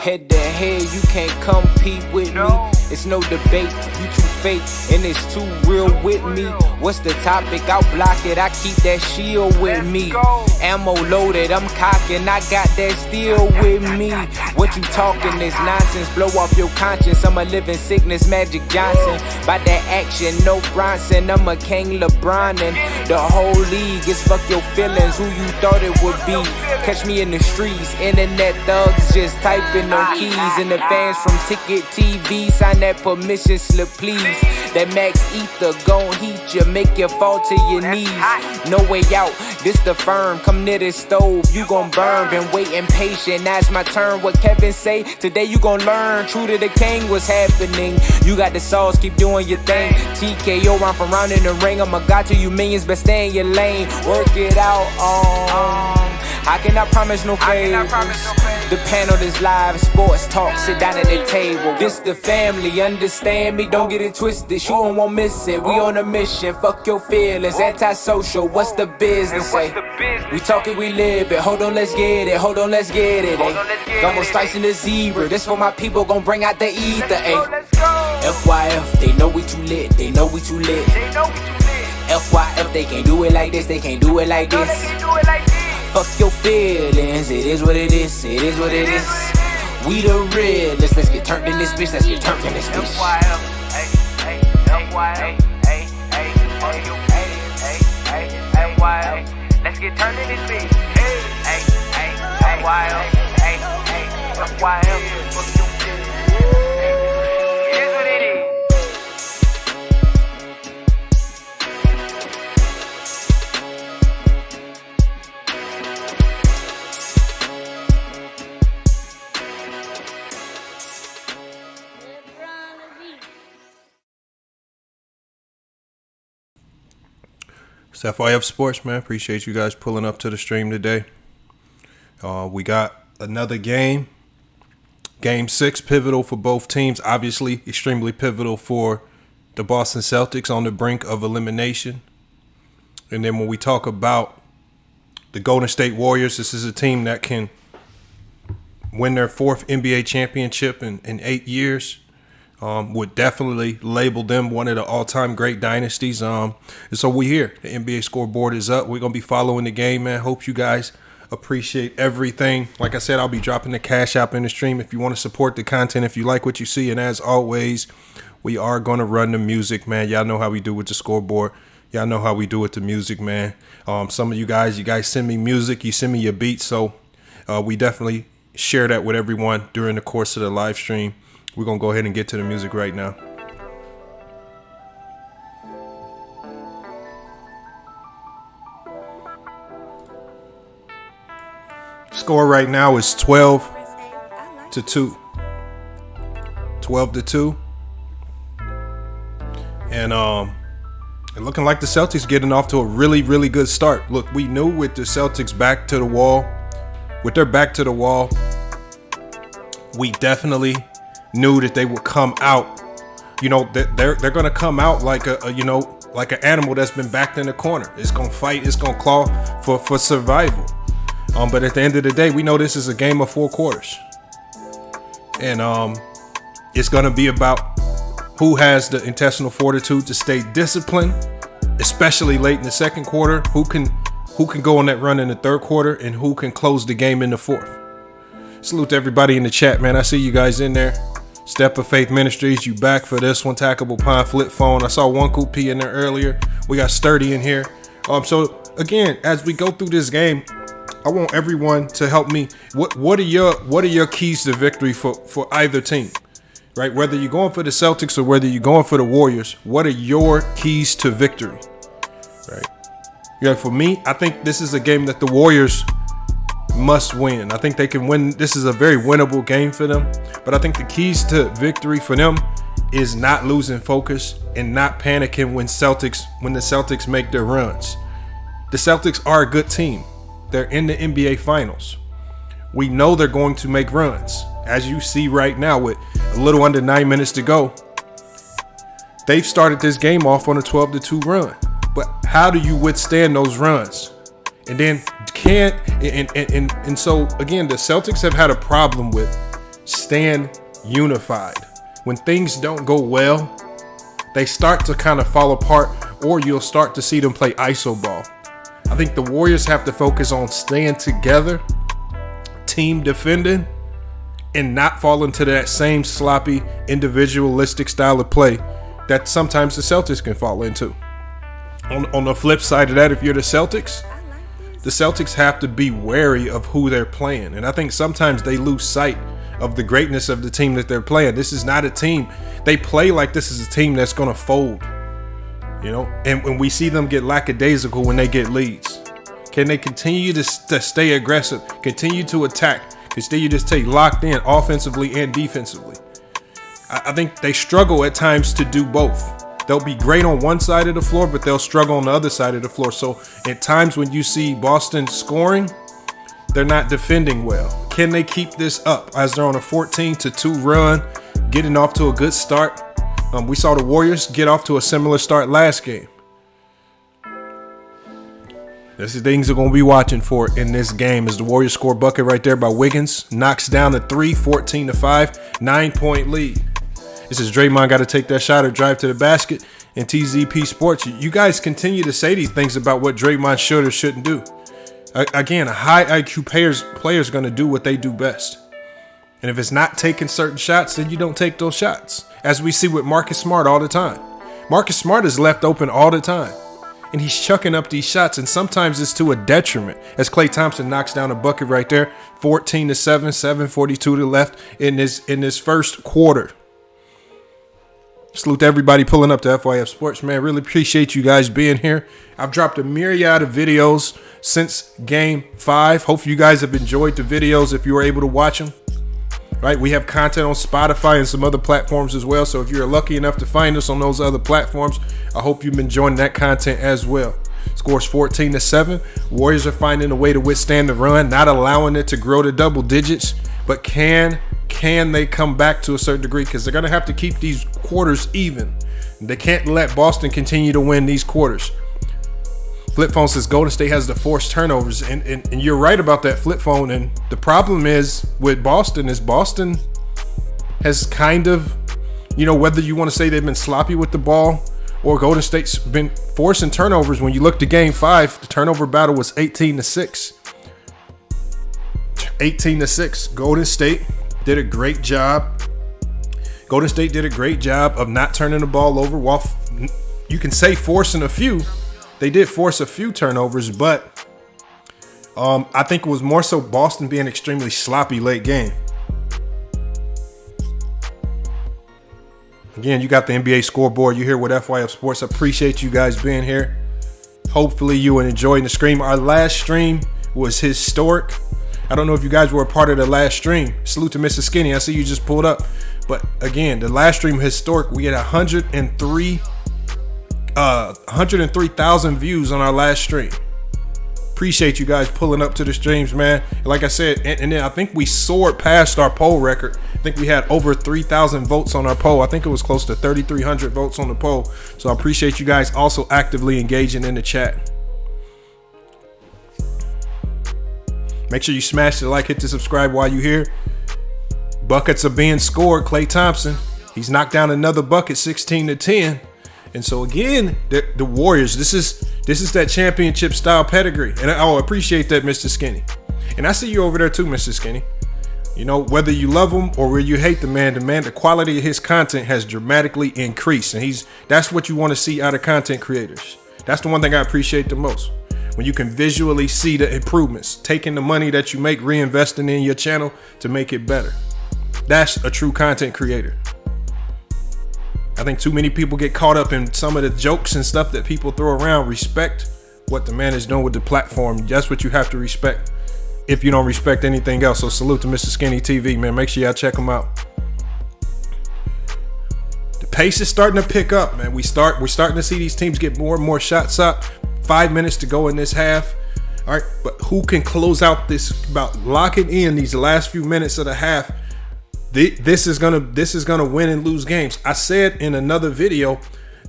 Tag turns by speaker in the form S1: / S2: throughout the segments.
S1: Head to head, you can't compete with me. It's no debate, you too fake, and it's too real with me. What's the topic? I'll block it, I keep that shield with me. Ammo loaded, I'm cocking, I got that steel with me. What you talking is nonsense, blow off your conscience. I'm a living sickness, Magic Johnson. By that action, no Bronson, I'm a King LeBron. And the whole league is fuck your feelings, who you thought it would be. Catch me in the streets, internet thugs just typing on keys. And the fans from Ticket TV, sign that permission slip please. That Max Ether gon' heat you, make you fall to your knees. No way out, this the firm, come near this stove, you gon' burn. Been waiting patient, now it's my turn. What Kevin say, today you gon' learn. True to the king, what's happening? You got the sauce, keep doing your thing. TKO, I'm from round in the ring, I'm a god to you millions, but stay in your lane. Work it out, I cannot promise no favors. The panel is live, sports talk, sit down at the table. This the family, understand me, don't get it twisted. You won't miss it, we on a mission. Fuck your feelings, antisocial, what's the business, say? We talk it, we live it, hold on, let's get it, hold on, let's get it, ayy. Almost slicing the zebra, this for my people, gon' bring out the ether, ayy. FYF, they know we too lit, they know we too lit. FYF, they can't do it like this, they can't do it like this. Fuck your feelings, it is what it is, it is what it is. We the realest, let's get turned in this bitch, let's get turned in this bitch. Let's get turned in this bitch.
S2: It's FYF Sports, man. Appreciate you guys pulling up to the stream today. We got another game. Game 6, pivotal for both teams. Obviously, extremely pivotal for the Boston Celtics on the brink of elimination. And then when we talk about the Golden State Warriors, this is a team that can win their 4th NBA championship in 8 years. Would definitely label them one of the all-time great dynasties. And so we here. The NBA scoreboard is up. We're going to be following the game, man. Hope you guys appreciate everything. Like I said, I'll be dropping the Cash App in the stream if you want to support the content, if you like what you see. And as always, we are going to run the music, man. Y'all know how we do with the scoreboard. Y'all know how we do with the music, man. Some of you guys send me music. You send me your beats. So we definitely share that with everyone during the course of the live stream. We're going to go ahead and get to the music right now. Score right now is 12-2. 12-2. And looking like the Celtics getting off to a really, really good start. Look, we knew with the Celtics back to the wall, with their back to the wall, we definitely knew that they would come out, they're going to come out like like an animal that's been backed in the corner. It's going to fight, it's going to claw for survival. But at the end of the day, we know this is a game of 4 quarters. And it's going to be about who has the intestinal fortitude to stay disciplined, especially late in the second quarter, who can go on that run in the third quarter, and who can close the game in the fourth. Salute to everybody in the chat, man. I see you guys in there. Step of Faith Ministries, you back for this one. Tackable Pine Flip Phone. I saw one P in there earlier. We got Sturdy in here. So again, as we go through this game, I want everyone to help me. What are your keys to victory for either team? Right? Whether you're going for the Celtics or whether you're going for the Warriors, what are your keys to victory? Right? Yeah, for me, I think this is a game that the Warriors must win. I think they can win. This is a very winnable game for them. But I think the keys to victory for them is not losing focus and not panicking when the Celtics make their runs. The Celtics are a good team. They're in the NBA Finals. We know they're going to make runs. As you see right now with a little under 9 minutes to go, they've started this game off on a 12-2 run. But how do you withstand those runs? And then so again, the Celtics have had a problem with stand unified. When things don't go well, they start to kind of fall apart, or you'll start to see them play iso ball. I think the Warriors have to focus on staying together, team defending, and not fall into that same sloppy, individualistic style of play that sometimes the Celtics can fall into. On the flip side of that, if you're the Celtics have to be wary of who they're playing. And I think sometimes they lose sight of the greatness of the team that they're playing. This is not a team. They play like this is a team that's going to fold, you know, and when we see them get lackadaisical when they get leads. Can they continue to stay aggressive, continue to attack, continue to stay locked in offensively and defensively? I think they struggle at times to do both. They'll be great on one side of the floor, but they'll struggle on the other side of the floor. So at times when you see Boston scoring, they're not defending well. Can they keep this up as they're on a 14-2 run, getting off to a good start? We saw the Warriors get off to a similar start last game. This is things we're going to be watching for in this game as the Warriors score bucket right there by Wiggins. Knocks down the 3, 14-5, 9-point lead. This is Draymond got to take that shot or drive to the basket. And TZP Sports, you guys continue to say these things about what Draymond should or shouldn't do. Again, a high IQ player's going to do what they do best. And if it's not taking certain shots, then you don't take those shots. As we see with Marcus Smart all the time. Marcus Smart is left open all the time. And he's chucking up these shots, and sometimes it's to a detriment. As Klay Thompson knocks down a bucket right there, 14-7, 7:42 to left in this first quarter. Salute to everybody pulling up to FYF Sports, man. Really appreciate you guys being here. I've dropped a myriad of videos since Game 5. Hope you guys have enjoyed the videos if you were able to watch them. Right, we have content on Spotify and some other platforms as well. So if you're lucky enough to find us on those other platforms, I hope you've been enjoying that content as well. Scores 14-7. Warriors are finding a way to withstand the run, not allowing it to grow to double digits. But can they come back to a certain degree? Because they're going to have to keep these quarters even. They can't let Boston continue to win these quarters. Flip Phone says Golden State has the forced turnovers. And you're right about that, Flip Phone. And the problem is with Boston is Boston has kind of, you know, whether you want to say they've been sloppy with the ball or Golden State's been forcing turnovers. When you look to Game 5, the turnover battle was 18-6. 18-6. Golden State did a great job. Golden State did a great job of not turning the ball over. While you can say forcing a few, they did force a few turnovers, but I think it was more so Boston being extremely sloppy late game. Again, you got the NBA scoreboard. You're here with FYF Sports. I appreciate you guys being here. Hopefully you are enjoying the stream. Our last stream was historic. I don't know if you guys were a part of the last stream. Salute to Mr. Skinny. I see you just pulled up. But again, the last stream historic. We had 103,000 views on our last stream. Appreciate you guys pulling up to the streams, man. Like I said, and then I think we soared past our poll record. I think we had over 3,000 votes on our poll. I think it was close to 3,300 votes on the poll. So I appreciate you guys also actively engaging in the chat. Make sure you smash the like, hit the subscribe while you're here. Buckets are being scored. Klay Thompson, he's knocked down another bucket, 16-10. And so again, the Warriors, this is that championship style pedigree. And I appreciate that, Mr. Skinny. And I see you over there too, Mr. Skinny. You know, whether you love him or whether you hate the man, the quality of his content has dramatically increased. And that's what you want to see out of content creators. That's the one thing I appreciate the most. When you can visually see the improvements, taking the money that you make, reinvesting in your channel to make it better. That's a true content creator. I think too many people get caught up in some of the jokes and stuff that people throw around. Respect what the man is doing with the platform. That's what you have to respect if you don't respect anything else. So salute to Mr. Skinny TV, man. Make sure y'all check him out. The pace is starting to pick up, man. We're starting to see these teams get more and more shots up. 5 minutes to go in this half. All right, but who can close out this, about locking in these last few minutes of the half? This is gonna win and lose games. I said in another video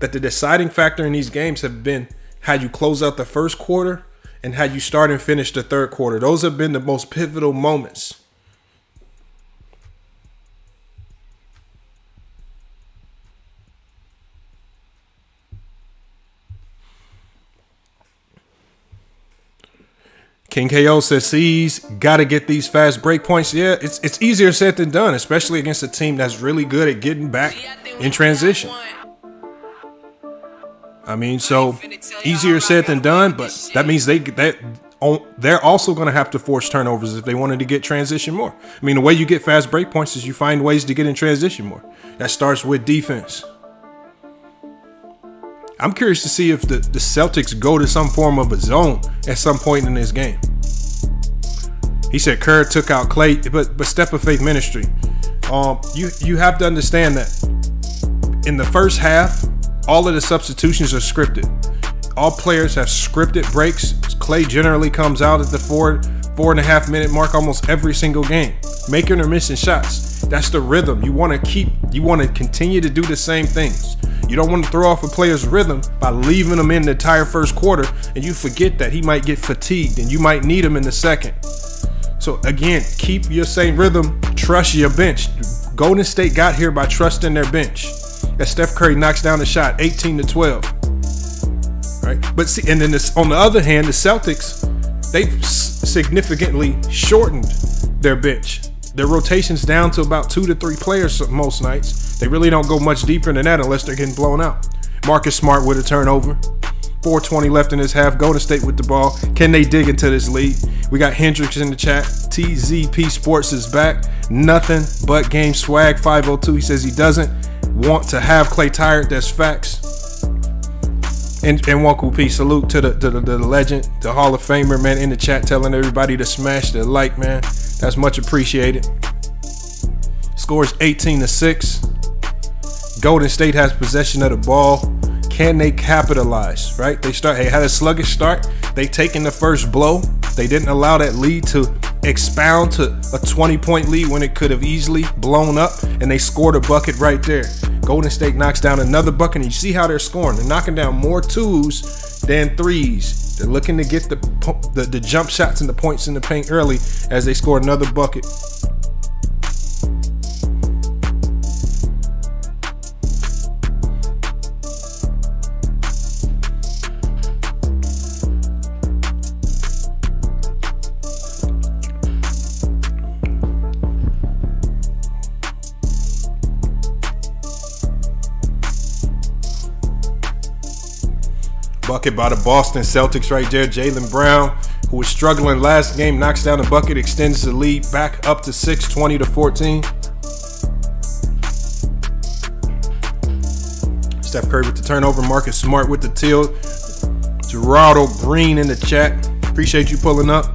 S2: that the deciding factor in these games have been how you close out the first quarter and how you start and finish the third quarter. Those have been the most pivotal moments. King KO says C's got to get these fast break points. Yeah, it's easier said than done, especially against a team that's really good at getting back in transition. I mean, so easier said than done, but that means they're also going to have to force turnovers if they wanted to get transition more. I mean, the way you get fast break points is you find ways to get in transition more. That starts with defense. I'm curious to see if the Celtics go to some form of a zone at some point in this game. He said Kerr took out Clay, but Step of Faith Ministry. You have to understand that in the first half, all of the substitutions are scripted. All players have scripted breaks. Clay generally comes out at the 4.5 minute mark almost every single game, making or missing shots. That's the rhythm. You want to continue to do the same things. You don't want to throw off a player's rhythm by leaving him in the entire first quarter, and you forget that he might get fatigued and you might need him in the second. So again, keep your same rhythm. Trust your bench. Golden State got here by trusting their bench. As Steph Curry knocks down the shot, 18-12. Right? But see, and then on the other hand, the Celtics, they've significantly shortened their bench. Their rotation's down to about 2 to 3 players most nights. They really don't go much deeper than that unless they're getting blown out. Marcus Smart with a turnover. 4:20 left in this half. Golden State with the ball. Can they dig into this lead? We got Hendricks in the chat. TZP Sports is back. Nothing but game swag. 502. He says he doesn't want to have Clay tired. That's facts. And Wonku P. Salute to the legend, the Hall of Famer, man, in the chat, telling everybody to smash the like, man. That's much appreciated. Scores 18-6. Golden State has possession of the ball. Can they capitalize, right? They had a sluggish start. They taken the first blow. They didn't allow that lead to expound to a 20-point lead when it could have easily blown up, and they scored a bucket right there. Golden State knocks down another bucket, and you see how they're scoring. They're knocking down more 2s than 3s. They're looking to get the jump shots and the points in the paint early as they score another bucket. Bucket by the Boston Celtics right there. Jaylen Brown, who was struggling last game, knocks down the bucket, extends the lead back up to 6, 20-14. Steph Curry with the turnover. Marcus Smart with the steal. Gerardo Green in the chat. Appreciate you pulling up.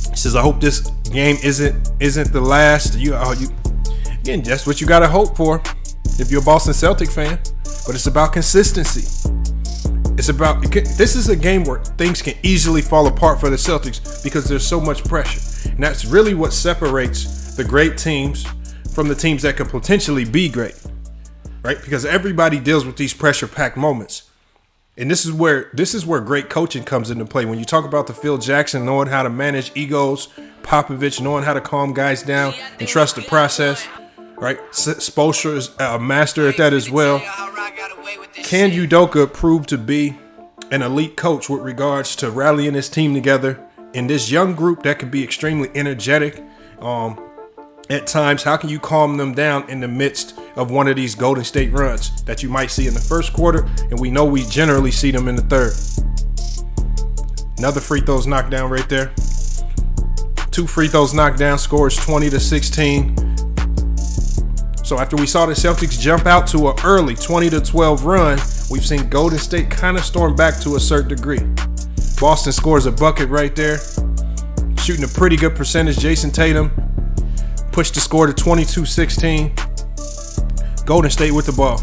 S2: He says, I hope this game isn't the last. Again, that's what you got to hope for if you're a Boston Celtic fan. But it's about consistency. This is a game where things can easily fall apart for the Celtics because there's so much pressure. And that's really what separates the great teams from the teams that could potentially be great, right? Because everybody deals with these pressure-packed moments. And this is where great coaching comes into play. When you talk about the Phil Jackson knowing how to manage egos, Popovich knowing how to calm guys down and trust the process, right? Spoelstra is a master at that as well. Can Udoka prove to be an elite coach with regards to rallying his team together in this young group that can be extremely energetic at times? How can you calm them down in the midst of one of these Golden State runs that you might see in the first quarter, and we know we generally see them in the third? Another free throws knocked down right there. 2 free throws knocked down, scores 20-16. So after we saw the Celtics jump out to an early 20-12 run, we've seen Golden State kind of storm back to a certain degree. Boston scores a bucket right there, shooting a pretty good percentage. Jason Tatum pushed the score to 22-16. Golden State with the ball.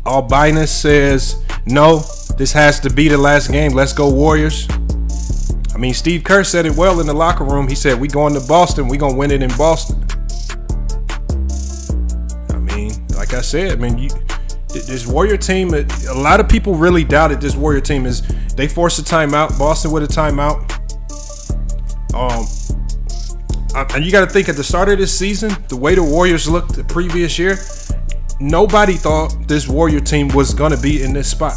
S2: Albinus says, no, this has to be the last game. Let's go Warriors. I mean, Steve Kerr said it well in the locker room. He said, we going to Boston. We going to win it in Boston. I mean, like I said, this Warrior team, a lot of people really doubted this Warrior team. They forced a timeout. Boston with a timeout. And you got to think, at the start of this season, the way the Warriors looked the previous year, nobody thought this Warrior team was going to be in this spot.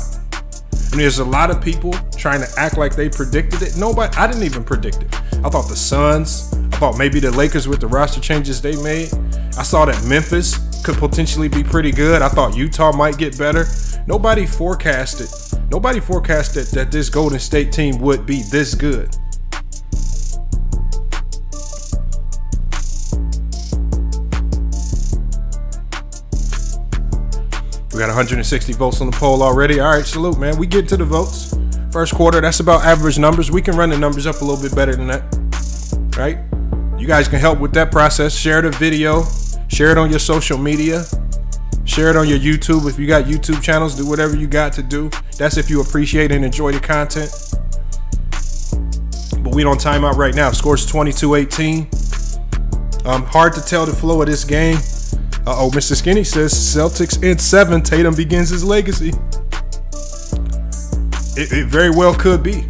S2: I mean, there's a lot of people trying to act like they predicted it. I didn't even predict it. I thought the Suns, I thought maybe the Lakers with the roster changes they made. I saw that Memphis could potentially be pretty good. I thought Utah might get better. Nobody forecasted that this Golden State team would be this good. We got 160 votes on the poll already. All right, salute, man. We get to the votes. First quarter, that's about average numbers. We can run the numbers up a little bit better than that, right? You guys can help with that process. Share the video. Share it on your social media. Share it on your YouTube. If you got YouTube channels, do whatever you got to do. That's if you appreciate and enjoy the content. But we don't time out right now. Score's 22-18. Hard to tell the flow of this game. Mr. Skinny says Celtics in 7. Tatum begins his legacy. It very well could be.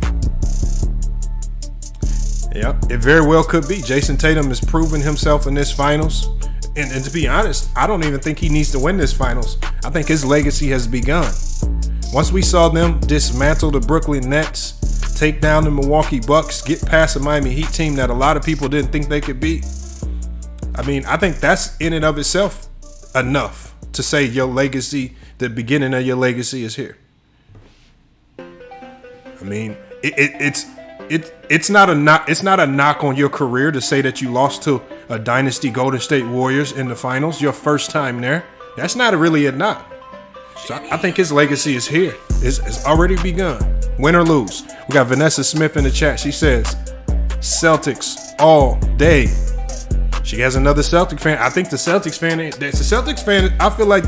S2: Yeah, it very well could be. Jason Tatum has proven himself in this finals. And to be honest, I don't even think he needs to win this finals. I think his legacy has begun. Once we saw them dismantle the Brooklyn Nets, take down the Milwaukee Bucks, get past the Miami Heat team that a lot of people didn't think they could beat. I mean, I think that's in and of itself enough to say your legacy, the beginning of your legacy is here. I mean, it's not a knock on your career to say that you lost to a dynasty Golden State Warriors in the finals, your first time there. That's not really a knock. So I think his legacy is here. It's already begun. Win or lose. We got Vanessa Smith in the chat. She says, Celtics all day. She has another Celtic fan. I think the Celtics fan, I feel like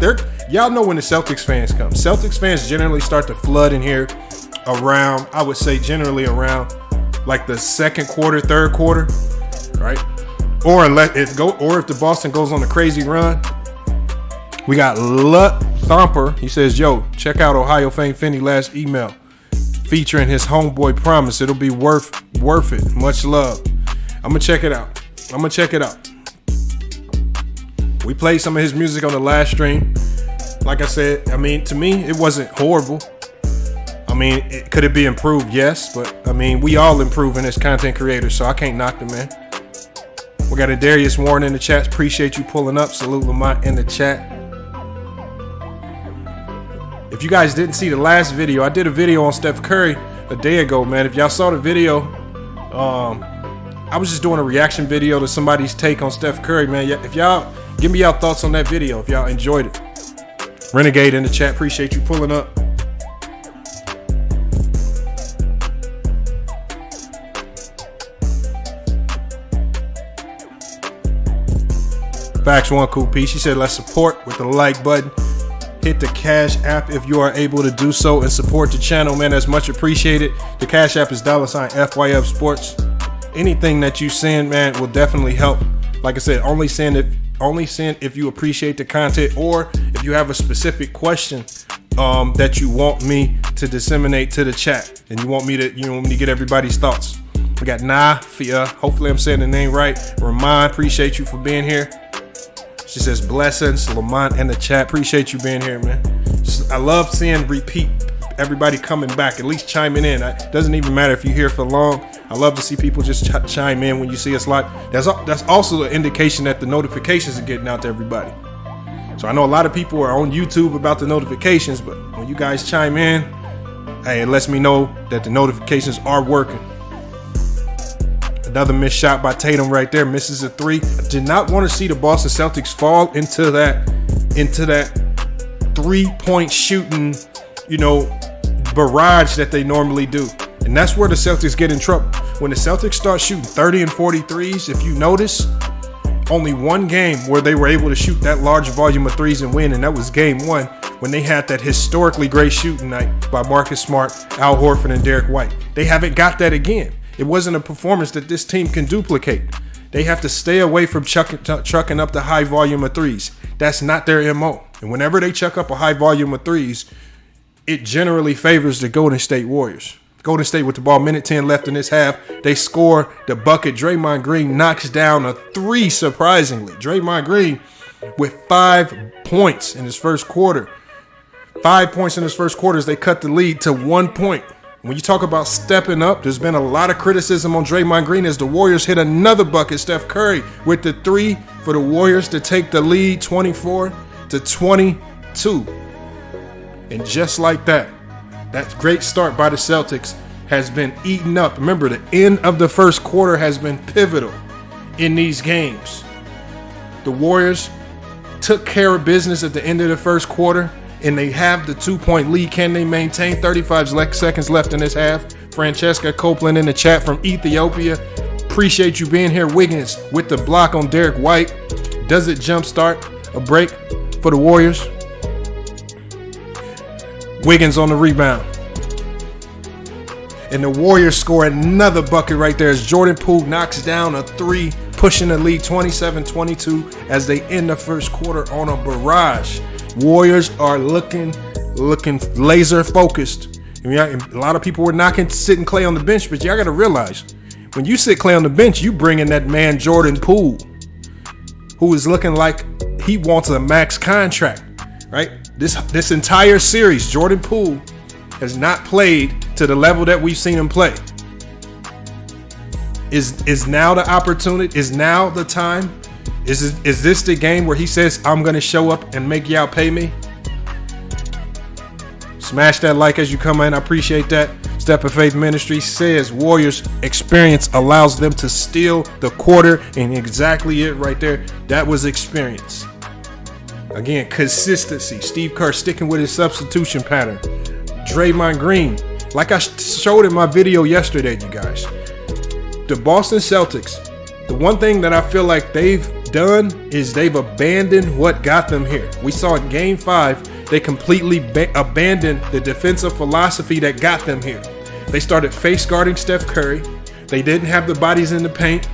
S2: y'all know when the Celtics fans come. Celtics fans generally start to flood in here around, I would say generally around like the second quarter, third quarter, right? Or if the Boston goes on a crazy run. We got Lut Thumper. He says, yo, check out Ohio Fame Finney last email featuring his homeboy Promise. It'll be worth it. Much love. I'm gonna check it out. We played some of his music on the last stream. Like I said, I mean, to me, it wasn't horrible. I mean, could it be improved? Yes, but I mean, we all improving as content creators, so I can't knock the man. We got a Darius Warren in the chat. Appreciate you pulling up. Salute Lamont in the chat. If you guys didn't see the last video, I did a video on Steph Curry a day ago, man. If y'all saw the video, I was just doing a reaction video to somebody's take on Steph Curry, man. If y'all give me y'all thoughts on that video, if y'all enjoyed it. Renegade in the chat, appreciate you pulling up. Facts One Cool P. She said, let's support with the like button. Hit the Cash App if you are able to do so and support the channel, man. That's much appreciated. The Cash App is $FYF Sports. Anything that you send, man, will definitely help. Like I said, only send if you appreciate the content or if you have a specific question that you want me to disseminate to the chat and you want me to get everybody's thoughts. We got Nafia. Hopefully I'm saying the name right. Ramon, appreciate you for being here. She says blessings. Lamont in the chat. Appreciate you being here, man. I love seeing repeat everybody coming back, at least chiming in. It doesn't even matter if you're here for long. I love to see people just chime in when you see us live. That's also an indication that the notifications are getting out to everybody. So I know a lot of people are on YouTube about the notifications, but when you guys chime in, hey, it lets me know that the notifications are working. Another missed shot by Tatum right there. Misses a three. I did not want to see the Boston Celtics fall into that 3-point shooting, barrage that they normally do. And that's where the Celtics get in trouble. When the Celtics start shooting 30 and 43s, if you notice, only one game where they were able to shoot that large volume of threes and win, and that was game 1 when they had that historically great shooting night by Marcus Smart, Al Horford, and Derek White. They haven't got that again. It wasn't a performance that this team can duplicate. They have to stay away from chucking up the high volume of threes. That's not their MO. And whenever they chuck up a high volume of threes, it generally favors the Golden State Warriors. Golden State with the ball, minute 10 left in this half. They score the bucket. Draymond Green knocks down a three, surprisingly. Draymond Green with 5 points in his first quarter. 5 points in his first quarter as they cut the lead to 1 point. When you talk about stepping up, there's been a lot of criticism on Draymond Green as the Warriors hit another bucket. Steph Curry with the three for the Warriors to take the lead 24-22. And just like that, that great start by the Celtics has been eaten up. Remember, the end of the first quarter has been pivotal in these games. The Warriors took care of business at the end of the first quarter, and they have the 2-point lead. Can they maintain? 35 seconds left in this half. Francesca Copeland in the chat from Ethiopia. Appreciate you being here. Wiggins with the block on Derek White. Does it jumpstart a break for the Warriors? Wiggins on the rebound. And the Warriors score another bucket right there as Jordan Poole knocks down a three, pushing the lead 27-22 as they end the first quarter on a barrage. Warriors are looking laser focused. I mean, a lot of people were sitting Clay on the bench, but y'all got to realize when you sit Clay on the bench, you bring in that man Jordan Poole, who is looking like he wants a max contract, right? This entire series, Jordan Poole has not played to the level that we've seen him play. Is now the opportunity? Is now the time? Is this the game where he says, I'm going to show up and make y'all pay me? Smash that like as you come in. I appreciate that. Step of Faith Ministry says Warriors experience allows them to steal the quarter, and exactly it right there. That was experience. Again, consistency. Steve Kerr sticking with his substitution pattern. Draymond Green, like I showed in my video yesterday, you guys. The Boston Celtics, the one thing that I feel like they've done is they've abandoned what got them here. We saw in Game 5, they completely abandoned the defensive philosophy that got them here. They started face guarding Steph Curry. They didn't have the bodies in the paint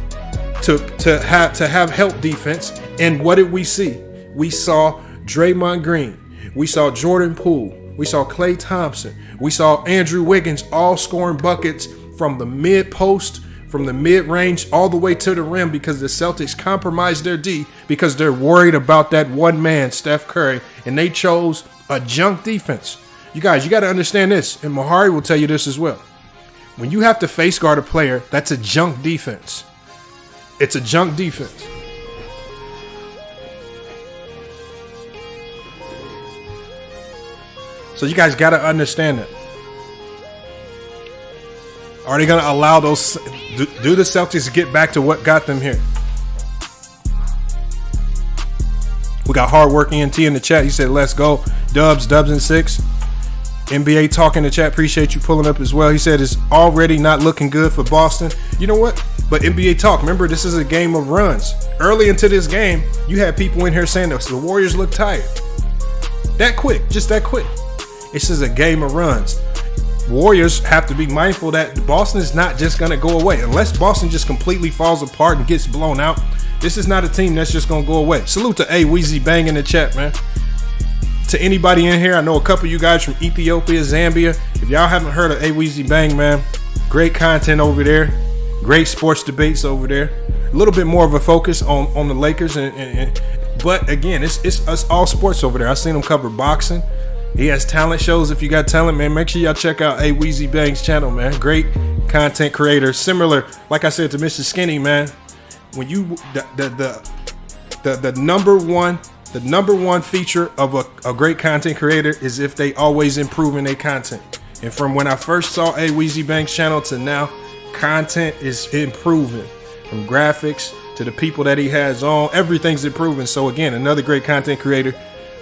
S2: to have help defense. And what did we see? We saw Draymond Green. We saw Jordan Poole. We saw Klay Thompson. We saw Andrew Wiggins all scoring buckets from the mid-post, from the mid-range, all the way to the rim because the Celtics compromised their D because they're worried about that one man, Steph Curry, and they chose a junk defense. You guys, you got to understand this, and Mahari will tell you this as well. When you have to face guard a player, that's a junk defense. It's a junk defense. So you guys got to understand that. Are they going to allow those? Do the Celtics get back to what got them here? We got hardworking NT in the chat. He said, let's go. Dubs and 6. NBA talk in the chat. Appreciate you pulling up as well. He said it's already not looking good for Boston. You know what? But NBA talk, remember, this is a game of runs. Early into this game, you had people in here saying that the Warriors look tired. That quick, just that quick. This is a game of runs. Warriors have to be mindful that Boston is not just going to go away. Unless Boston just completely falls apart and gets blown out, this is not a team that's just going to go away. Salute to A Weezy Bang in the chat, man. To anybody in here, I know a couple of you guys from Ethiopia, Zambia. If y'all haven't heard of A Weezy Bang, man, great content over there. Great sports debates over there. A little bit more of a focus on the Lakers. But again, it's all sports over there. I've seen him cover boxing. He has talent shows. If you got talent, man, make sure y'all check out A Weezy Bang's channel, man. Great content creator. Similar, like I said, to Mr. Skinny, man. When you the number one feature of a great content creator is if they always improving their content. And from when I first saw A Weezy Bang's channel to now, content is improving. From graphics to the people that he has on, everything's improving. So again, another great content creator.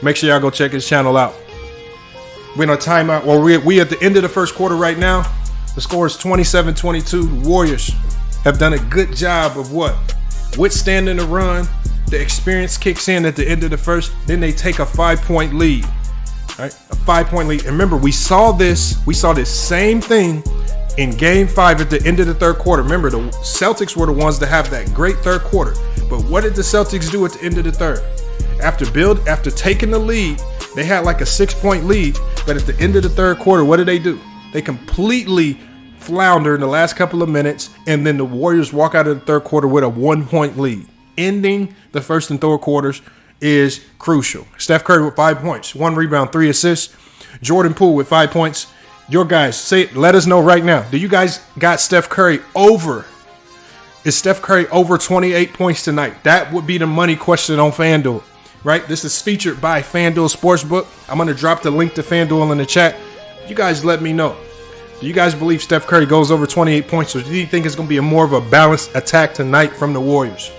S2: Make sure y'all go check his channel out. We're in a timeout. Well, we at the end of the first quarter right now. The score is 27-22. The Warriors have done a good job of withstanding the run. The experience kicks in at the end of the first. Then they take a 5-point lead. Right? A 5-point lead. And remember, we saw this same thing In Game 5 at the end of the third quarter, remember, the Celtics were the ones to have that great third quarter. But what did the Celtics do at the end of the third? After taking the lead, they had like a 6-point lead. But at the end of the third quarter, what did they do? They completely flounder in the last couple of minutes, and then the Warriors walk out of the third quarter with a 1-point lead. Ending the first and third quarters is crucial. Steph Curry with 5 points, 1 rebound, 3 assists. Jordan Poole with 5 points. Your guys, let us know right now. Do you guys got Steph Curry over? Is Steph Curry over 28 points tonight? That would be the money question on FanDuel, right? This is featured by FanDuel Sportsbook. I'm going to drop the link to FanDuel in the chat. You guys let me know. Do you guys believe Steph Curry goes over 28 points, or do you think it's going to be a more of a balanced attack tonight from the Warriors?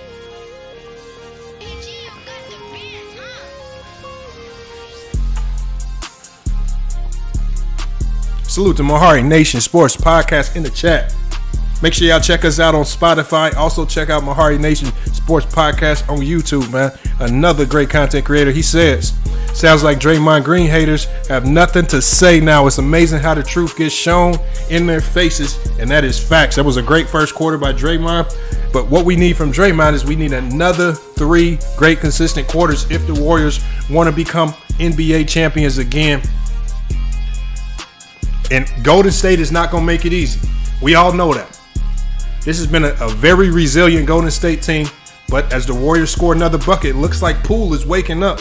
S2: Salute to Mahari Nation Sports Podcast in the chat. Make sure y'all check us out on Spotify. Also check out Mahari Nation Sports Podcast on YouTube, man. Another great content creator. He says, sounds like Draymond Green haters have nothing to say now. It's amazing how the truth gets shown in their faces, and that is facts. That was a great first quarter by Draymond. But what we need from Draymond is we need another 3 great consistent quarters if the Warriors want to become NBA champions again. And Golden State is not going to make it easy. We all know that. This has been a very resilient Golden State team. But as the Warriors score another bucket, it looks like Poole is waking up.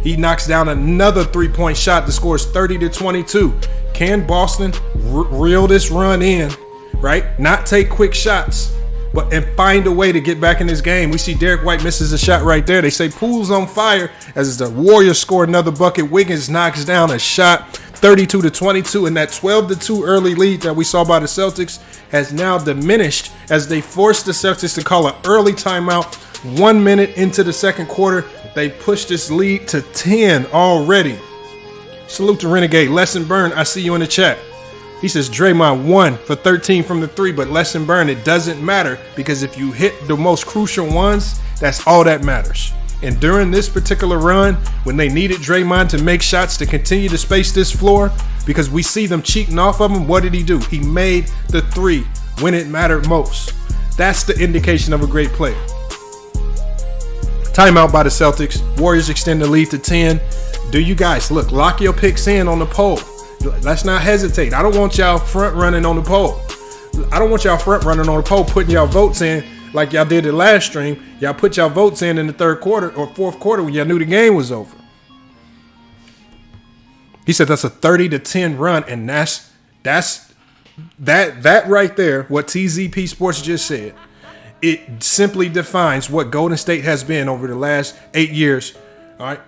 S2: He knocks down another 3-point shot. The score is 30-22. Can Boston reel this run in, right? Not take quick shots, and find a way to get back in this game. We see Derek White misses a shot right there. They say Poole's on fire as the Warriors score another bucket. Wiggins knocks down a shot, 32-22, and that 12-2 early lead that we saw by the Celtics has now diminished as they forced the Celtics to call an early timeout. 1 minute into the second quarter, they pushed this lead to 10 already. Salute to Renegade. Lesson Burn, I see you in the chat. He says Draymond 1 for 13 from the 3, but Lesson Burn, it doesn't matter because if you hit the most crucial ones, that's all that matters. And during this particular run, when they needed Draymond to make shots to continue to space this floor, because we see them cheating off of him, what did he do? He made the 3 when it mattered most. That's the indication of a great player. Timeout by the Celtics. Warriors extend the lead to 10. Do you guys, lock your picks in on the poll. Let's not hesitate. I don't want y'all front running on the poll. Putting y'all votes in like y'all did the last stream. Y'all put y'all votes in the third quarter or fourth quarter when y'all knew the game was over. He said that's a 30-10 run, and that's that right there, what TZP Sports just said. It simply defines what Golden State has been over the last 8 years. All right.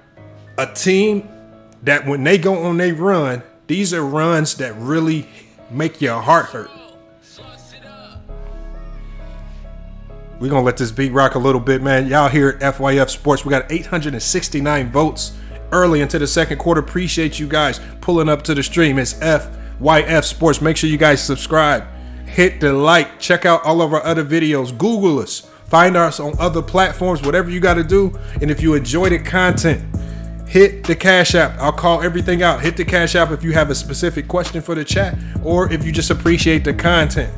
S2: A team that when they go on their run, these are runs that really make your heart hurt. We're going to let this beat rock a little bit, man. Y'all here at FYF Sports, we got 869 votes early into the second quarter. Appreciate you guys pulling up to the stream. It's FYF Sports. Make sure you guys subscribe. Hit the like. Check out all of our other videos. Google us. Find us on other platforms, whatever you got to do. And if you enjoy the content, hit the Cash App. I'll call everything out. Hit the Cash App if you have a specific question for the chat or if you just appreciate the content.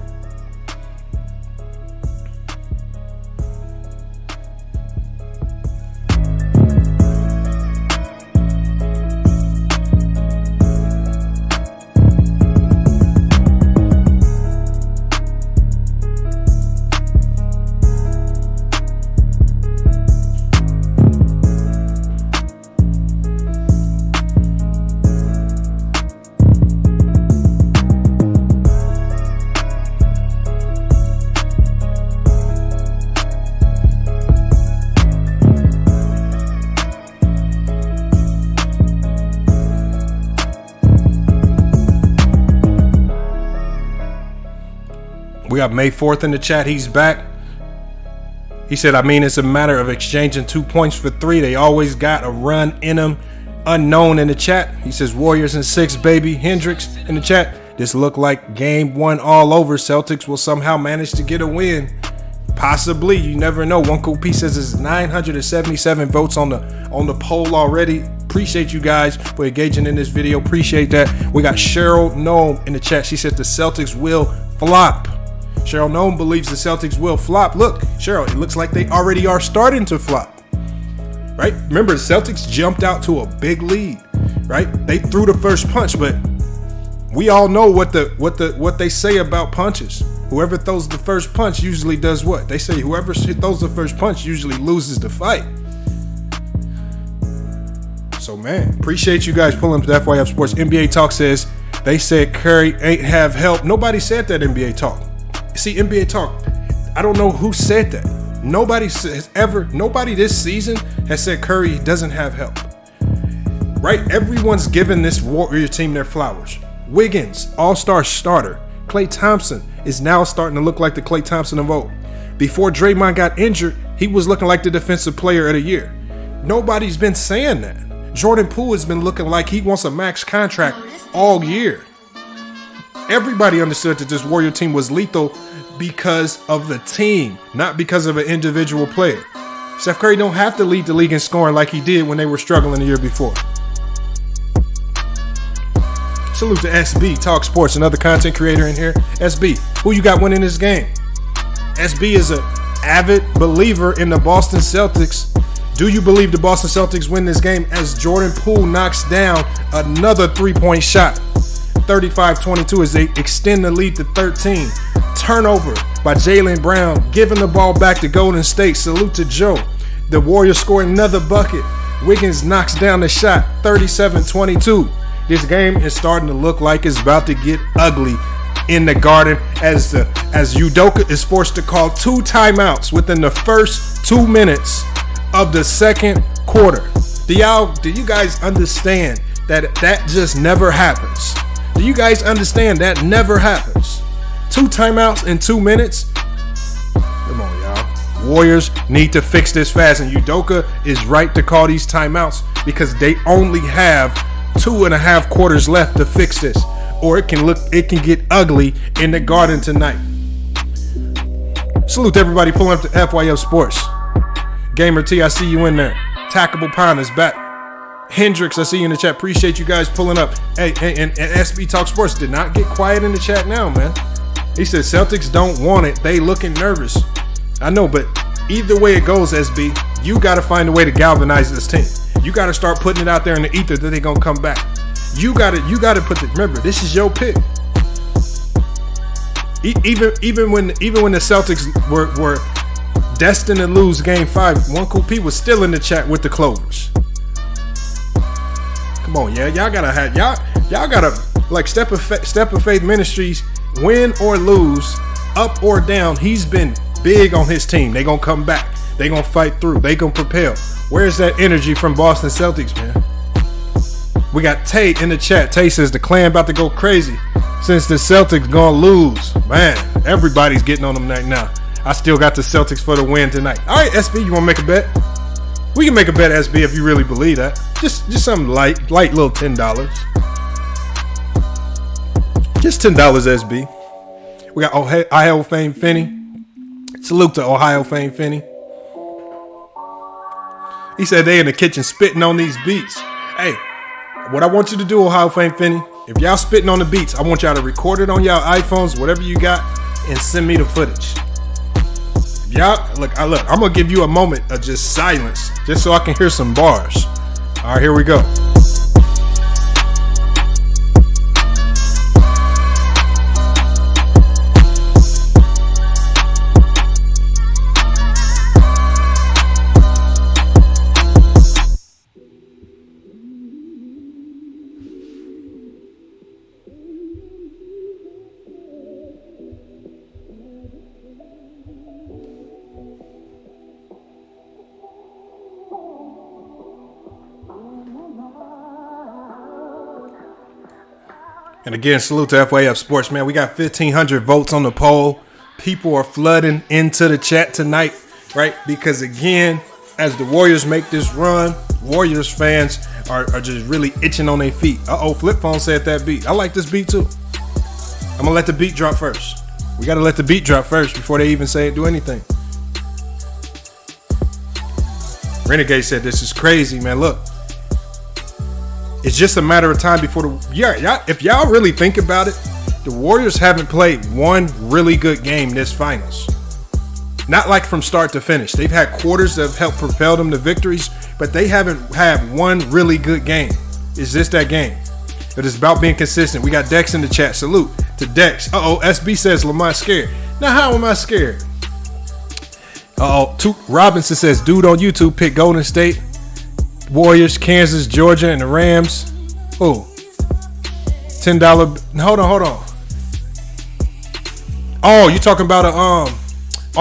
S2: We got May 4th in the chat. He's back. He said, it's a matter of exchanging 2 points for 3. They always got a run in them. Unknown in the chat. He says, Warriors in 6, baby. Hendricks in the chat. This looked like game 1 all over. Celtics will somehow manage to get a win. Possibly. You never know. One cool piece says it's 977 votes on the poll already. Appreciate you guys for engaging in this video. Appreciate that. We got Cheryl Nome in the chat. She said the Celtics will flop. Cheryl Nome believes the Celtics will flop. Look, Cheryl, it looks like they already are starting to flop. Right? Remember, the Celtics jumped out to a big lead. Right? They threw the first punch, but we all know what they say about punches. Whoever throws the first punch usually does what? They say whoever throws the first punch usually loses the fight. So, man, appreciate you guys pulling up to FYF Sports. NBA Talk says they said Curry ain't have help. Nobody said that, NBA Talk. See, NBA Talk, I don't know who said that. Nobody this season has said Curry doesn't have help. Right? Everyone's giving this Warrior team their flowers. Wiggins, all-star starter. Klay Thompson is now starting to look like the Klay Thompson of old. Before Draymond got injured, he was looking like the defensive player of the year. Nobody's been saying that. Jordan Poole has been looking like he wants a max contract all year. Everybody understood that this Warrior team was lethal because of the team, not because of an individual player. Steph Curry don't have to lead the league in scoring like he did when they were struggling the year before. Salute to SB, Talk Sports, another content creator in here. SB, who you got winning this game? SB is an avid believer in the Boston Celtics. Do you believe the Boston Celtics win this game as Jordan Poole knocks down another three-point shot? 35-22 as they extend the lead to 13. Turnover by Jaylen Brown, giving the ball back to Golden State. Salute to Joe. The Warriors score another bucket. Wiggins knocks down the shot, 37-22. This game is starting to look like it's about to get ugly in the Garden as Udoka is forced to call 2 timeouts within the first 2 minutes of the second quarter. Do you guys understand that just never happens? Do you guys understand that never happens? 2 timeouts in 2 minutes? Come on, y'all. Warriors need to fix this fast, and Udoka is right to call these timeouts because they only have 2.5 quarters left to fix this, or it can get ugly in the Garden tonight. Salute to everybody pulling up to FYF Sports. Gamer T, I see you in there. Tackable Pine is back. Hendrix, I see you in the chat. Appreciate you guys pulling up. Hey, and SB Talk Sports did not get quiet in the chat now, man. He said Celtics don't want it. They looking nervous. I know, but either way it goes, SB, you got to find a way to galvanize this team. You got to start putting it out there in the ether that they're going to come back. You got to put remember, this is your pick. Even when the Celtics were destined to lose Game 5, One Cool P was still in the chat with the Clovers. Come on, yeah, y'all gotta like Step of Faith Ministries, win or lose, up or down. He's been big on his team. They gonna come back. They gonna fight through. They gonna propel. Where's that energy from Boston Celtics, man? We got Tay in the chat. Tay says the clan about to go crazy since the Celtics gonna lose. Man, everybody's getting on them right now. I still got the Celtics for the win tonight. All right, SB, you want to make a bet? We can make a bet, SB, if you really believe that. Just something light little $10. Just $10, SB. We got Ohio Fame Finney. Salute to Ohio Fame Finney. He said they in the kitchen spitting on these beats. Hey, what I want you to do, Ohio Fame Finney, if y'all spitting on the beats, I want y'all to record it on y'all iPhones, whatever you got, and send me the footage. Y'all, look, I'm gonna give you a moment of just silence, just so I can hear some bars. All right, here we go. And again, salute to FYF Sports, man. We got 1,500 votes on the poll. People are flooding into the chat tonight, right? Because again, as the Warriors make this run, Warriors fans are just really itching on their feet. Flip phone said that beat. I like this beat too. I'm gonna let the beat drop first. We gotta let the beat drop first before they even say it, do anything. Renegade said this is crazy, man. Look, It's just a matter of time before if y'all really think about it, the Warriors haven't played one really good game this finals. Not like from start to finish. They've had quarters that have helped propel them to victories, but they haven't had one really good game. Is this that game? But it's about being consistent. We got Dex in the chat. Salute to Dex. SB says Lamont scared. Now how am I scared? Robinson says, dude on YouTube picked Golden State, Warriors, Kansas, Georgia, and the Rams. Oh, $10. Hold on. Oh, you talking about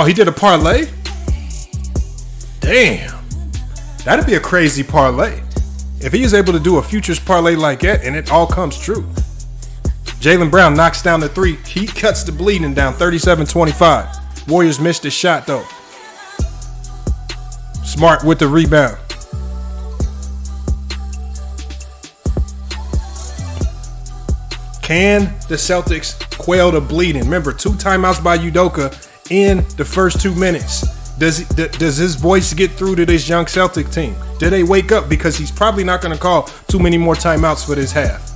S2: he did a parlay? Damn. That'd be a crazy parlay. If he is able to do a futures parlay like that and it all comes true. Jaylen Brown knocks down the three. He cuts the bleeding down 37-25. Warriors missed his shot though. Smart with the rebound. Can the Celtics quell the bleeding? Remember, 2 timeouts by Udoka in the first 2 minutes. Does his voice get through to this young Celtic team? Do they wake up? Because he's probably not going to call too many more timeouts for this half.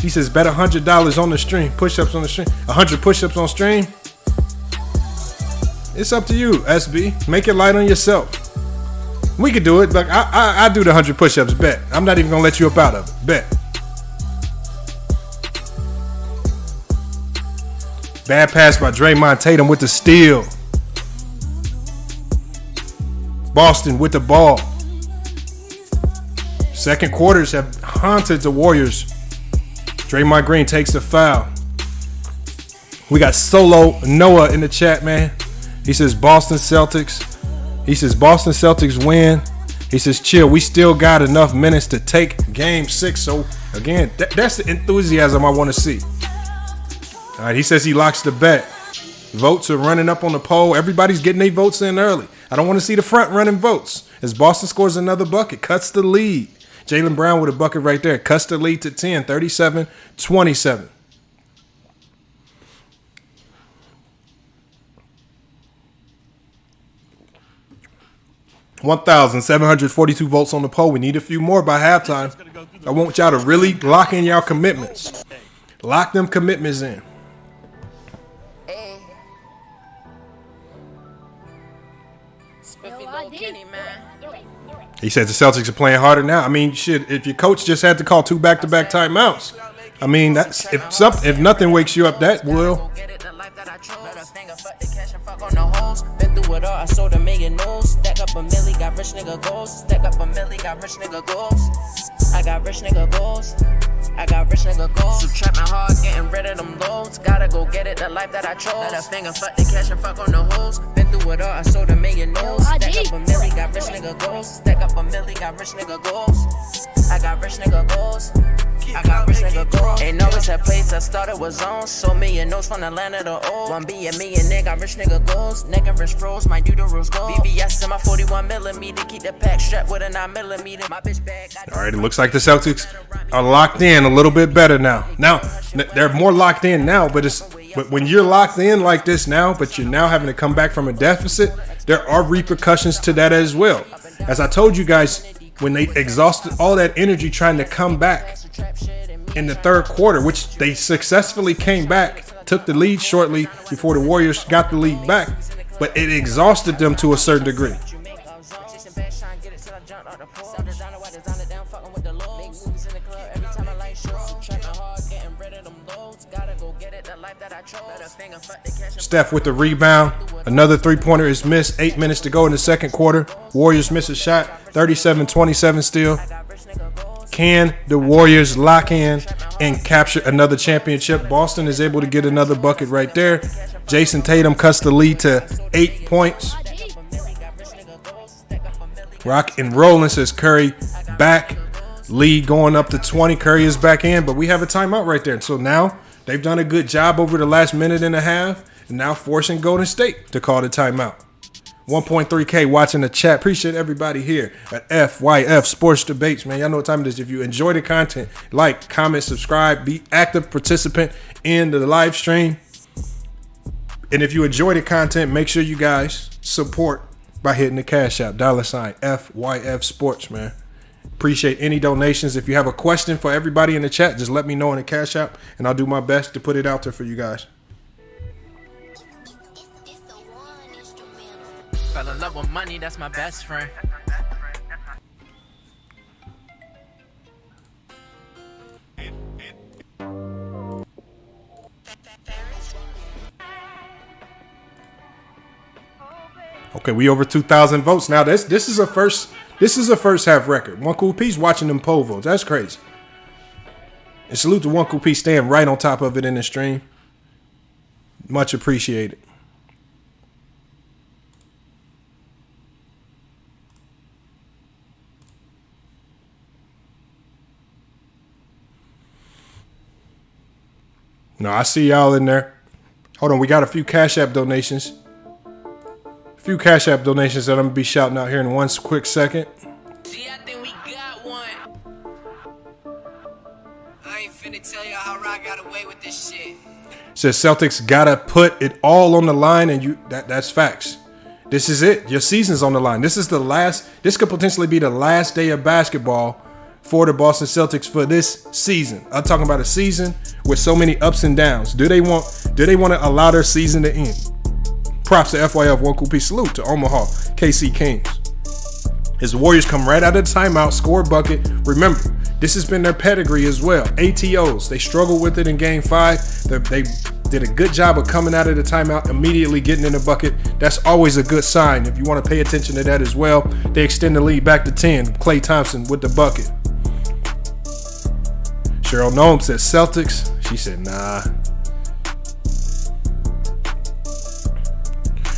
S2: He says, bet $100 on the stream. Push-ups on the stream. 100 push-ups on stream. It's up to you, SB. Make it light on yourself. We could do it. Like I do the 100 push-ups. Bet. I'm not even going to let you up out of it. Bet. Bad pass by Draymond Tatum with the steal. Boston with the ball. Second quarters have haunted the Warriors. Draymond Green takes the foul. We got Solo Noah in the chat, man. He says Boston Celtics. He says Boston Celtics win. He says chill. We still got enough minutes to take game 6. So again, that's the enthusiasm I want to see. All right, he says he locks the bet. Votes are running up on the poll. Everybody's getting their votes in early. I don't want to see the front running votes. As Boston scores another bucket, cuts the lead. Jaylen Brown with a bucket right there. Cuts the lead to 10, 37-27. $1,742 votes on the poll. We need a few more by halftime. I want y'all to really lock in y'all commitments. Lock them commitments in. He says the Celtics are playing harder now. I mean, shit, if your coach just had to call 2 back-to-back timeouts, I mean, that's if nothing wakes you up, that will. Been through it all, I sold a million no's. Stack up a milli, got rich nigga goals. Stack up a milli, got rich nigga goals. I got rich nigga goals. I got rich nigga goals. So trapping hard, getting rid of them loads. Gotta go get it, the life that I chose. Let a finger fuck the cash and fuck on the hoes. Been through it all, I sold a million no's. Stack up a milli, got rich nigga goals. Stack up a milli, got rich nigga goals. I got rich nigga goals. I got rich nigga goals. Ain't always that place I started was on. So million notes from the land of the old. 1B a millionaire, got rich nigga goals. Nigga rich froze, might do the rules go. BBS in my 41mm, keep the pack strapped with a 9mm. My bitch bag. All right, it looks like the Celtics are locked in a little bit better now. Now they're more locked in now, but when you're locked in like this now, but you're now having to come back from a deficit, there are repercussions to that as well. As I told you guys, when they exhausted all that energy trying to come back in the third quarter, which they successfully came back, took the lead shortly before the Warriors got the lead back, but it exhausted them to a certain degree. Steph with the rebound. Another three-pointer is missed. 8 minutes to go in the second quarter. Warriors miss a shot. 37-27 still. Can the Warriors lock in and capture another championship? Boston is able to get another bucket right there. Jason Tatum cuts the lead to 8 points. Rock and rolling, says Curry. Back. Lead going up to 20. Curry is back in, but we have a timeout right there. So now they've done a good job over the last minute and a half, and now forcing Golden State to call the timeout. 1.3K watching the chat. Appreciate everybody here at FYF Sports Debates, man. Y'all know what time it is. If you enjoy the content, like, comment, subscribe, be active participant in the live stream. And if you enjoy the content, make sure you guys support by hitting the Cash App, $FYF Sports, man. Appreciate any donations. If you have a question for everybody in the chat, just let me know in the Cash App, and I'll do my best to put it out there for you guys.
S3: Fell in love with money, that's my best friend.
S2: Okay, we over 2,000 votes now. This is a first half record. One Cool Piece watching them poll votes. That's crazy. And salute to One Cool Piece staying right on top of it in the stream. Much appreciated. No, I see y'all in there. Hold on, we got a few Cash App donations. Few Cash App donations that I'm gonna be shouting out here in one quick second.
S3: Gee, I think we got one. I ain't finna tell y'all how Rock got away with this shit.
S2: Says Celtics gotta put it all on the line, and that's facts. This is it. Your season's on the line. This is the last. This could potentially be the last day of basketball for the Boston Celtics for this season. I'm talking about a season with so many ups and downs. Do they want to allow their season to end? Props to FYF, One Cool Piece. Salute to Omaha, KC Kings. As the Warriors come right out of the timeout, score a bucket. Remember, this has been their pedigree as well. ATOs, they struggled with it in Game 5. They did a good job of coming out of the timeout, immediately getting in the bucket. That's always a good sign. If you want to pay attention to that as well, they extend the lead back to 10. Klay Thompson with the bucket. Cheryl Noam says Celtics. She said, nah.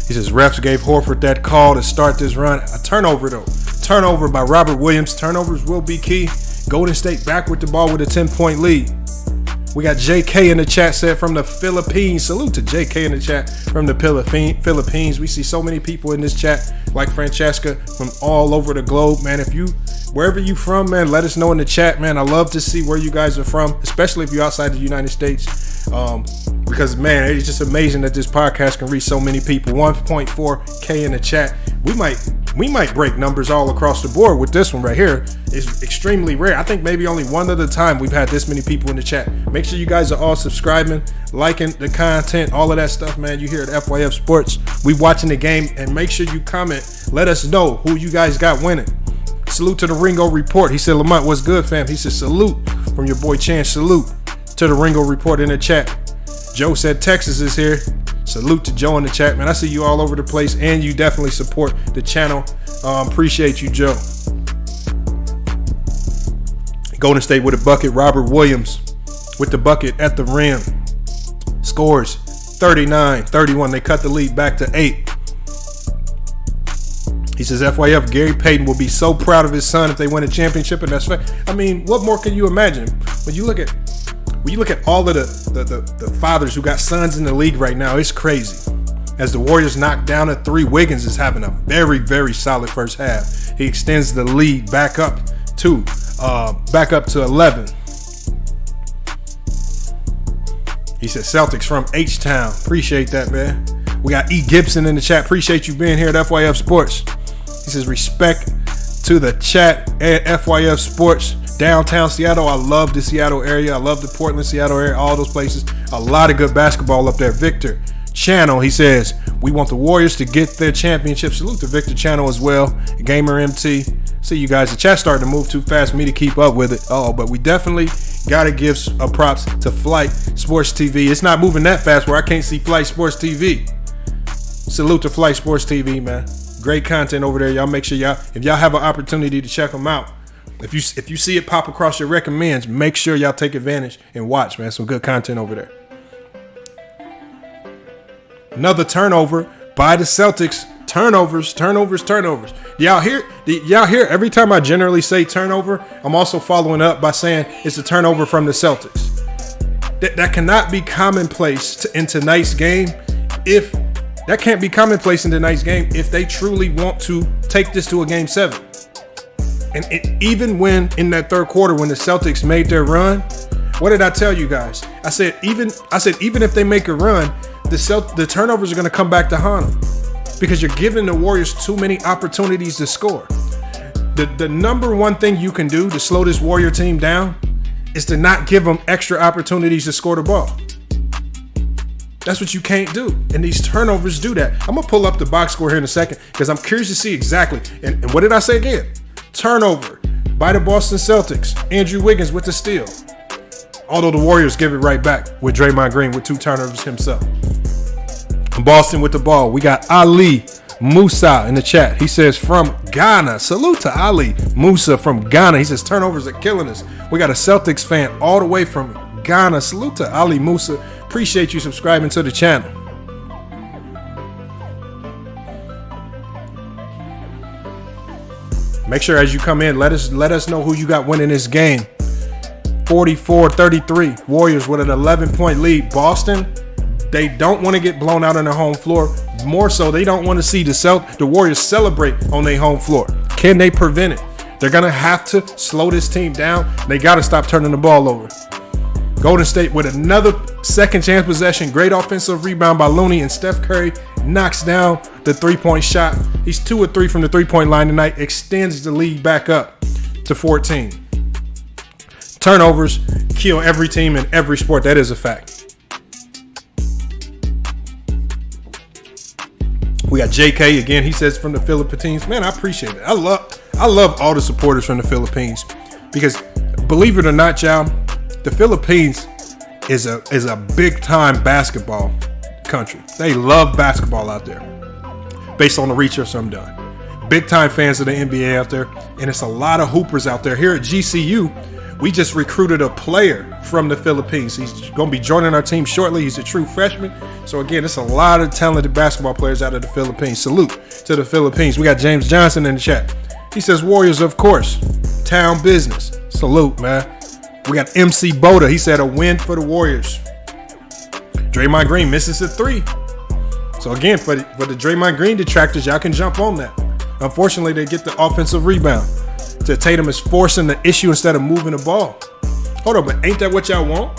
S2: He says, refs gave Horford that call to start this run. A turnover, though. Turnover by Robert Williams. Turnovers will be key. Golden State back with the ball with a 10-point lead. We got JK in the chat said from the Philippines. Salute to JK in the chat from the Philippines. We see so many people in this chat, like Francesca, from all over the globe. Man, wherever you from, man, let us know in the chat, man. I love to see where you guys are from, especially if you're outside the United States. Because, man, it's just amazing that this podcast can reach so many people. 1.4K in the chat. We might break numbers all across the board with this one right here. It's extremely rare. I think maybe only one other time we've had this many people in the chat. Make sure you guys are all subscribing, liking the content, all of that stuff, man. You here at FYF Sports. We watching the game, and make sure you comment. Let us know who you guys got winning. Salute to the Ringo Report. He said, Lamont, what's good, fam? He said, salute from your boy Chance. Salute to the Ringo Report in the chat. Joe said Texas is here. Salute to Joe in the chat, man. I see you all over the place, and you definitely support the channel. Appreciate you, Joe. Golden State with a bucket. Robert Williams with the bucket at the rim. Scores 39-31. They cut the lead back to 8. He says FYF, Gary Payton will be so proud of his son if they win a championship, and that's fair. I mean, what more can you imagine? When you look at all of the fathers who got sons in the league right now, it's crazy. As the Warriors knock down a 3, Wiggins is having a very, very solid first half. He extends the lead back up to 11. He said Celtics from H-Town. Appreciate that, man. We got E. Gibson in the chat. Appreciate you being here at FYF Sports. He says respect to the chat at FYF Sports. Downtown Seattle. I love the Seattle area. I love the Portland, Seattle area, all those places. A lot of good basketball up there. Victor Channel, he says, we want the Warriors to get their championship. Salute to Victor Channel as well. Gamer MT. See you guys. The chat's starting to move too fast for me to keep up with it. But we definitely got to give props to Flight Sports TV. It's not moving that fast where I can't see Flight Sports TV. Salute to Flight Sports TV, man. Great content over there. Y'all make sure if y'all have an opportunity to check them out. If you see it pop across your recommends, make sure y'all take advantage and watch, man. Some good content over there. Another turnover by the Celtics. Turnovers. Y'all hear every time I generally say turnover, I'm also following up by saying it's a turnover from the Celtics. That cannot be commonplace in tonight's game if they truly want to take this to a game 7. And even when in that third quarter, when the Celtics made their run, what did I tell you guys? I said even if they make a run, the turnovers are going to come back to haunt them because you're giving the Warriors too many opportunities to score. the number one thing you can do to slow this Warrior team down is to not give them extra opportunities to score the ball. That's what you can't do. And these turnovers do that. I'm going to pull up the box score here in a second because I'm curious to see exactly. And what did I say again? Turnover by the Boston Celtics. Andrew Wiggins with the steal. Although the Warriors give it right back with Draymond Green with 2 turnovers himself. Boston with the ball. We got Ali Musa in the chat. He says from Ghana. Salute to Ali Musa from Ghana. He says turnovers are killing us. We got a Celtics fan all the way from Ghana. Salute to Ali Musa. Appreciate you subscribing to the channel. Make sure as you come in, let us know who you got winning this game. 44-33. Warriors with an 11-point lead. Boston, they don't want to get blown out on their home floor. More so, they don't want to see the Warriors celebrate on their home floor. Can they prevent it? They're going to have to slow this team down. They got to stop turning the ball over. Golden State with another second chance possession. Great offensive rebound by Looney, and Steph Curry knocks down the 3-point shot. He's 2 of 3 from the 3-point line tonight. Extends the lead back up to 14. Turnovers kill every team in every sport. That is a fact. We got JK again. He says from the Philippines. Man, I appreciate it. I love all the supporters from the Philippines because believe it or not, y'all, the Philippines is a big time basketball country. They love basketball out there. Based on the research I'm done. Big time fans of the NBA out there, and it's a lot of hoopers out there. Here at GCU, we just recruited a player from the Philippines. He's going to be joining our team shortly. He's a true freshman. So again, it's a lot of talented basketball players out of the Philippines. Salute to the Philippines. We got James Johnson in the chat. He says Warriors, of course. Town business. Salute, man. We got MC Boda. He said a win for the Warriors. Draymond Green misses a 3. So again, for the Draymond Green detractors, y'all can jump on that. Unfortunately, they get the offensive rebound. So Tatum is forcing the issue instead of moving the ball. Hold on, but ain't that what y'all want?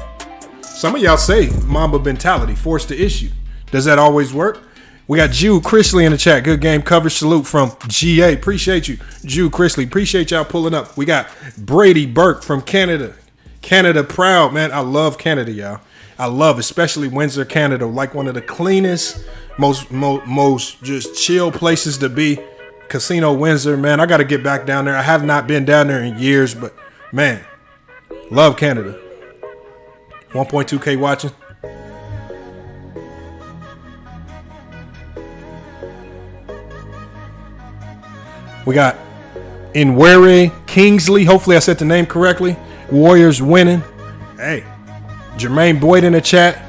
S2: Some of y'all say Mamba mentality, force the issue. Does that always work? We got Jude Chrisley in the chat. Good game coverage. Salute from GA. Appreciate you, Jude Chrisley. Appreciate y'all pulling up. We got Brady Burke from Canada. Canada proud, man. I love Canada, y'all. I love especially Windsor, Canada. Like one of the cleanest, most just chill places to be. Casino Windsor, man. I got to get back down there. I have not been down there in years, but man, love Canada. 1.2K watching. We got Inwere Kingsley. Hopefully I said the name correctly. Warriors winning. Hey, Jermaine Boyd in the chat.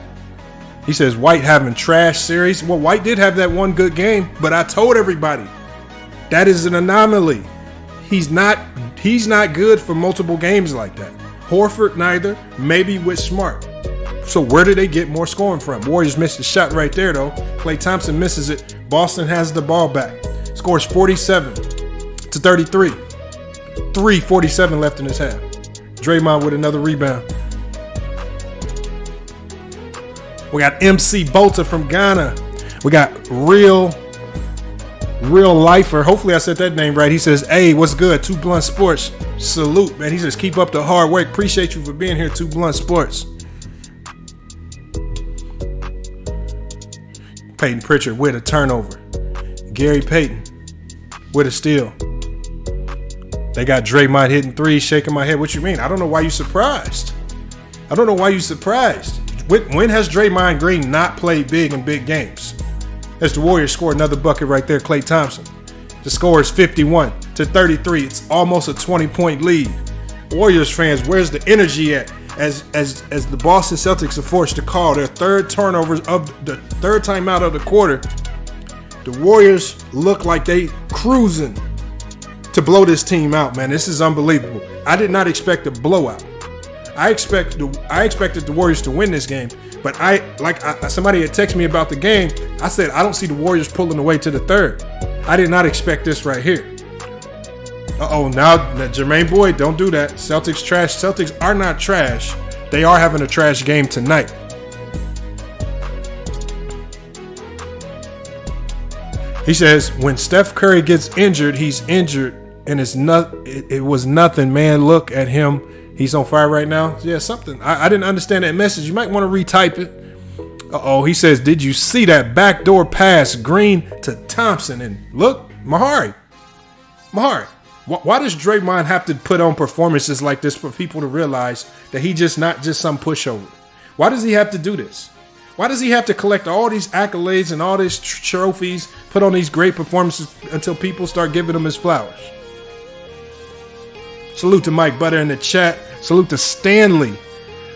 S2: He says White having trash series. Well, White did have that one good game, but I told everybody that is an anomaly. He's not good for multiple games like that. Horford neither. Maybe with Smart. So where do they get more scoring from? Warriors missed the shot right there though. Klay Thompson misses it. Boston has the ball back. Scores 47-33. 3:47 left in this half. Draymond with another rebound. We got MC Bolter from Ghana. We got real lifer. Hopefully I said that name right. He says, hey, what's good? 2 Blunt Sports. Salute, man. He says, keep up the hard work. Appreciate you for being here, 2 Blunt Sports. Peyton Pritchard with a turnover. Gary Payton with a steal. They got Draymond hitting 3s, shaking my head. What you mean? I don't know why you surprised. When has Draymond Green not played big in big games? As the Warriors score another bucket right there, Klay Thompson. The score is 51-33. It's almost a 20-point lead. Warriors fans, where's the energy at? As the Boston Celtics are forced to call their third turnovers of the third timeout of the quarter, the Warriors look like they cruising to blow this team out, man. This is unbelievable. I did not expect a blowout. I expected the Warriors to win this game, but somebody had texted me about the game. I said I don't see the Warriors pulling away to the third. I did not expect this right here. Now Jermaine Boyd, don't do that. Celtics trash. Celtics are not trash. They are having a trash game tonight. He says when Steph Curry gets injured, he's injured and it was nothing, man. Look at him. He's on fire right now. Yeah, something. I didn't understand that message. You might want to retype it. Uh-oh, he says, did you see that backdoor pass, Green to Thompson? And look, Mahari. Why does Draymond have to put on performances like this for people to realize that he just not just some pushover? Why does he have to do this? Why does he have to collect all these accolades and all these trophies, put on these great performances until people start giving him his flowers? Salute to Mike Butter in the chat. Salute to Stanley.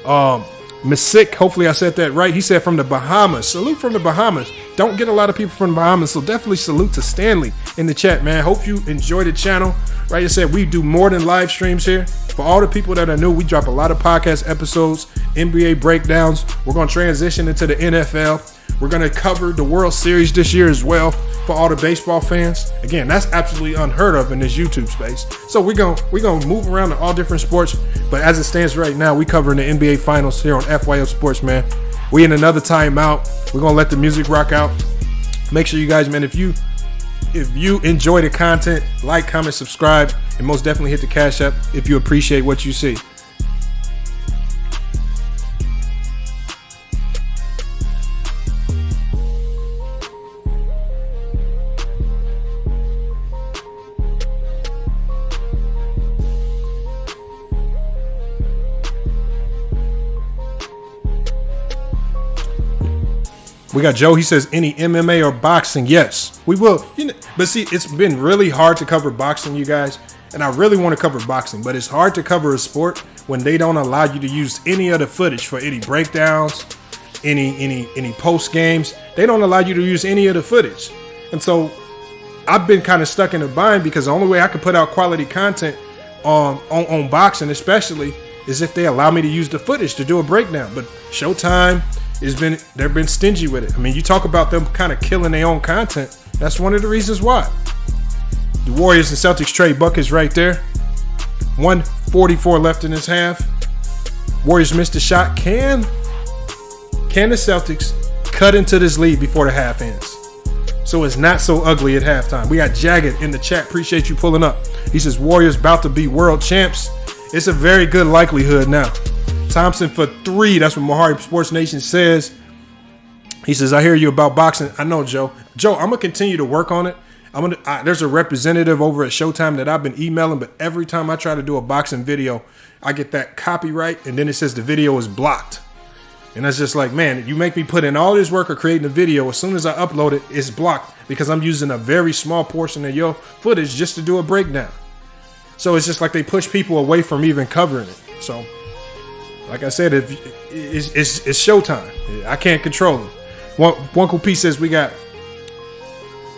S2: Masik, hopefully I said that right. He said from the Bahamas. Salute from the Bahamas. Don't get a lot of people from the Bahamas, so definitely salute to Stanley in the chat, man. Hope you enjoy the channel. Like I said, we do more than live streams here. For all the people that are new, we drop a lot of podcast episodes, NBA breakdowns. We're going to transition into the NFL. We're going to cover the World Series this year as well for all the baseball fans. Again, that's absolutely unheard of in this YouTube space. So we're going to move around to all different sports. But as it stands right now, we covering the NBA Finals here on FYO Sports, man. We in another timeout. We're going to let the music rock out. Make sure you guys, man, if you enjoy the content, like, comment, subscribe, and most definitely hit the Cash App if you appreciate what you see. We got Joe. He says, any MMA or boxing? Yes, we will. But see, it's been really hard to cover boxing, you guys. And I really want to cover boxing, but it's hard to cover a sport when they don't allow you to use any of the footage for any breakdowns, any post games. They don't allow you to use any of the footage. And so I've been kind of stuck in a bind because the only way I can put out quality content on boxing, especially, is if they allow me to use the footage to do a breakdown. But Showtime, they've been stingy with it. I mean, you talk about them kind of killing their own content. That's one of the reasons why. The Warriors and Celtics trade buckets right there. 1:44 left in this half. Warriors missed a shot. Can the Celtics cut into this lead before the half ends? So it's not so ugly at halftime. We got Jagged in the chat. Appreciate you pulling up. He says, Warriors about to be world champs. It's a very good likelihood now. Thompson for 3. That's what Mahari Sports Nation says. He says, I hear you about boxing. I know, Joe. Joe, I'm going to continue to work on it. There's a representative over at Showtime that I've been emailing, but every time I try to do a boxing video, I get that copyright, and then it says the video is blocked. And that's just like, man, you make me put in all this work of creating a video. As soon as I upload it, it's blocked because I'm using a very small portion of your footage just to do a breakdown. So it's just like they push people away from even covering it. So, like I said, it's Showtime. I can't control them. One cool piece says we got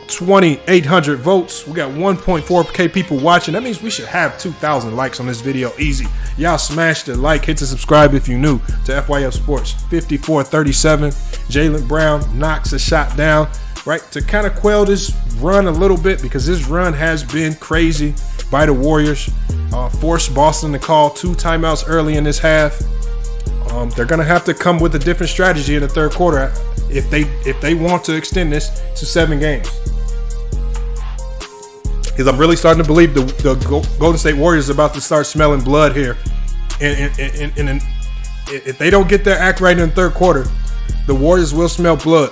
S2: 2,800 votes. We got 1.4K people watching. That means we should have 2,000 likes on this video. Easy. Y'all smash the like, hit the subscribe if you're new to FYF Sports. 54-37. Jaylen Brown knocks a shot down, right, to kind of quell this run a little bit because this run has been crazy by the Warriors. Forced Boston to call 2 timeouts early in this half. They're going to have to come with a different strategy in the third quarter if they want to extend this to 7 games. Because I'm really starting to believe the Golden State Warriors are about to start smelling blood here. And if they don't get their act right in the third quarter, the Warriors will smell blood.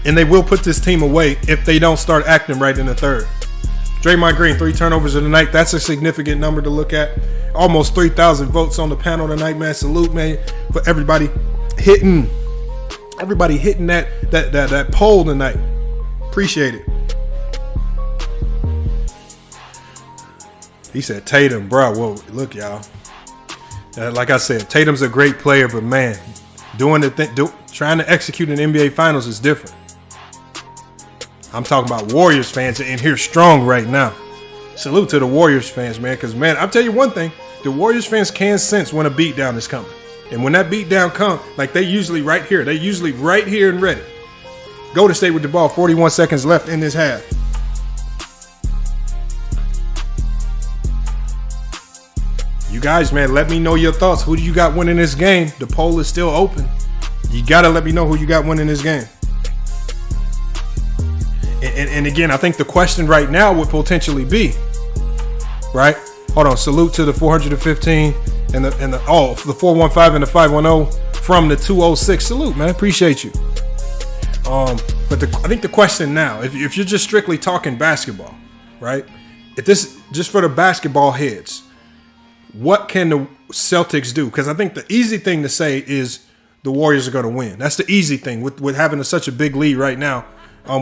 S2: And they will put this team away if they don't start acting right in the third. Draymond Green, 3 turnovers of the night. That's a significant number to look at. Almost 3,000 votes on the panel tonight, man. Salute, man, for everybody hitting that poll tonight. Appreciate it. He said Tatum, bro. Whoa, look, y'all. Like I said, Tatum's a great player, but man, trying to execute an NBA Finals is different. I'm talking about Warriors fans in here strong right now. Salute to the Warriors fans, man, because, man, I'll tell you one thing. The Warriors fans can sense when a beatdown is coming. And when that beatdown comes, like they usually right here. They usually right here and ready. Golden State with the ball, 41 seconds left in this half. You guys, man, let me know your thoughts. Who do you got winning this game? The poll is still open. You got to let me know who you got winning this game. And again, I think the question right now would potentially be, right? Hold on. Salute to the 415 and the 415 and the 510 from the 206. Salute, man. Appreciate you. But I think the question now, if you're just strictly talking basketball, right? If this just for the basketball heads, what can the Celtics do? Because I think the easy thing to say is the Warriors are going to win. That's the easy thing with having such a big lead right now,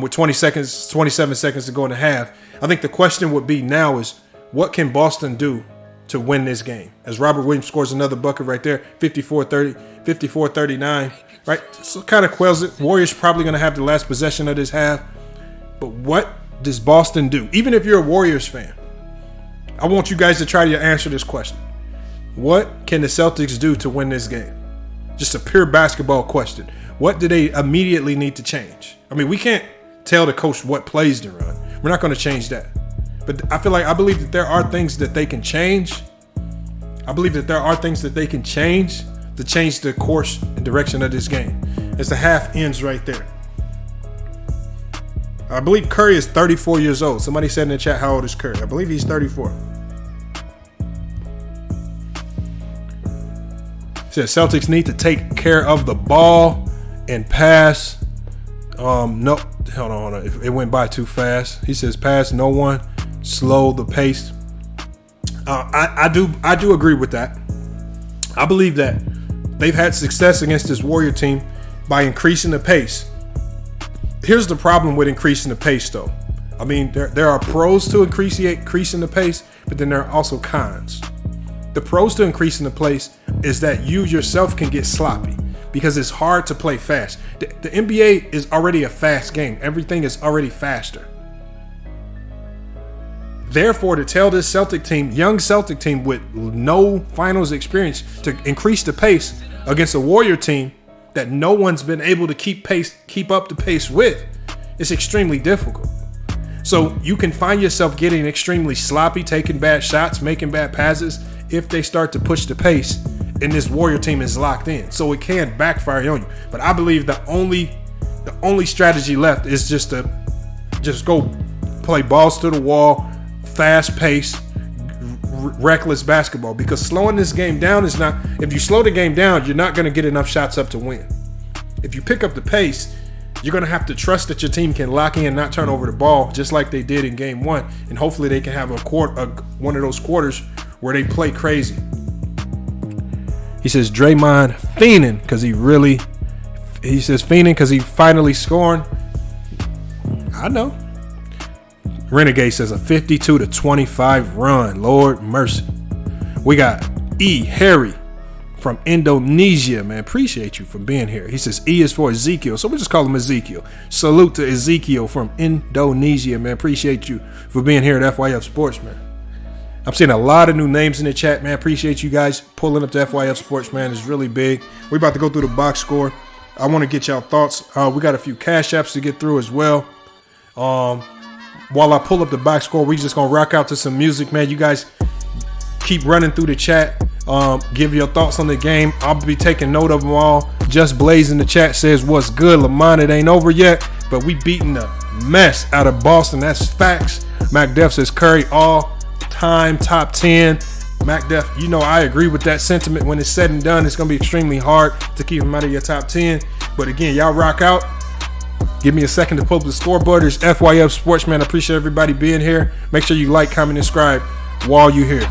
S2: with 27 seconds to go in the half. I think the question would be now is what can Boston do to win this game? As Robert Williams scores another bucket right there, 54-30, 54-39, right? So kind of quells it. Warriors probably going to have the last possession of this half. But what does Boston do? Even if you're a Warriors fan, I want you guys to try to answer this question. What can the Celtics do to win this game? Just a pure basketball question. What do they immediately need to change? I mean, we can't tell the coach what plays to run. We're not going to change that. But I believe that there are things that they can change. I believe that there are things that they can change to change the course and direction of this game. As the half ends right there. I believe Curry is 34 years old. Somebody said in the chat, how old is Curry? I believe he's 34. Says Celtics need to take care of the ball and pass. No, hold on. It went by too fast. He says pass no one, slow the pace. I do agree with that. I believe that they've had success against this Warrior team by increasing the pace. Here's the problem with increasing the pace, though. I mean, there are pros to increasing the pace, but then there are also cons. The pros to increasing the pace is that you yourself can get sloppy because it's hard to play fast. The NBA is already a fast game. Everything is already faster. Therefore, to tell this young Celtic team with no finals experience to increase the pace against a Warrior team that no one's been able to keep up the pace with, it's extremely difficult. So you can find yourself getting extremely sloppy, taking bad shots, making bad passes if they start to push the pace and this Warrior team is locked in. So it can backfire on you. But I believe the only strategy left is just to go play balls to the wall, fast pace, reckless basketball, because slowing this game down is not, if you slow the game down, you're not going to get enough shots up to win. If you pick up the pace, you're going to have to trust that your team can lock in and not turn over the ball just like they did in game one, and hopefully they can have one of those quarters where they play crazy. He says Draymond fiending because he finally scoring. I know. Renegade says a 52-25 run. Lord mercy. We got E. Harry from Indonesia, man. Appreciate you for being here. He says E is for Ezekiel, so we just call him Ezekiel. Salute to Ezekiel from Indonesia, man. Appreciate you for being here at FYF Sports, man. I'm seeing a lot of new names in the chat, man. Appreciate you guys pulling up to FYF Sports, man. It's really big. We're about to go through the box score. I want to get y'all thoughts. We got a few cash apps to get through as well. While I pull up the box score, we just gonna rock out to some music, man. You guys keep running through the chat. Give your thoughts on the game. I'll be taking note of them all. Just Blaze in the chat says, what's good, Lamont? It ain't over yet, but we beating the mess out of Boston. That's facts. Mac Def says Curry all-time top 10. Mac Def, you know I agree with that sentiment. When it's said and done, it's gonna be extremely hard to keep him out of your top 10. But again, y'all rock out. Give me a second to pull up the scoreboard. There's FYF Sports, man. I appreciate everybody being here. Make sure you like, comment, and subscribe while you're here.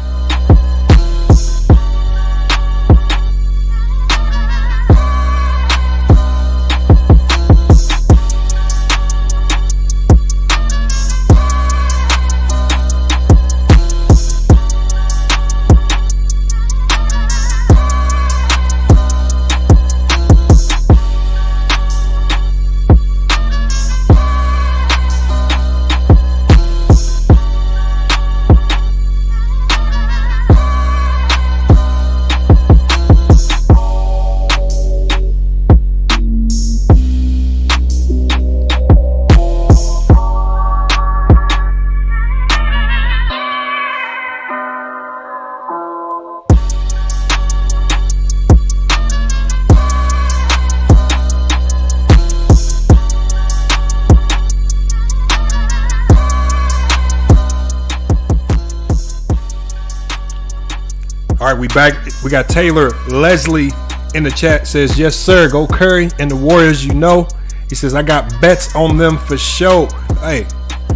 S2: All right, we back. We got Taylor Leslie in the chat. Says, yes, sir. Go Curry and the Warriors, you know. He says, I got bets on them for sure. Hey,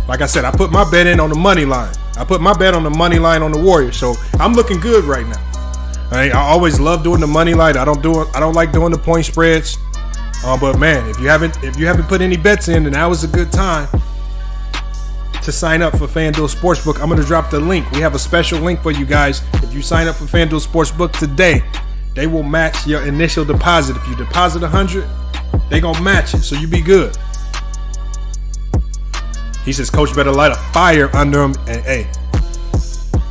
S2: like I said, I put my bet in on the money line. I put my bet on the money line on the Warriors. So I'm looking good right now. All right, I always love doing the money line. I don't like doing the point spreads. But man, if you haven't put any bets in, then now is a good time to sign up for FanDuel Sportsbook. I'm going to drop the link. We have a special link for you guys. If you sign up for FanDuel Sportsbook today, they will match your initial deposit. If you deposit $100, they going to match it, so you be good. He says, Coach better light a fire under him, and hey,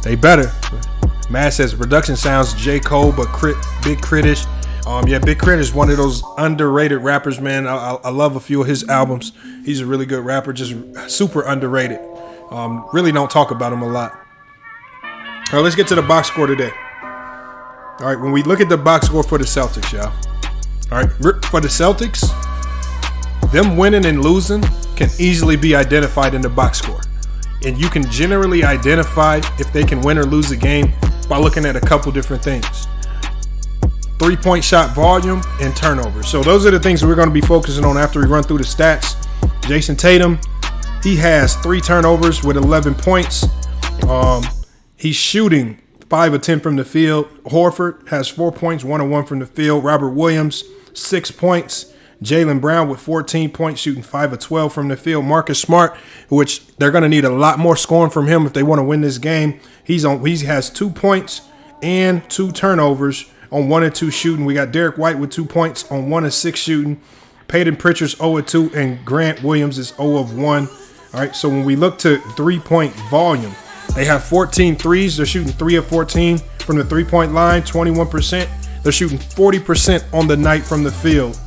S2: they better. Matt says, production sounds J. Cole, but Big Critish. Yeah, Big Crit is one of those underrated rappers, man. I love a few of his albums. He's a really good rapper, just super underrated. Really don't talk about him a lot. All right, let's get to the box score today. All right, when we look at the box score for the Celtics, y'all. All right, for the Celtics, them winning and losing can easily be identified in the box score. And you can generally identify if they can win or lose a game by looking at a couple different things. 3-point shot volume and turnovers. So those are the things that we're going to be focusing on after we run through the stats. Jason Tatum, he has 3 turnovers with 11 points. He's shooting 5 of 10 from the field. Horford has 4 points, 1 of 1 from the field. Robert Williams, 6 points. Jaylen Brown with 14 points, shooting 5 of 12 from the field. Marcus Smart, which they're going to need a lot more scoring from him if they want to win this game. He has 2 points and 2 turnovers on 1 and 2 shooting. We got Derek White with 2 points on 1 and 6 shooting. Peyton Pritchard's 0 of 2, and Grant Williams is 0 of 1. All right, so when we look to 3-point volume, they have 14 threes. They're shooting 3 of 14 from the 3-point line, 21%. They're shooting 40% on the night from the field.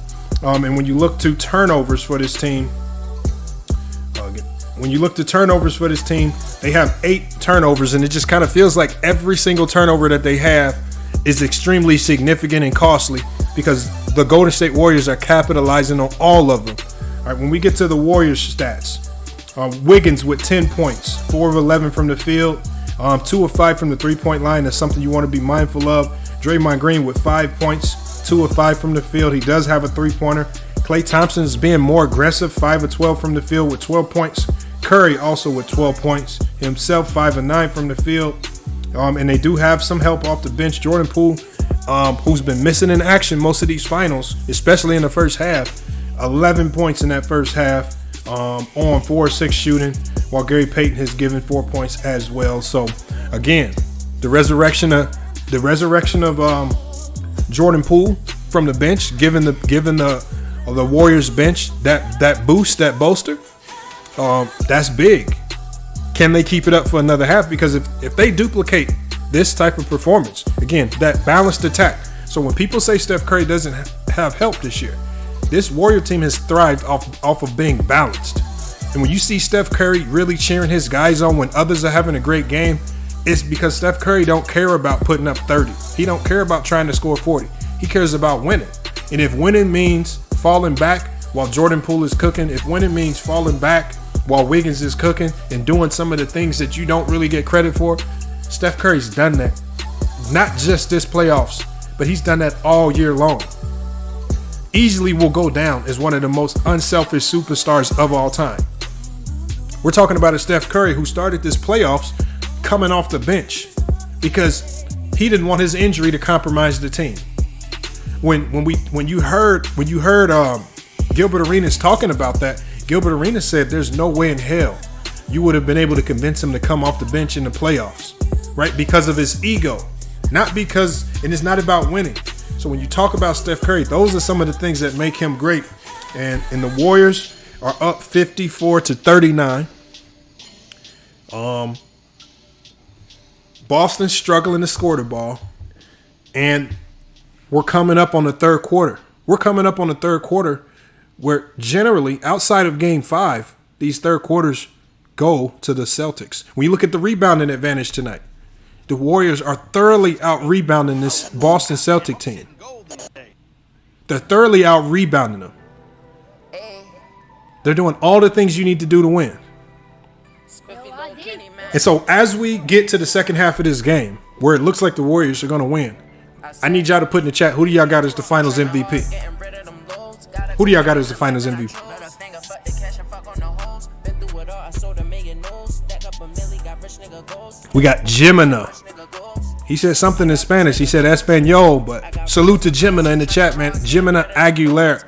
S2: And when you look to turnovers for this team, they have 8 turnovers, and it just kind of feels like every single turnover that they have is extremely significant and costly because the Golden State Warriors are capitalizing on all of them. All right, when we get to the Warriors stats, Wiggins with 10 points, 4 of 11 from the field, 2 of 5 from the 3-point line. That's something you want to be mindful of. Draymond Green with 5 points, 2 of 5 from the field. He does have a 3-pointer. Klay Thompson is being more aggressive, 5 of 12 from the field with 12 points. Curry also with 12 points. Himself 5 of 9 from the field. And they do have some help off the bench. Jordan Poole, who's been missing in action most of these finals, especially in the first half. 11 points in that first half on 4 or 6 shooting, while Gary Payton has given 4 points as well. So, again, the resurrection of Jordan Poole from the bench, given the Warriors bench that boost, that bolster, that's big. Can they keep it up for another half? Because if they duplicate this type of performance, again, that balanced attack. So when people say Steph Curry doesn't have help this year, this Warrior team has thrived off of being balanced. And when you see Steph Curry really cheering his guys on when others are having a great game, it's because Steph Curry don't care about putting up 30. He don't care about trying to score 40. He cares about winning. And if winning means falling back while Jordan Poole is cooking, if winning means falling back while Wiggins is cooking and doing some of the things that you don't really get credit for, Steph Curry's done that. Not just this playoffs, but he's done that all year long. Easily will go down as one of the most unselfish superstars of all time. We're talking about a Steph Curry who started this playoffs coming off the bench because he didn't want his injury to compromise the team. When you heard Gilbert Arenas talking about that, Gilbert Arenas said there's no way in hell you would have been able to convince him to come off the bench in the playoffs, right? Because of his ego, not because, and it's not about winning. So when you talk about Steph Curry, those are some of the things that make him great. And the Warriors are up 54-39. Boston's struggling to score the ball, and we're coming up on the third quarter. Where generally, outside of Game 5, these third quarters go to the Celtics. When you look at the rebounding advantage tonight, the Warriors are thoroughly out-rebounding this Boston Celtic team. They're thoroughly out-rebounding them. They're doing all the things you need to do to win. And so as we get to the second half of this game, where it looks like the Warriors are going to win. I need y'all to put in the chat, who do y'all got as the finals MVP? Who do y'all got as the finals MVP? We got Jimena. He said something in Spanish. He said Espanol, but salute to Jimena in the chat, man. Jimena Aguilar.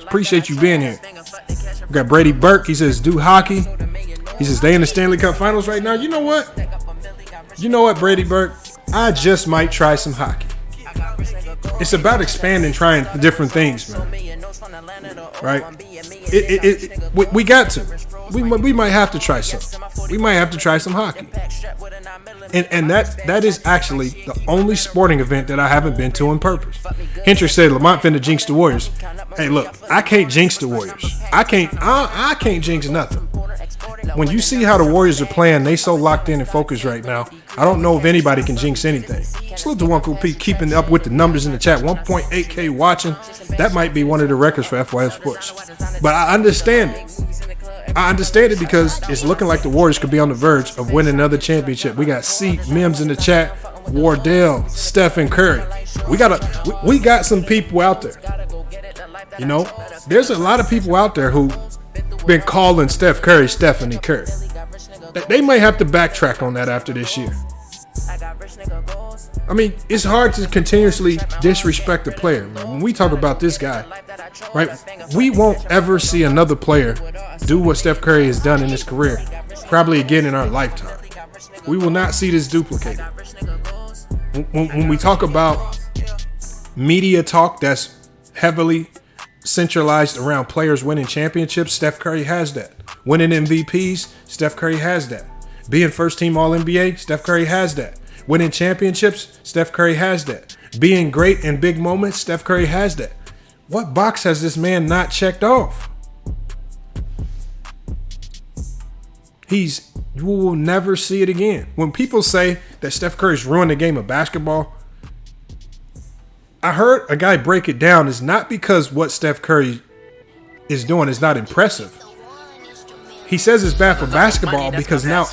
S2: Appreciate you being here. We got Brady Burke. He says, do hockey. He says, they in the Stanley Cup Finals right now. You know what? You know what, Brady Burke? I just might try some hockey. It's about expanding, trying different things, man. Right? We got to. We might have to try some. We might have to try some hockey. And that is actually the only sporting event that I haven't been to on purpose. Hincher said Lamont finna jinx the Warriors. Hey, look, I can't jinx the Warriors. I can't jinx nothing. When you see how the Warriors are playing, they so locked in and focused right now. I don't know if anybody can jinx anything. Salute to Uncle P keeping up with the numbers in the chat. 1.8K watching. That might be one of the records for FYF Sports. But I understand it. I understand it because it's looking like the Warriors could be on the verge of winning another championship. We got C Mims in the chat, Wardell, Stephen Curry. We got some people out there. You know, there's a lot of people out there who been calling Steph Curry Stephanie Curry. They might have to backtrack on that after this year. I mean, it's hard to continuously disrespect a player, man. When we talk about this guy, right, we won't ever see another player do what Steph Curry has done in his career, probably again in our lifetime. We will not see this duplicated. When we talk about media talk that's heavily centralized around players winning championships, Steph Curry has that. Winning MVPs, Steph Curry has that. Being first team All-NBA, Steph Curry has that. Winning championships, Steph Curry has that. Being great in big moments, Steph Curry has that. What box has this man not checked off? You will never see it again. When people say that Steph Curry's ruined the game of basketball, I heard a guy break it down. It's not because what Steph Curry is doing is not impressive. He says it's bad for basketball because now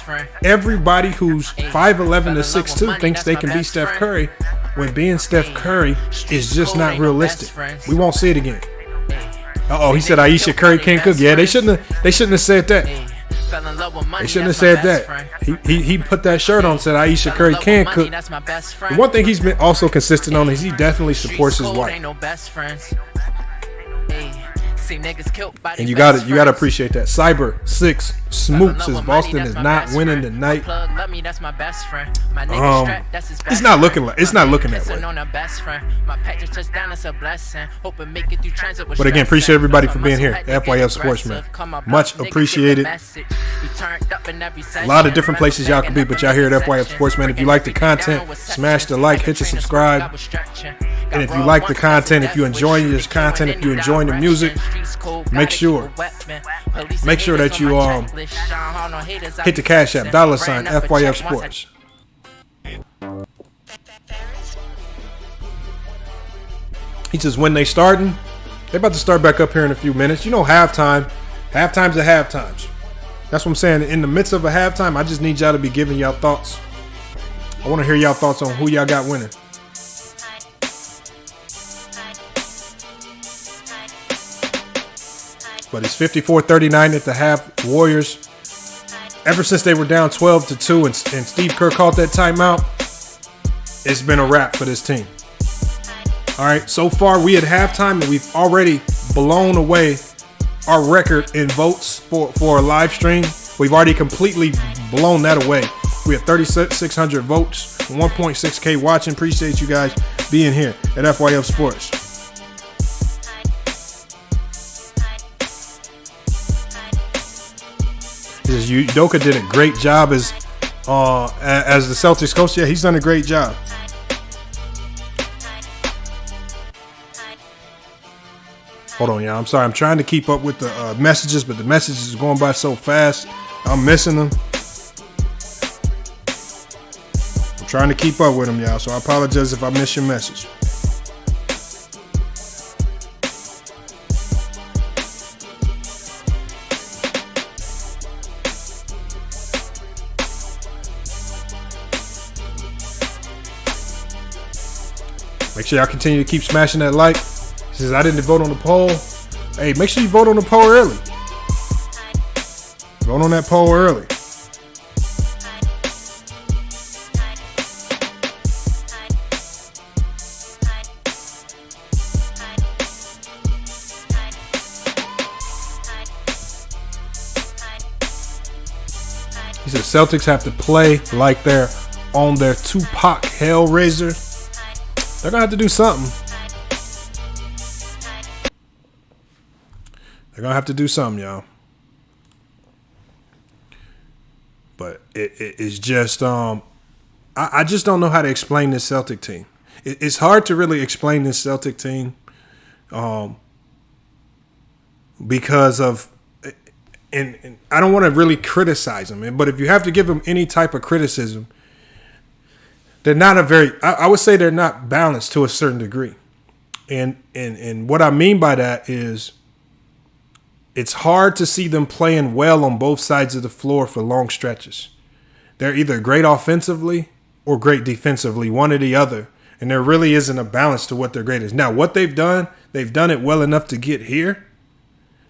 S2: everybody who's 5'11 to 6'2 thinks they can be Steph Curry, when being Steph Curry is just not realistic. We won't see it again. He said Aisha Curry can't cook. Yeah, they shouldn't have said that. They shouldn't have said that. He put that shirt on, said Aisha Curry can cook. The one thing he's been also consistent on is he definitely supports his wife. And you gotta appreciate that. Cyber 6 Smoot says Boston is not winning tonight. It's not looking that way. But again, appreciate everybody for being here. FYF Sports, man. Much appreciated. A lot of different places y'all can be, but y'all here at FYF Sports, man. If you like the content, smash the like, hit the subscribe. And if you like the content, if you're enjoying this content, if you're enjoying the music, make sure that you hit the Cash App, $ FYF Sports. He says when they starting, they're about to start back up here in a few minutes. You know, halftimes at halftimes. That's what I'm saying. In the midst of a halftime, I just need y'all to be giving y'all thoughts. I want to hear y'all thoughts on who y'all got winning. But it's 54-39 at the half. Warriors, ever since they were down 12-2 and Steve Kerr called that timeout, it's been a wrap for this team. All right, so far we at halftime and we've already blown away our record in votes for a live stream. We've already completely blown that away. We have 3,600 votes, 1.6K watching. Appreciate you guys being here at FYF Sports. Udoka did a great job as the Celtics coach. Yeah, he's done a great job. Hold on, y'all. I'm sorry. I'm trying to keep up with the messages, but the messages are going by so fast. I'm missing them. I'm trying to keep up with them, y'all. So I apologize if I miss your message. Make sure y'all continue to keep smashing that like. Since I didn't vote on the poll, hey, make sure you vote on the poll early. Vote on that poll early. He said Celtics have to play like they're on their Tupac Hellraiser. They're going to have to do something. They're going to have to do something, y'all. But it's just, I just don't know how to explain this Celtic team. It's hard to really explain this Celtic team because of, and I don't want to really criticize them, but if you have to give them any type of criticism, they're not I would say they're not balanced to a certain degree. And what I mean by that is it's hard to see them playing well on both sides of the floor for long stretches. They're either great offensively or great defensively, one or the other. And there really isn't a balance to what their great is. Now, what they've done it well enough to get here.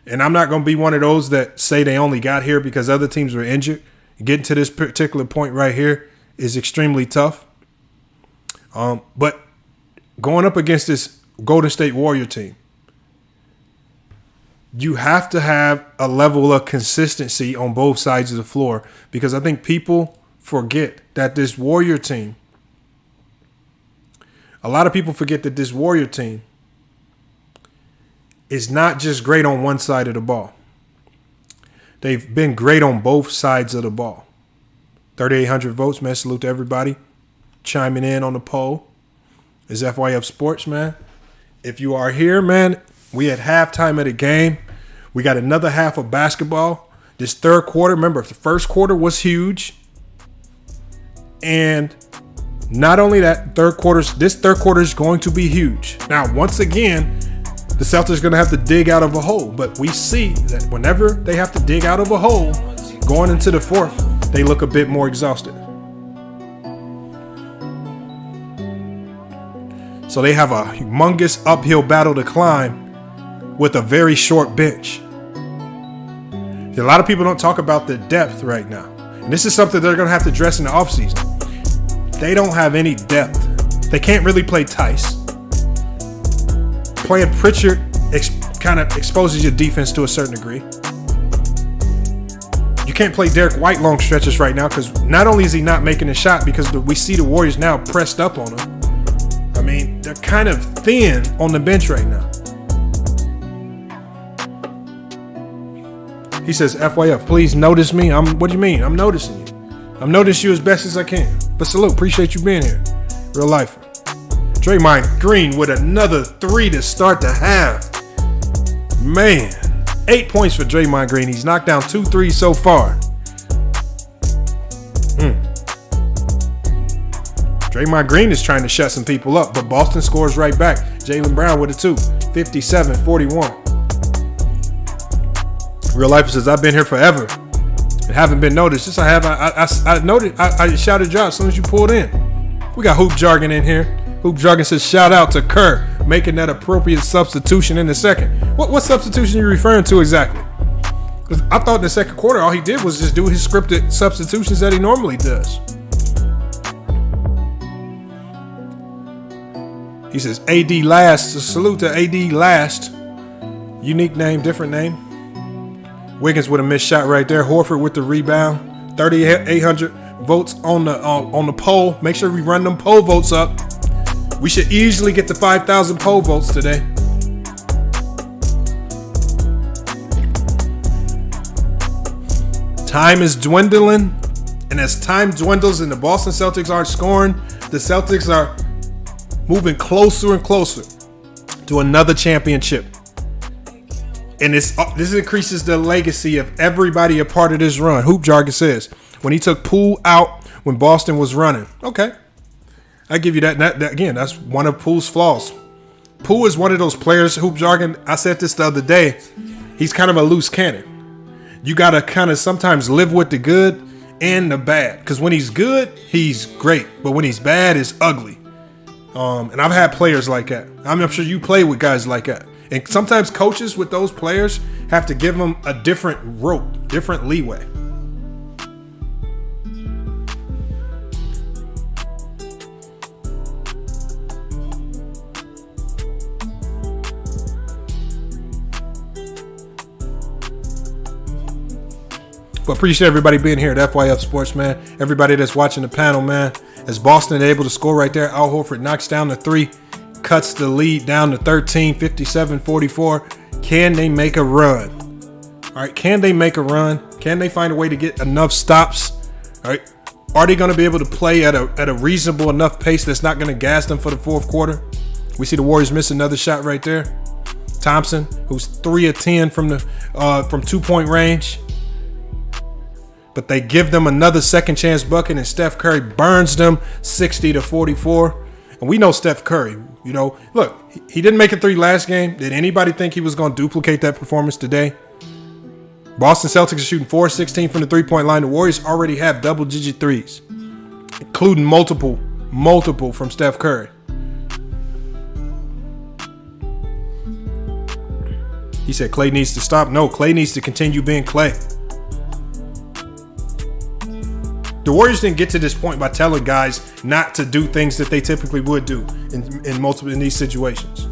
S2: And I'm not going to be one of those that say they only got here because other teams were injured. Getting to this particular point right here is extremely tough. But going up against this Golden State Warrior team, you have to have a level of consistency on both sides of the floor because I think people forget that this Warrior team, a lot of people forget that this Warrior team is not just great on one side of the ball. They've been great on both sides of the ball. 3,800 votes, man. Salute to everybody chiming in on the poll. It's FYF Sports, man. If you are here, man, we at halftime of the game. We got another half of basketball. This third quarter, remember, the first quarter was huge. And not only that, this third quarter is going to be huge. Now, once again, the Celtics are going to have to dig out of a hole. But we see that whenever they have to dig out of a hole, going into the fourth, they look a bit more exhausted. So they have a humongous uphill battle to climb with a very short bench. A lot of people don't talk about the depth right now. And this is something they're going to have to address in the offseason. They don't have any depth. They can't really play Tice. Playing Pritchard kind of exposes your defense to a certain degree. You can't play Derek White long stretches right now because not only is he not making a shot because we see the Warriors now pressed up on him. I mean, they're kind of thin on the bench right now. He says, FYF, please notice me. What do you mean? I'm noticing you. I'm noticing you as best as I can. But salute, appreciate you being here. Real life. Draymond Green with another 3 to start the half. Man, 8 points for Draymond Green. He's knocked down 2 threes so far. Draymond Green is trying to shut some people up, but Boston scores right back. Jaylen Brown with a 2, 57-41. Real life says, I've been here forever and haven't been noticed. Yes, I have. I noted. I shouted you out as soon as you pulled in. We got Hoop Jargon in here. Hoop Jargon says, shout out to Kerr making that appropriate substitution in the second. What substitution are you referring to exactly? Because I thought in the second quarter, all he did was just do his scripted substitutions that he normally does. He says, AD last. So salute to AD last. Unique name, different name. Wiggins with a missed shot right there. Horford with the rebound. 3,800 votes on the poll. Make sure we run them poll votes up. We should easily get to 5,000 poll votes today. Time is dwindling. And as time dwindles and the Boston Celtics aren't scoring, the Celtics are moving closer and closer to another championship. And this increases the legacy of everybody a part of this run. Hoop Jargon says, when he took Poole out when Boston was running. Okay. I give you that. That again, that's one of Poole's flaws. Poole is one of those players, Hoop Jargon, I said this the other day, he's kind of a loose cannon. You got to kind of sometimes live with the good and the bad. Because when he's good, he's great. But when he's bad, it's ugly. And I've had players like that. I'm sure you play with guys like that. And sometimes coaches with those players have to give them a different rope, different leeway. But appreciate everybody being here at FYF Sports, man. Everybody that's watching the panel, man. As Boston able to score right there, Al Horford knocks down the 3, cuts the lead down to 13, 57-44. Can they make a run? All right, can they make a run? Can they find a way to get enough stops? All right, are they going to be able to play at a reasonable enough pace that's not going to gas them for the fourth quarter? We see the Warriors miss another shot right there. Thompson, who's 3 of 10 from 2-point range. But they give them another second chance bucket, and Steph Curry burns them 60-44. And we know Steph Curry, you know, look, he didn't make a 3 last game. Did anybody think he was going to duplicate that performance today? Boston Celtics are shooting 4-16 from the 3-point line. The Warriors already have double-digit threes, including multiple from Steph Curry. He said Klay needs to stop. No, Klay needs to continue being Klay. The Warriors didn't get to this point by telling guys not to do things that they typically would do in these situations.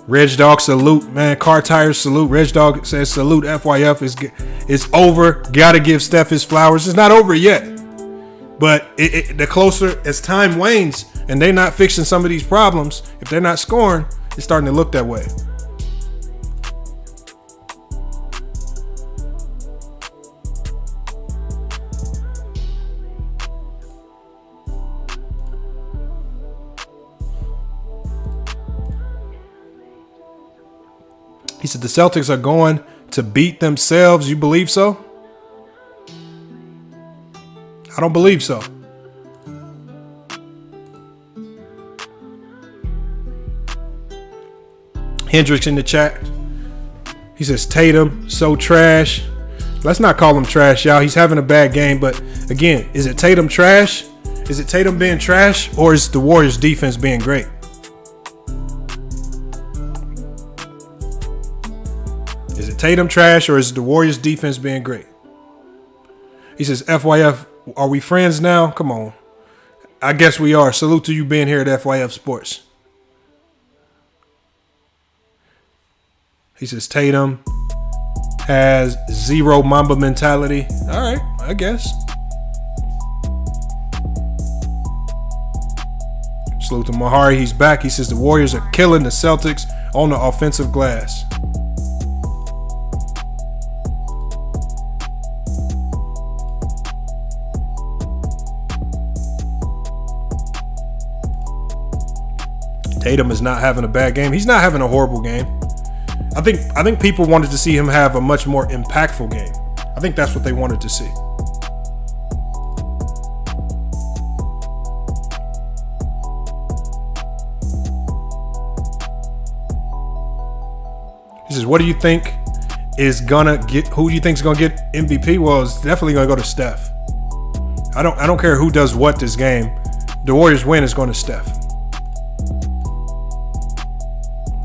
S2: Reg Dog salute, man. Car Tires salute. Reg Dog says salute. FYF is over. Gotta give Steph his flowers. It's not over yet, but the closer as time wanes and they're not fixing some of these problems, if they're not scoring, it's starting to look that way. He said the Celtics are going to beat themselves. You believe so? I don't believe so. Hendricks in the chat. He says Tatum, so trash. Let's not call him trash, y'all. He's having a bad game. But again, is it Tatum trash? Is it Tatum being trash? Or is the Warriors defense being great? Is it Tatum trash or is it the Warriors defense being great? He says, FYF, are we friends now? Come on. I guess we are. Salute to you being here at FYF Sports. He says Tatum has zero Mamba mentality. All right, I guess. Salute to Mahari. He's back. He says the Warriors are killing the Celtics on the offensive glass. Tatum is not having a bad game. He's not having a horrible game. I think people wanted to see him have a much more impactful game. I think that's what they wanted to see. He says, "What do you think is gonna get? Who do you think is gonna get MVP?" Well, it's definitely gonna go to Steph. I don't care who does what this game. The Warriors win is going to Steph.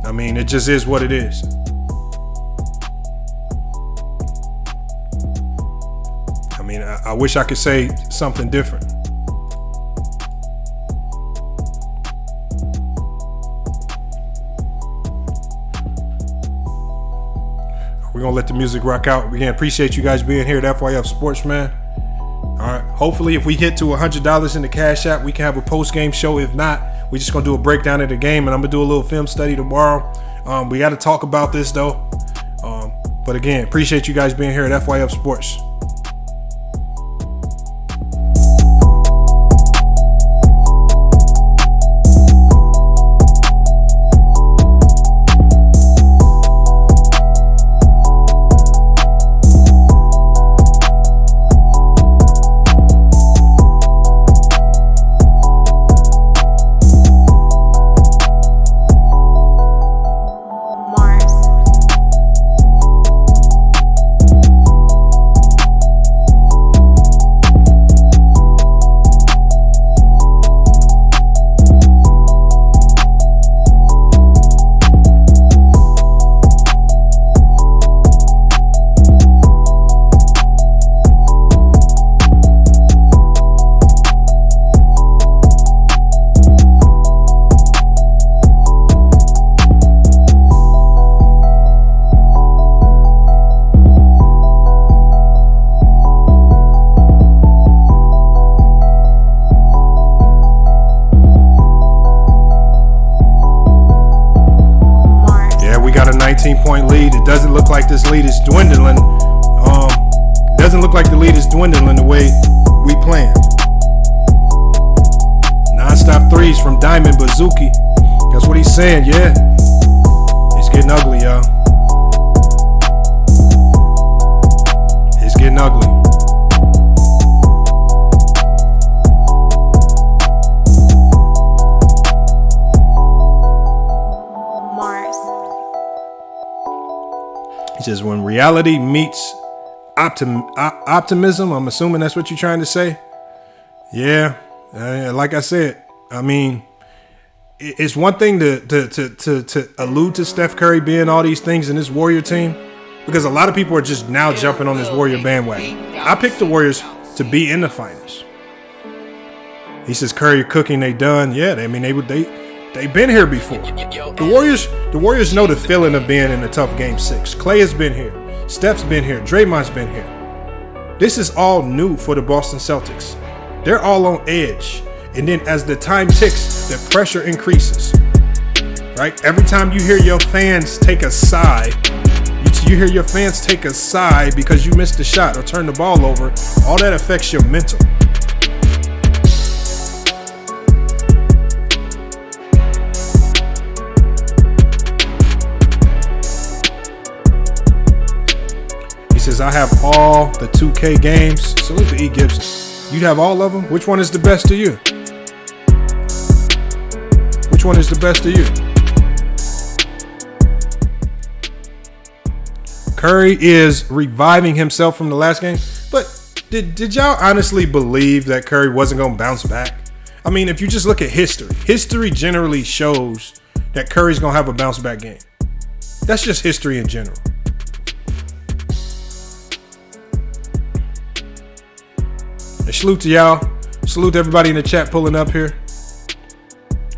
S2: I mean, it just is what it is. I mean, I wish I could say something different. We're going to let the music rock out. Again, appreciate you guys being here at FYF Sports, man. All right. Hopefully, if we hit to $100 in the Cash App, we can have a post-game show. If not, we're just going to do a breakdown of the game, and I'm going to do a little film study tomorrow. We got to talk about this, though. But again, appreciate you guys being here at FYF Sports. 19-point lead. It doesn't look like this lead is dwindling. Doesn't look like the lead is dwindling the way we planned. Non-stop threes from Diamond Bazooki. That's what he's saying, yeah. It's getting ugly, y'all. It's getting ugly. He says, when reality meets optimism, I'm assuming that's what you're trying to say. Yeah, like I said, I mean, it's one thing to allude to Steph Curry being all these things in this Warrior team, because a lot of people are just now jumping on this Warrior bandwagon. I picked the Warriors to be in the finals. He says Curry cooking, they done. Yeah, they've been here before. The Warriors know the feeling of being in a tough game 6. Klay has been here. Steph's been here. Draymond's been here. This is all new for the Boston Celtics. They're all on edge. And then as the time ticks, the pressure increases. Right? Every time you hear your fans take a sigh, you hear your fans take a sigh because you missed a shot or turn the ball over, all that affects your mental. He says, I have all the 2K games. Salute to E. Gibson. You have all of them? Which one is the best to you? Which one is the best to you? Curry is reviving himself from the last game. But did y'all honestly believe that Curry wasn't going to bounce back? I mean, if you just look at history generally shows that Curry's going to have a bounce back game. That's just history in general. And salute to y'all. Salute to everybody in the chat pulling up here.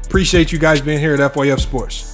S2: Appreciate you guys being here at FYF Sports.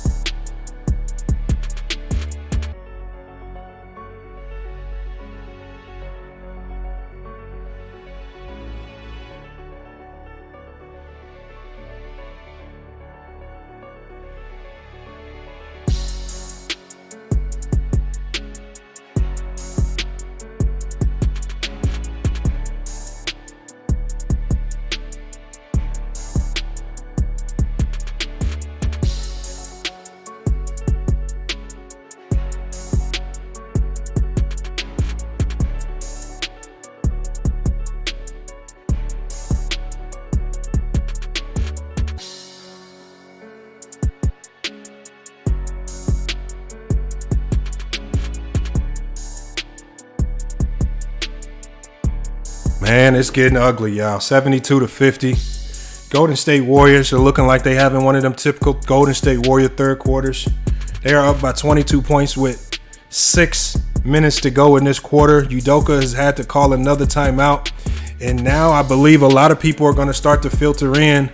S2: Man, it's getting ugly, y'all. 72-50. Golden State Warriors are looking like they having one of them typical Golden State Warrior third quarters. They are up by 22 points with 6 minutes to go in this quarter. Udoka has had to call another timeout. And now I believe a lot of people are going to start to filter in,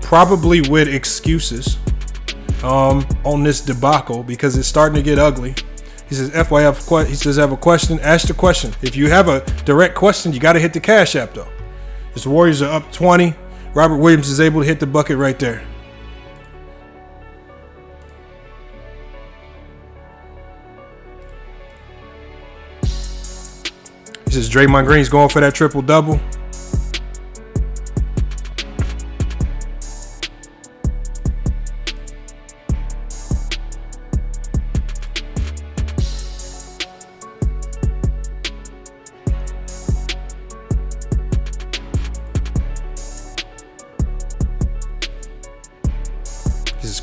S2: probably with excuses on this debacle, because it's starting to get ugly. He says, FYF, he says, I have a question. Ask the question. If you have a direct question, you got to hit the Cash App, though. His Warriors are up 20. Robert Williams is able to hit the bucket right there. He says, Draymond Green's going for that triple-double.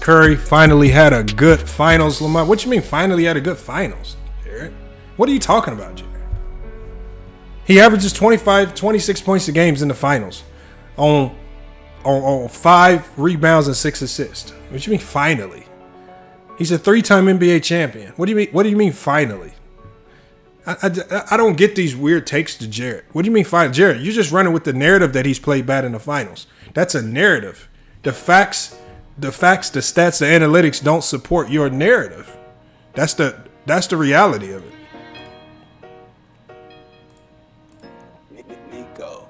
S2: Curry finally had a good finals, Lamont. What you mean finally had a good finals, Jared? What are you talking about, Jared? He averages 26 points a game in the finals on 5 rebounds and 6 assists. What you mean finally? He's a 3-time NBA champion. What do you mean finally? I don't get these weird takes to Jared. What do you mean finally? Jared, you're just running with the narrative that he's played bad in the finals. That's a narrative. The facts, the stats, the analytics don't support your narrative. That's the reality of it.
S4: Nico.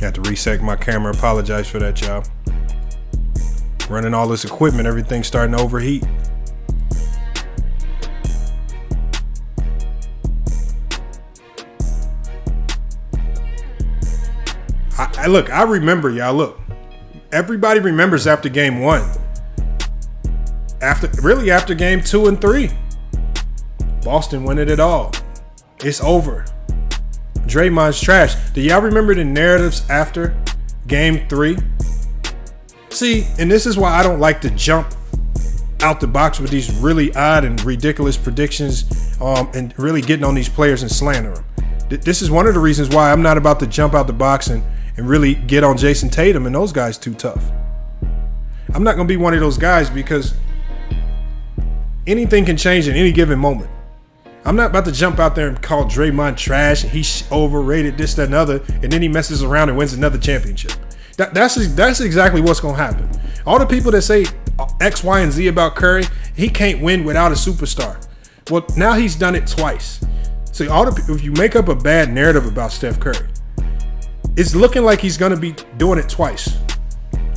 S2: Had to reset my camera. Apologize for that, y'all. Running all this equipment, everything's starting to overheat. I remember, y'all. Look, everybody remembers after game 1. After game 2 and 3. Boston winning it all. It's over. Draymond's trash. Do y'all remember the narratives after game 3? See, and this is why I don't like to jump out the box with these really odd and ridiculous predictions and really getting on these players and slandering them. This is one of the reasons why I'm not about to jump out the box and really get on Jason Tatum and those guys too tough. I'm not going to be one of those guys because anything can change in any given moment. I'm not about to jump out there and call Draymond trash and he's overrated, this, that, and other, and then he messes around and wins another championship. That's exactly what's going to happen. All the people that say X, Y, and Z about Curry, he can't win without a superstar. Well, now he's done it twice. See, if you make up a bad narrative about Steph Curry, it's looking like he's going to be doing it twice.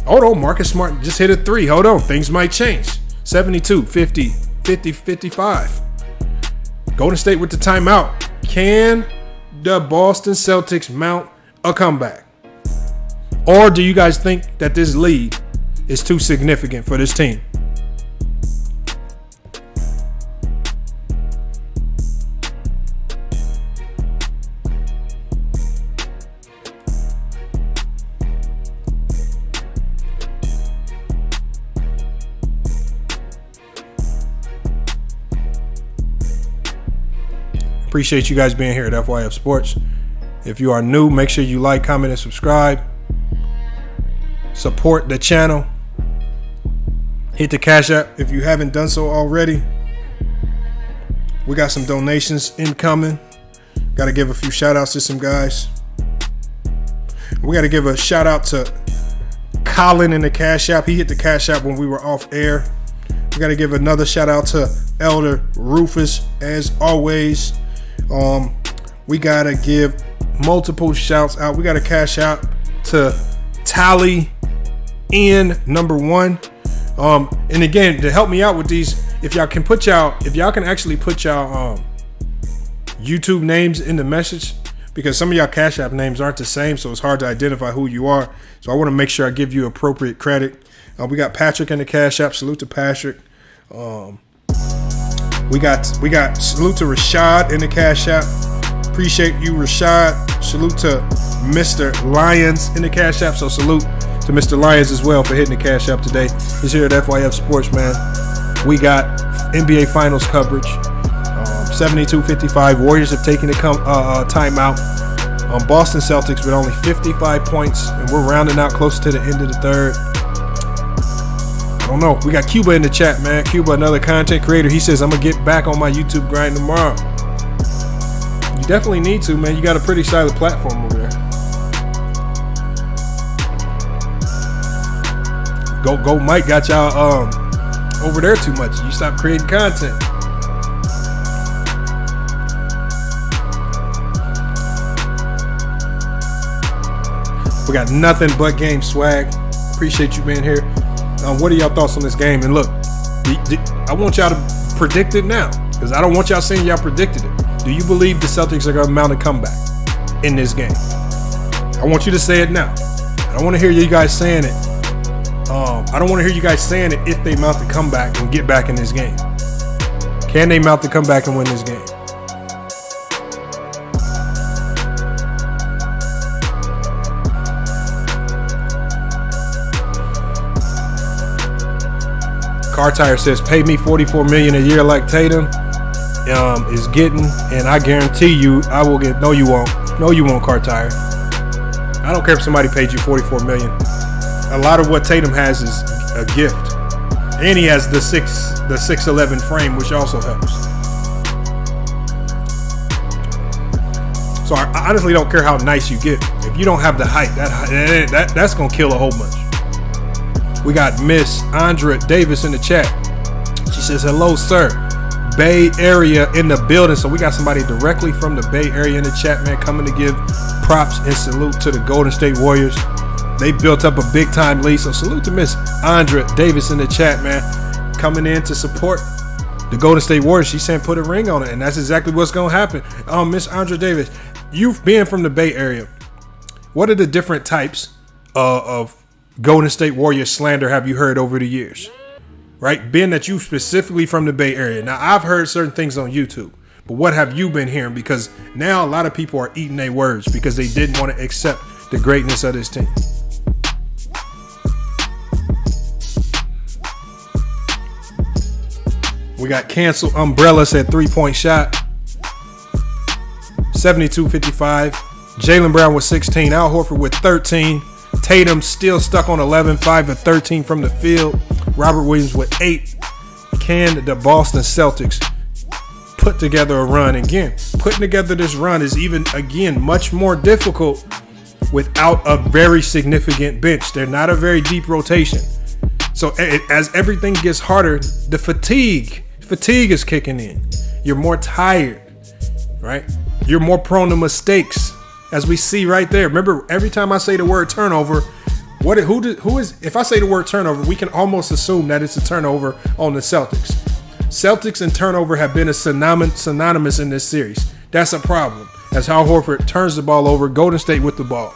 S2: Hold on, Marcus Smart just hit a 3. Hold on, things might change. 72, 50, 50, 55. Golden State with the timeout. Can the Boston Celtics mount a comeback? Or do you guys think that this lead is too significant for this team? Appreciate you guys being here at FYF Sports. If you are new, make sure you like, comment, and subscribe. Support the channel. Hit the Cash App if you haven't done so already. We got some donations incoming. Got to give a few shout outs to some guys. We got to give a shout out to Colin in the Cash App. He hit the Cash App when we were off air. We got to give another shout out to Elder Rufus as always. We got to give multiple shouts out. We got to cash out to Tally in #1. And again, to help me out with these, if y'all can actually put y'all YouTube names in the message, because some of y'all Cash App names aren't the same, so it's hard to identify who you are. So I want to make sure I give you appropriate credit. We got Patrick in the Cash App. Salute to Patrick. We got salute to Rashad in the Cash App. Appreciate you, Rashad. Salute to Mr. Lyons in the Cash App. So salute to Mr. Lyons as well for hitting the Cash App today. He's here at FYF Sports, man. We got NBA Finals coverage. 72-55. Warriors have taken a timeout. Boston Celtics with only 55 points, and we're rounding out close to the end of the third. I don't know. We got Cuba in the chat, man. Cuba, another content creator. He says, I'm going to get back on my YouTube grind tomorrow. You definitely need to, man. You got a pretty solid platform over there. Go Mike got y'all over there too much. You stop creating content. We got nothing but game swag. Appreciate you being here. What are y'all thoughts on this game? And look, I want y'all to predict it now, because I don't want y'all saying y'all predicted it. Do you believe the Celtics are going to mount a comeback in this game? I want you to say it now. I don't want to hear you guys saying it. I don't want to hear you guys saying it if they mount the comeback and get back in this game. Can they mount the comeback and win this game? Car Tire says, pay me $44 million a year like Tatum is getting, and I guarantee you I will get. No, you won't. No, you won't, Car Tire. I don't care if somebody paid you $44 million. A lot of what Tatum has is a gift, and he has the 6'11" frame, which also helps. So I honestly don't care how nice you get. If you don't have the height, that's gonna kill a whole bunch. We got Miss Andra Davis in the chat. She says, hello, sir. Bay Area in the building. So we got somebody directly from the Bay Area in the chat, man, coming to give props and salute to the Golden State Warriors. They built up a big time lead. So salute to Miss Andra Davis in the chat, man, coming in to support the Golden State Warriors. She's saying put a ring on it, and that's exactly what's going to happen. Miss Andra Davis, you being from the Bay Area, what are the different types of Golden State Warriors slander have you heard over the years? Right? Being that you specifically from the Bay Area. Now, I've heard certain things on YouTube, but what have you been hearing? Because now a lot of people are eating their words because they didn't want to accept the greatness of this team. We got canceled umbrellas at 3-point shot. 72-55. Jaylen Brown with 16. Al Horford with 13. Tatum still stuck on 11, 5 of 13 from the field. Robert Williams with 8. Can the Boston Celtics put together a run? Again, putting together this run is much more difficult without a very significant bench. They're not a very deep rotation. So as everything gets harder, the fatigue is kicking in. You're more tired, right? You're more prone to mistakes, as we see right there. Remember, every time I say the word turnover, if I say the word turnover, we can almost assume that it's a turnover on the Celtics. Celtics and turnover have been synonymous in this series. That's a problem. As Al Horford turns the ball over, Golden State with the ball.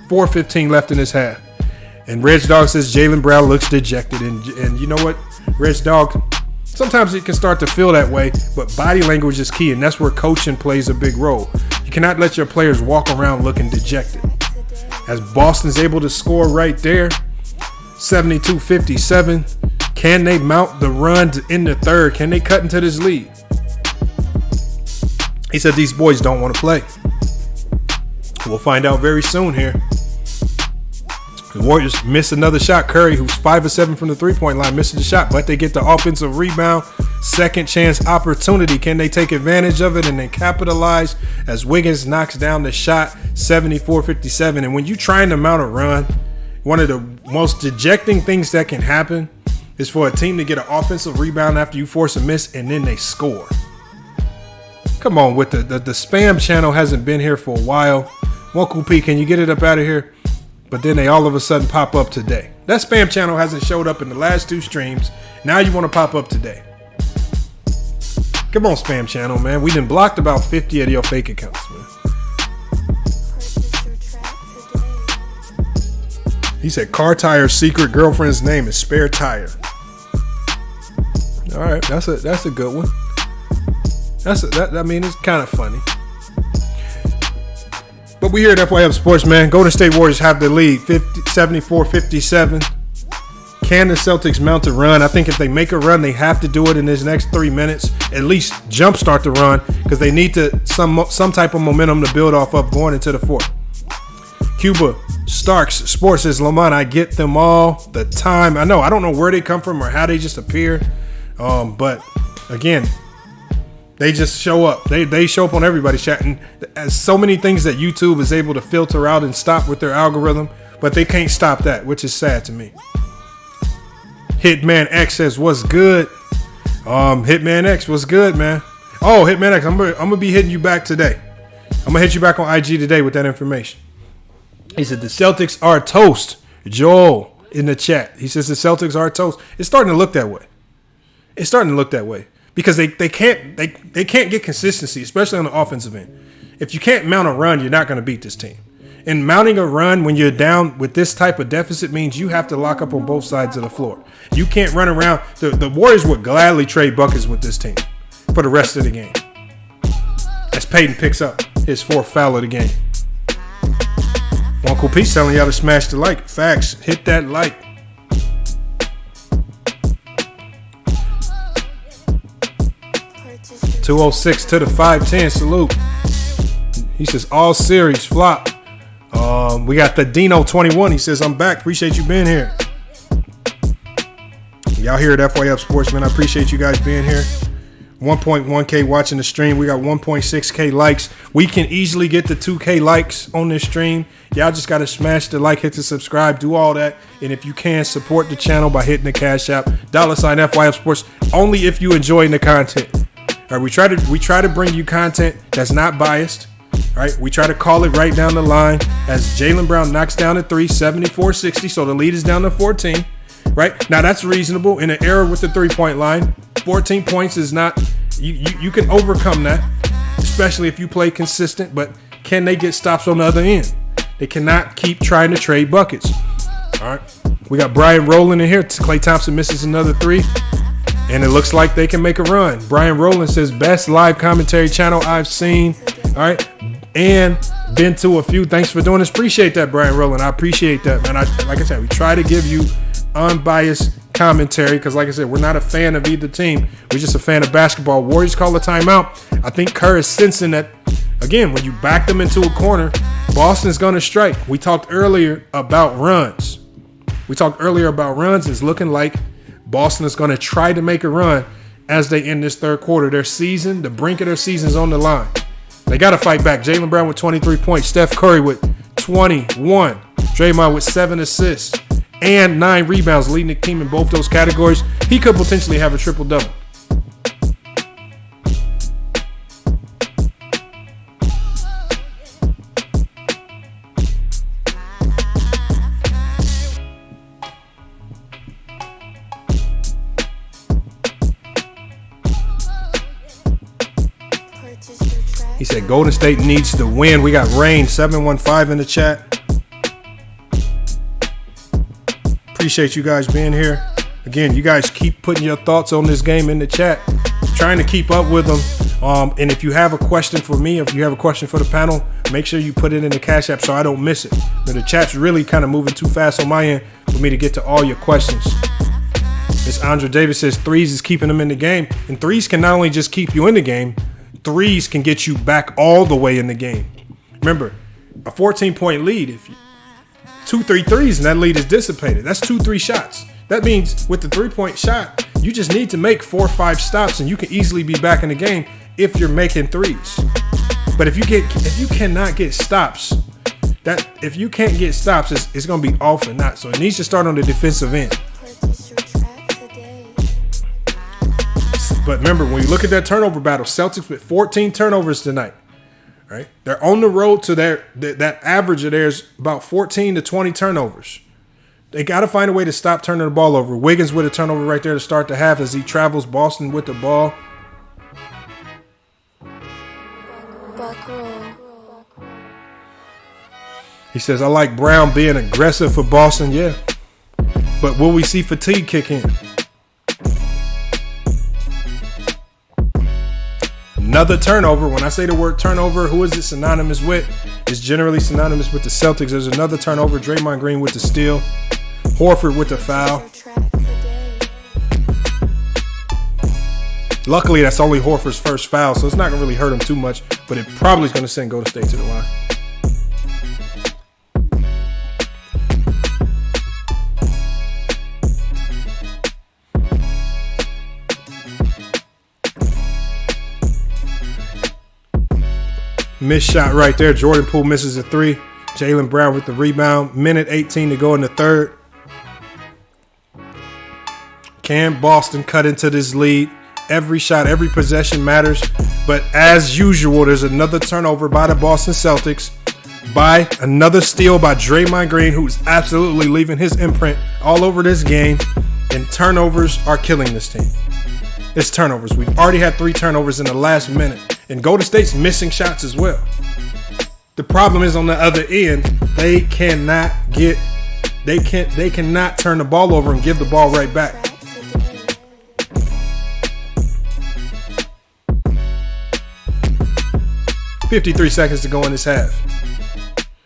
S2: 4:15 left in this half. And Reg Dog says Jaylen Brown looks dejected. And you know what, Reg Dog, sometimes it can start to feel that way, but body language is key, and that's where coaching plays a big role. You cannot let your players walk around looking dejected. As Boston's able to score right there, 72-57. Can they mount the run in the third? Can they cut into this lead? He said these boys don't want to play. We'll find out very soon here. The Warriors miss another shot. Curry, who's 5 of 7 from the 3-point line, misses the shot, but they get the offensive rebound. Second chance opportunity. Can they take advantage of it and then capitalize as Wiggins knocks down the shot? 74-57. And when you're trying to mount a run, one of the most dejecting things that can happen is for a team to get an offensive rebound after you force a miss and then they score. Come on, with the spam channel hasn't been here for a while. Wonku P, can you get it up out of here? But then they all of a sudden pop up today. That spam channel hasn't showed up in the last 2 streams. Now you want to pop up today. Come on, spam channel, man. We done blocked about 50 of your fake accounts, man. He said Car Tire's secret girlfriend's name is Spare Tire. All right, that's a good one. It's kind of funny. But we here at FYF Sports, man. Golden State Warriors have the lead, 74-57. Can the Celtics mount a run? I think if they make a run, they have to do it in this next 3 minutes. At least jumpstart the run, because they need to some type of momentum to build off of going into the fourth. Cuba Starks Sports says, Lamont, I get them all the time. I don't know where they come from or how they just appear. But again, they just show up. They show up on everybody's chat. And as so many things that YouTube is able to filter out and stop with their algorithm, but they can't stop that, which is sad to me. Hitman X says, what's good? Hitman X, what's good, man? Oh, Hitman X, I'm gonna be hitting you back today. I'm gonna hit you back on IG today with that information. He said the Celtics are toast. Joel in the chat. He says the Celtics are toast. It's starting to look that way. Because they can't get consistency, especially on the offensive end. If you can't mount a run, you're not going to beat this team. And mounting a run when you're down with this type of deficit means you have to lock up on both sides of the floor. You can't run around. The Warriors would gladly trade buckets with this team for the rest of the game. As Peyton picks up his 4th foul of the game. Uncle Pete telling y'all to smash the like. Facts. Hit that like. .206 to the 510. Salute. He says all series flop. We got the Dino 21. He says I'm back. Appreciate you being here. Y'all here at FYF Sports, man. I appreciate you guys being here. 1.1K watching the stream. We got 1.6K likes. We can easily get to 2K likes on this stream. Y'all just got to smash the like, hit the subscribe, do all that. And if you can, support the channel by hitting the Cash App. $FYF Sports. Only if you enjoying the content. All right, we try to bring you content that's not biased. All right, we try to call it right down the line as Jaylen Brown knocks down a 3, 74-60, so the lead is down to 14. Right now, that's reasonable in an era with the 3-point line. 14 points is not. You can overcome that, especially if you play consistent. But can they get stops on the other end? They cannot keep trying to trade buckets. All right, we got Brian Rowland in here. Klay Thompson misses another 3. And it looks like they can make a run. Brian Rowland says, best live commentary channel I've seen. All right. And been to a few. Thanks for doing this. Appreciate that, Brian Rowland. I appreciate that, man. Like I said, we try to give you unbiased commentary because, like I said, we're not a fan of either team. We're just a fan of basketball. Warriors call a timeout. I think Kerr is sensing that, again, when you back them into a corner, Boston's going to strike. We talked earlier about runs. It's looking like Boston is going to try to make a run as they end this third quarter. Their season, the brink of their season is on the line. They got to fight back. Jaylen Brown with 23 points. Steph Curry with 21. Draymond with 7 assists and 9 rebounds, leading the team in both those categories. He could potentially have a triple-double. He said Golden State needs to win. We got Rain 715 in the chat. Appreciate you guys being here. Again, you guys keep putting your thoughts on this game in the chat. Trying to keep up with them. And if you have a question for me, if you have a question for the panel, make sure you put it in the Cash App so I don't miss it. But the chat's really kind of moving too fast on my end for me to get to all your questions. Miss Andra Davis says threes is keeping them in the game. And threes can not only just keep you in the game, threes can get you back all the way in the game. Remember, a 14-point lead, if you 2-3 threes and that lead is dissipated. That's 2-3 shots. That means with the 3-point shot, you just need to make 4 or 5 stops and you can easily be back in the game if you're making threes. But if you cannot get stops, it's going to be off and not. So it needs to start on the defensive end. But remember, when you look at that turnover battle, Celtics with 14 turnovers tonight, right? They're on the road to that average of theirs, about 14 to 20 turnovers. They got to find a way to stop turning the ball over. Wiggins with a turnover right there to start the half as he travels Boston with the ball. He says, I like Brown being aggressive for Boston. Yeah. But will we see fatigue kick in? Another turnover. When I say the word turnover, who is it synonymous with? It's generally synonymous with the Celtics. There's another turnover. Draymond Green with the steal. Horford with the foul. Luckily, that's only Horford's first foul, so it's not going to really hurt him too much, but it probably is going to send Golden State to the line. Missed shot right there. Jordan Poole misses a 3. Jaylen Brown with the rebound. Minute 18 to go in the third. Can Boston cut into this lead? Every shot, every possession matters. But as usual, there's another turnover by the Boston Celtics. By another steal by Draymond Green, who's absolutely leaving his imprint all over this game. And turnovers are killing this team. It's turnovers. We've already had 3 turnovers in the last minute. And Golden State's missing shots as well. The problem is on the other end, they cannot turn the ball over and give the ball right back. $53 seconds to go in this half.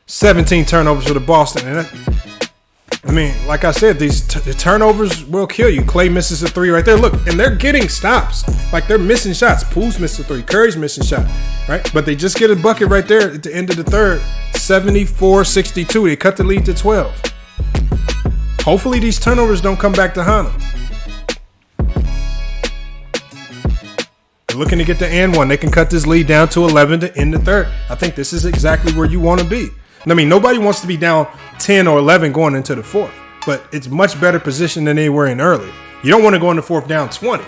S2: 17 turnovers for the Boston. And like I said, the turnovers will kill you. Klay misses a 3 right there. Look, and they're getting stops. Like, they're missing shots. Poole's missed a 3. Curry's missing shot. Right? But they just get a bucket right there at the end of the third. 74-62. They cut the lead to 12. Hopefully these turnovers don't come back to haunt them. They're looking to get the and one. They can cut this lead down to 11 to end the third. I think this is exactly where you want to be. I mean, nobody wants to be down 10 or 11 going into the fourth, but it's much better position than they were in early. You don't want to go in the fourth down 20.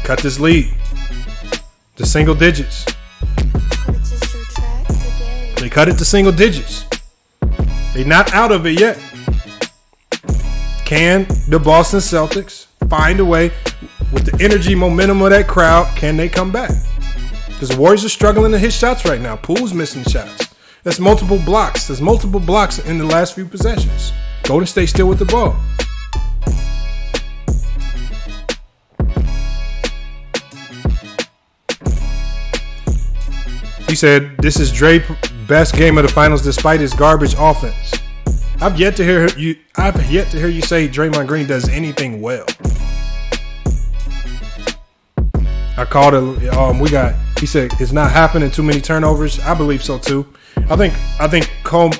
S2: cut this lead to single digits. They cut it to single digits. They're not out of it yet. Can the Boston Celtics find a way with the energy, momentum of that crowd? Can they come back? Because the Warriors are struggling to hit shots right now. Poole's missing shots. That's multiple blocks. There's multiple blocks in the last few possessions. Golden State still with the ball. He said, this is Dre's best game of the finals despite his garbage offense. I've yet to hear you say Draymond Green does anything well. I called it. He said it's not happening. Too many turnovers. I believe so too. I think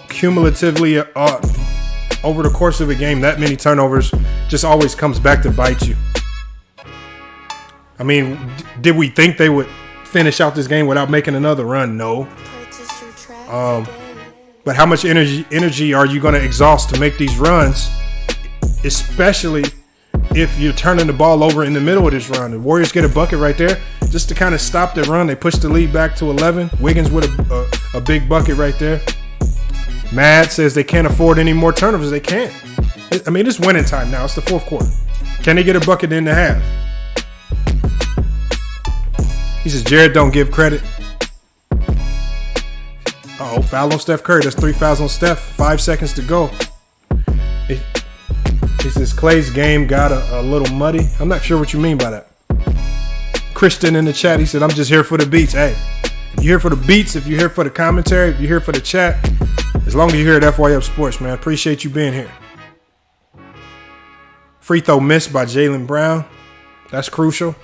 S2: cumulatively over the course of a game, that many turnovers just always comes back to bite you. I mean, did we think they would finish out this game without making another run? No. But how much energy are you going to exhaust to make these runs, especially if you're turning the ball over in the middle of this run? The Warriors get a bucket right there just to kind of stop their run. They push the lead back to 11. Wiggins with a big bucket right there. Mad says they can't afford any more turnovers. They can't. I mean, it's winning time now. It's the fourth quarter. Can they get a bucket in the half? He says Jared don't give credit. Uh-oh, foul on Steph Curry. That's 3 fouls on Steph. 5 seconds to go. He says Clay's game got a little muddy. I'm not sure what you mean by that. Christian in the chat, he said, I'm just here for the beats. Hey, if you're here for the beats, if you're here for the commentary, if you're here for the chat, as long as you're here at FYF Sports, man, appreciate you being here. Free throw missed by Jaylen Brown. That's crucial.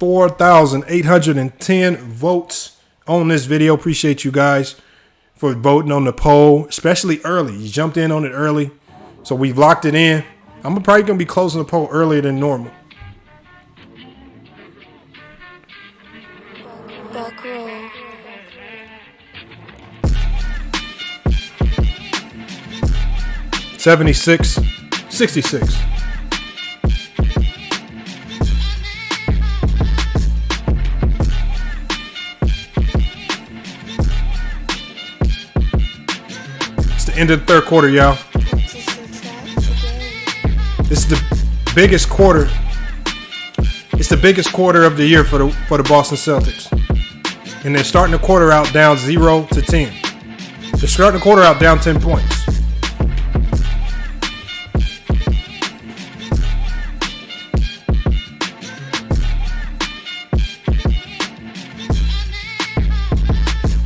S2: $4,810 votes on this video. Appreciate you guys for voting on the poll, especially early. You jumped in on it early, so we've locked it in. I'm probably going to be closing the poll earlier than normal. $76-66. End of the third quarter, y'all. This is the biggest quarter. It's the biggest quarter of the year for the Boston Celtics. And they're starting the quarter out down 0-10. They're starting the quarter out down 10 points.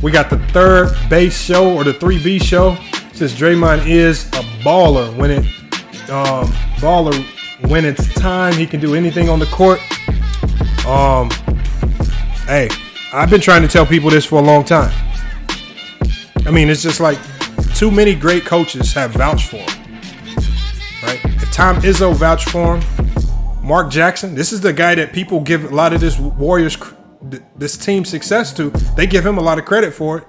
S2: We got the third base show or the 3B show. Since Draymond is a baller when it's time, he can do anything on the court. Hey, I've been trying to tell people this for a long time. I mean, it's just like too many great coaches have vouched for him, right? If Tom Izzo vouched for him, Mark Jackson, this is the guy that people give a lot of this team success to. They give him a lot of credit for it.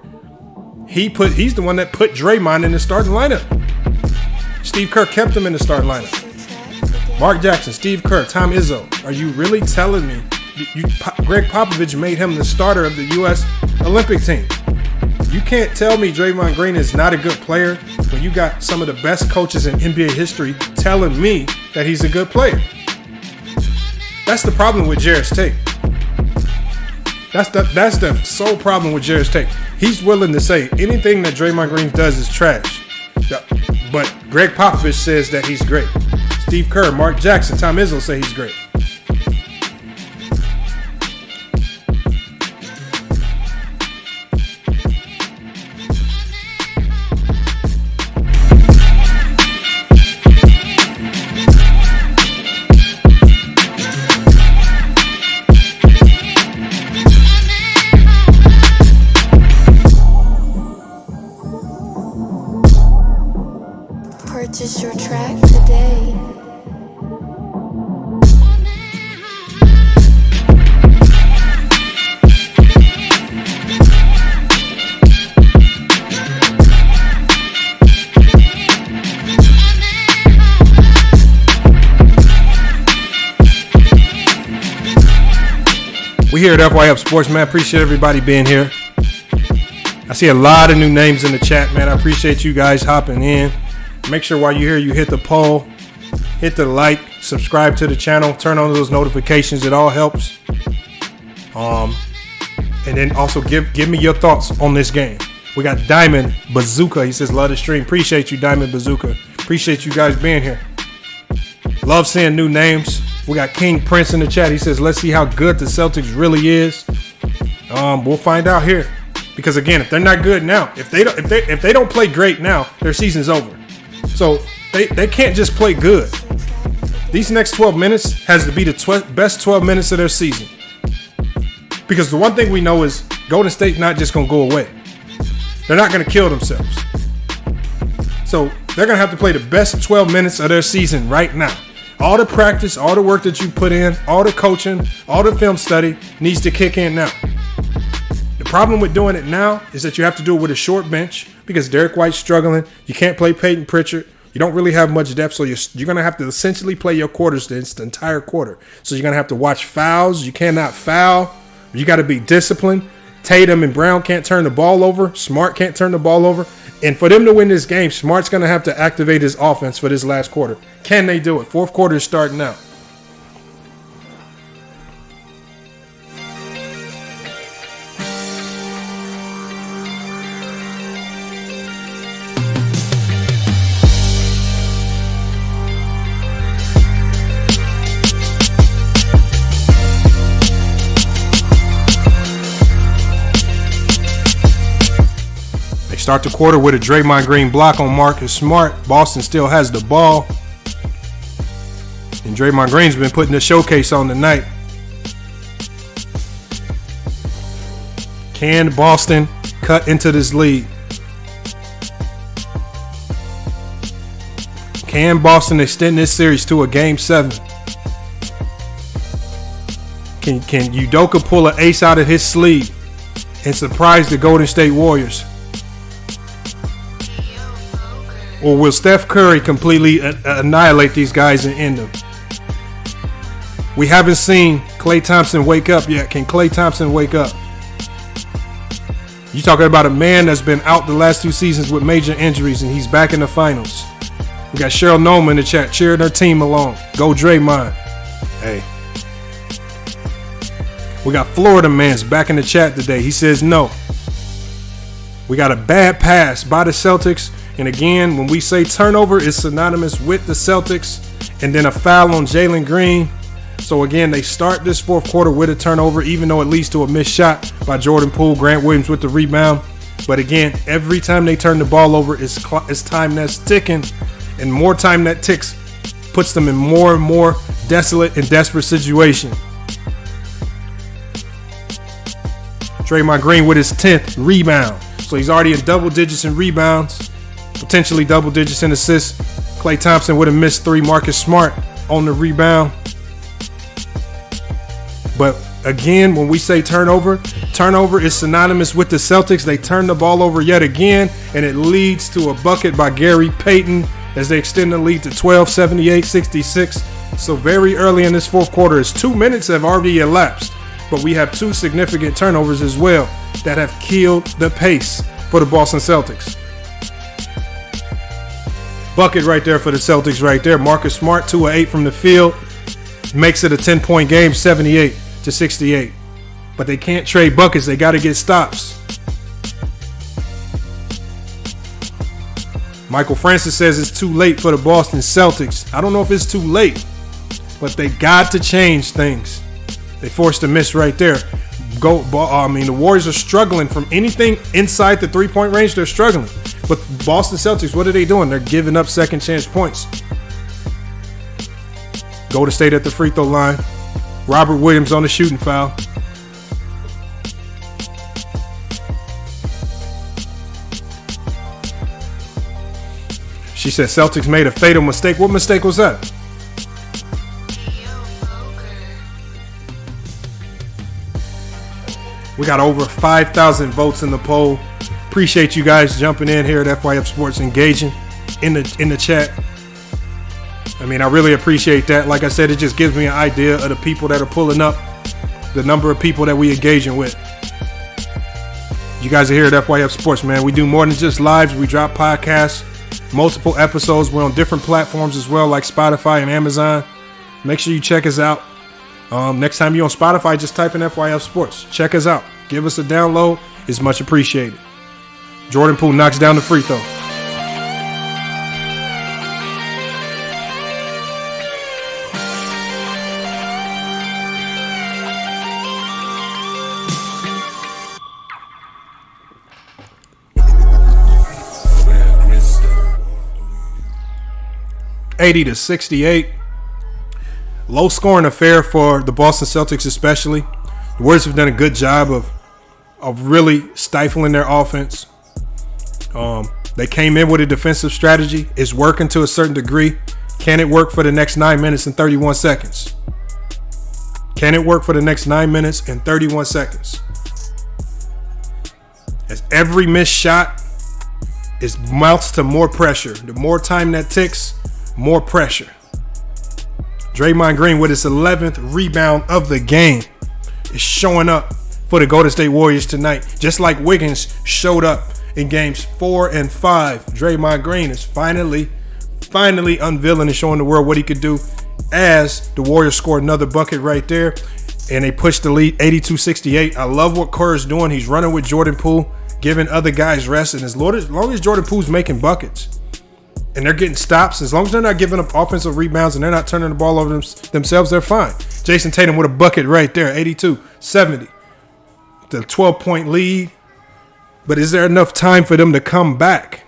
S2: He's the one that put Draymond in the starting lineup. Steve Kerr kept him in the starting lineup. Mark Jackson, Steve Kerr, Tom Izzo. Are you really telling me Greg Popovich made him the starter of the U.S. Olympic team? You can't tell me Draymond Green is not a good player when you got some of the best coaches in NBA history telling me that he's a good player. That's the problem with Jarrett's tape. That's the sole problem with Jarrett's tape. He's willing to say anything that Draymond Green does is trash. But Greg Popovich says that he's great. Steve Kerr, Mark Jackson, Tom Izzo say he's great.
S4: Purchase your track today.
S2: We here at FYF Sports, man. Appreciate everybody being here. I see a lot of new names in the chat, man. I appreciate you guys hopping in. Make sure while you're here, you hit the poll, hit the like, subscribe to the channel, turn on those notifications. It all helps. And then also give me your thoughts on this game. We got Diamond Bazooka. He says, love the stream. Appreciate you, Diamond Bazooka. Appreciate you guys being here. Love seeing new names. We got King Prince in the chat. He says, let's see how good the Celtics really is. We'll find out here. Because again, if they're not good now, if they don't play great now, their season's over. So they can't just play good. These next 12 minutes has to be the best 12 minutes of their season. Because the one thing we know is Golden State's not just going to go away. They're not going to kill themselves. So they're going to have to play the best 12 minutes of their season right now. All the practice, all the work that you put in, all the coaching, all the film study needs to kick in now. The problem with doing it now is that you have to do it with a short bench because Derek White's struggling. You can't play Peyton Pritchard. You don't really have much depth, so you're going to have to essentially play your quarters the entire quarter. So you're going to have to watch fouls. You cannot foul. You got to be disciplined. Tatum and Brown can't turn the ball over. Smart can't turn the ball over. And for them to win this game, Smart's going to have to activate his offense for this last quarter. Can they do it? Fourth quarter is starting out. Start the quarter with a Draymond Green block on Marcus Smart. Boston still has the ball. And Draymond Green's been putting the showcase on tonight. Can Boston cut into this lead? Can Boston extend this series to a Game 7? Can Udoka pull an ace out of his sleeve and surprise the Golden State Warriors? Or will Steph Curry completely annihilate these guys and end them? We haven't seen Klay Thompson wake up yet. Can Klay Thompson wake up? You're talking about a man that's been out the last 2 seasons with major injuries, and he's back in the finals. We got Cheryl Noma in the chat cheering her team along. Go Draymond. Hey. We got Florida Man's back in the chat today. He says no. We got a bad pass by the Celtics. And again, when we say turnover, it's synonymous with the Celtics. And then a foul on Jalen Green. So again, they start this fourth quarter with a turnover, even though it leads to a missed shot by Jordan Poole. Grant Williams with the rebound. But again, every time they turn the ball over, it's time that's ticking. And more time that ticks puts them in more and more desolate and desperate situation. Draymond Green with his 10th rebound. So he's already in double digits in rebounds. Potentially double digits in assists. Klay Thompson with a missed 3. Marcus Smart on the rebound. But again, when we say turnover is synonymous with the Celtics. They turn the ball over yet again, and it leads to a bucket by Gary Payton as they extend the lead to 12, 78-66. So very early in this fourth quarter, as 2 minutes have already elapsed, but we have 2 significant turnovers as well that have killed the pace for the Boston Celtics. Bucket right there for the Celtics right there. Marcus Smart, 2 of 8 from the field. Makes it a 10-point game, 78-68. But they can't trade buckets. They got to get stops. Michael Francis says it's too late for the Boston Celtics. I don't know if it's too late, but they got to change things. They forced a miss right there. The Warriors are struggling from anything inside the 3-point range. They're struggling. But Boston Celtics, what are they doing? They're giving up second chance points. Golden State at the free throw line. Robert Williams on the shooting foul. She said Celtics made a fatal mistake. What mistake was that? We got over 5,000 votes in the poll. Appreciate you guys jumping in here at FYF Sports, engaging in the chat. I mean, I really appreciate that. Like I said, it just gives me an idea of the people that are pulling up the number of people that we engaging with. You guys are here at FYF Sports, man. We do more than just lives. We drop podcasts, multiple episodes. We're on different platforms as well, like Spotify and Amazon. Make sure you check us out. Next time you're on Spotify, just type in FYF Sports. Check us out. Give us a download. It's much appreciated. Jordan Poole knocks down the free throw. (80-68). Low scoring affair for the Boston Celtics, especially. The Warriors have done a good job of really stifling their offense. They came in with a defensive strategy. It's working to a certain degree. Can it work for the next 9 minutes and 31 seconds? Can it work for the next 9 minutes and 31 seconds? As every missed shot is mounts to more pressure. The more time that ticks, more pressure. Draymond Green with his 11th rebound of the game is showing up for the Golden State Warriors tonight. Just like Wiggins showed up in games 4 and 5. Draymond Green is finally unveiling and showing the world what he could do as the Warriors score another bucket right there. And they push the lead 82-68. I love what Kerr's doing. He's running with Jordan Poole, giving other guys rest. And as long as Jordan Poole's making buckets, and they're getting stops, as long as they're not giving up offensive rebounds and they're not turning the ball over themselves, they're fine. Jason Tatum with a bucket right there, 82-70. The 12-point lead. But is there enough time for them to come back?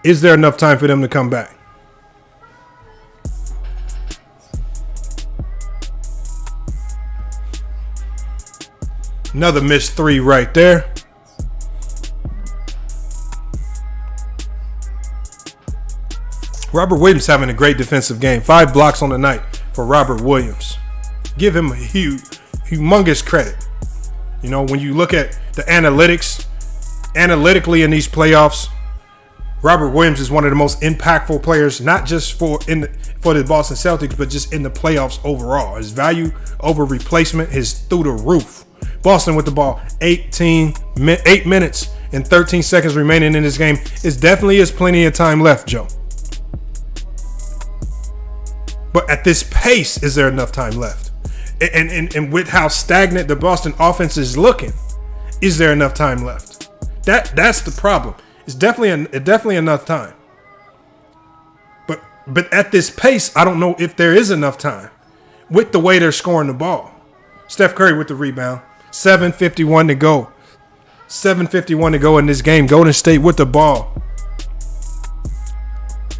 S2: Is there enough time for them to come back? Another missed three right there. Robert Williams having a great defensive game. 5 blocks on the night for Robert Williams. Give him a humongous credit. You know, when you look at the analytically in these playoffs, Robert Williams is one of the most impactful players, not just for the Boston Celtics, but just in the playoffs overall. His value over replacement is through the roof. Boston with the ball, 8 minutes and 13 seconds remaining in this game. It definitely is plenty of time left, Joe. But at this pace, is there enough time left? And with how stagnant the Boston offense is looking, is there enough time left? That's the problem. It's definitely enough time. But at this pace, I don't know if there is enough time with the way they're scoring the ball. Steph Curry with the rebound. 7:51 to go. 7:51 to go in this game. Golden State with the ball.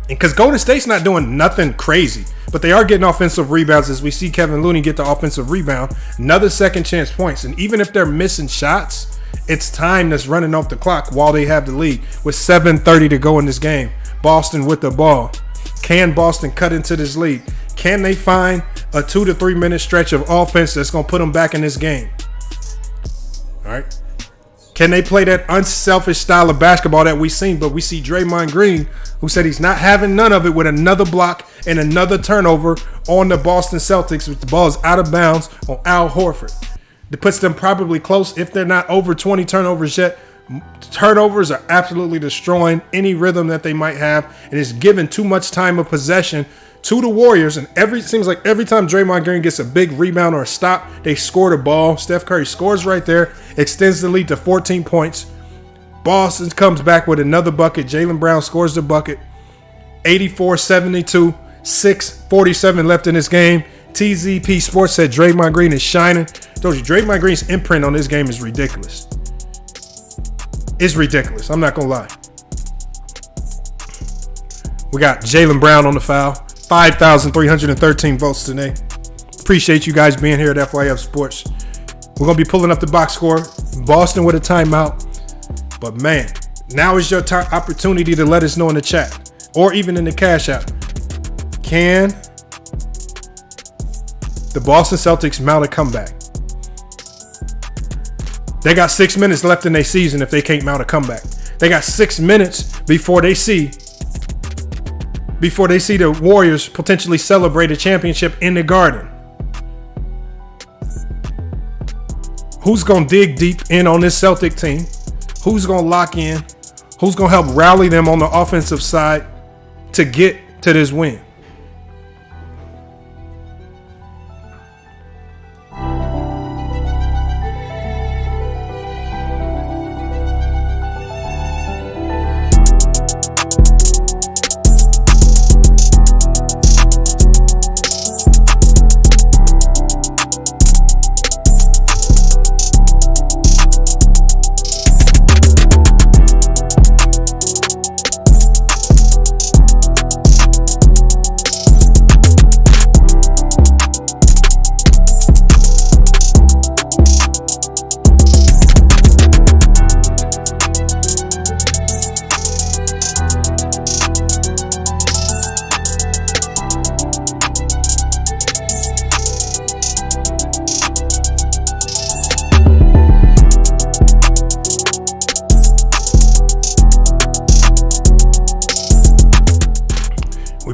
S2: And because Golden State's not doing nothing crazy, but they are getting offensive rebounds as we see Kevin Looney get the offensive rebound. Another second chance points. And even if they're missing shots, it's time that's running off the clock while they have the lead with 7:30 to go in this game. Boston with the ball. Can Boston cut into this lead? Can they find a 2 to 3 minute stretch of offense that's going to put them back in this game? All right. Can they play that unselfish style of basketball that we've seen? But we see Draymond Green, who said he's not having none of it, with another block and another turnover on the Boston Celtics, with the ball is out of bounds on Al Horford. It puts them probably close, if they're not over 20 turnovers yet. Turnovers are absolutely destroying any rhythm that they might have, and it's giving too much time of possession to the Warriors. And it seems like every time Draymond Green gets a big rebound or a stop, they score the ball. Steph Curry scores right there, extends the lead to 14 points. Boston comes back with another bucket. Jaylen Brown scores the bucket. 84-72, 6:47 left in this game. TZP Sports said Draymond Green is shining. I told you, Draymond Green's imprint on this game is ridiculous. It's ridiculous. I'm not going to lie. We got Jaylen Brown on the foul. 5,313 votes today. Appreciate you guys being here at FYF Sports. We're going to be pulling up the box score. Boston with a timeout. But man, now is your opportunity to let us know in the chat or even in the Cash App. Can the Boston Celtics mount a comeback? They got 6 minutes left in their season if they can't mount a comeback. They got 6 minutes before they see the Warriors potentially celebrate a championship in the Garden. Who's going to dig deep in on this Celtic team? Who's going to lock in? Who's going to help rally them on the offensive side to get to this win?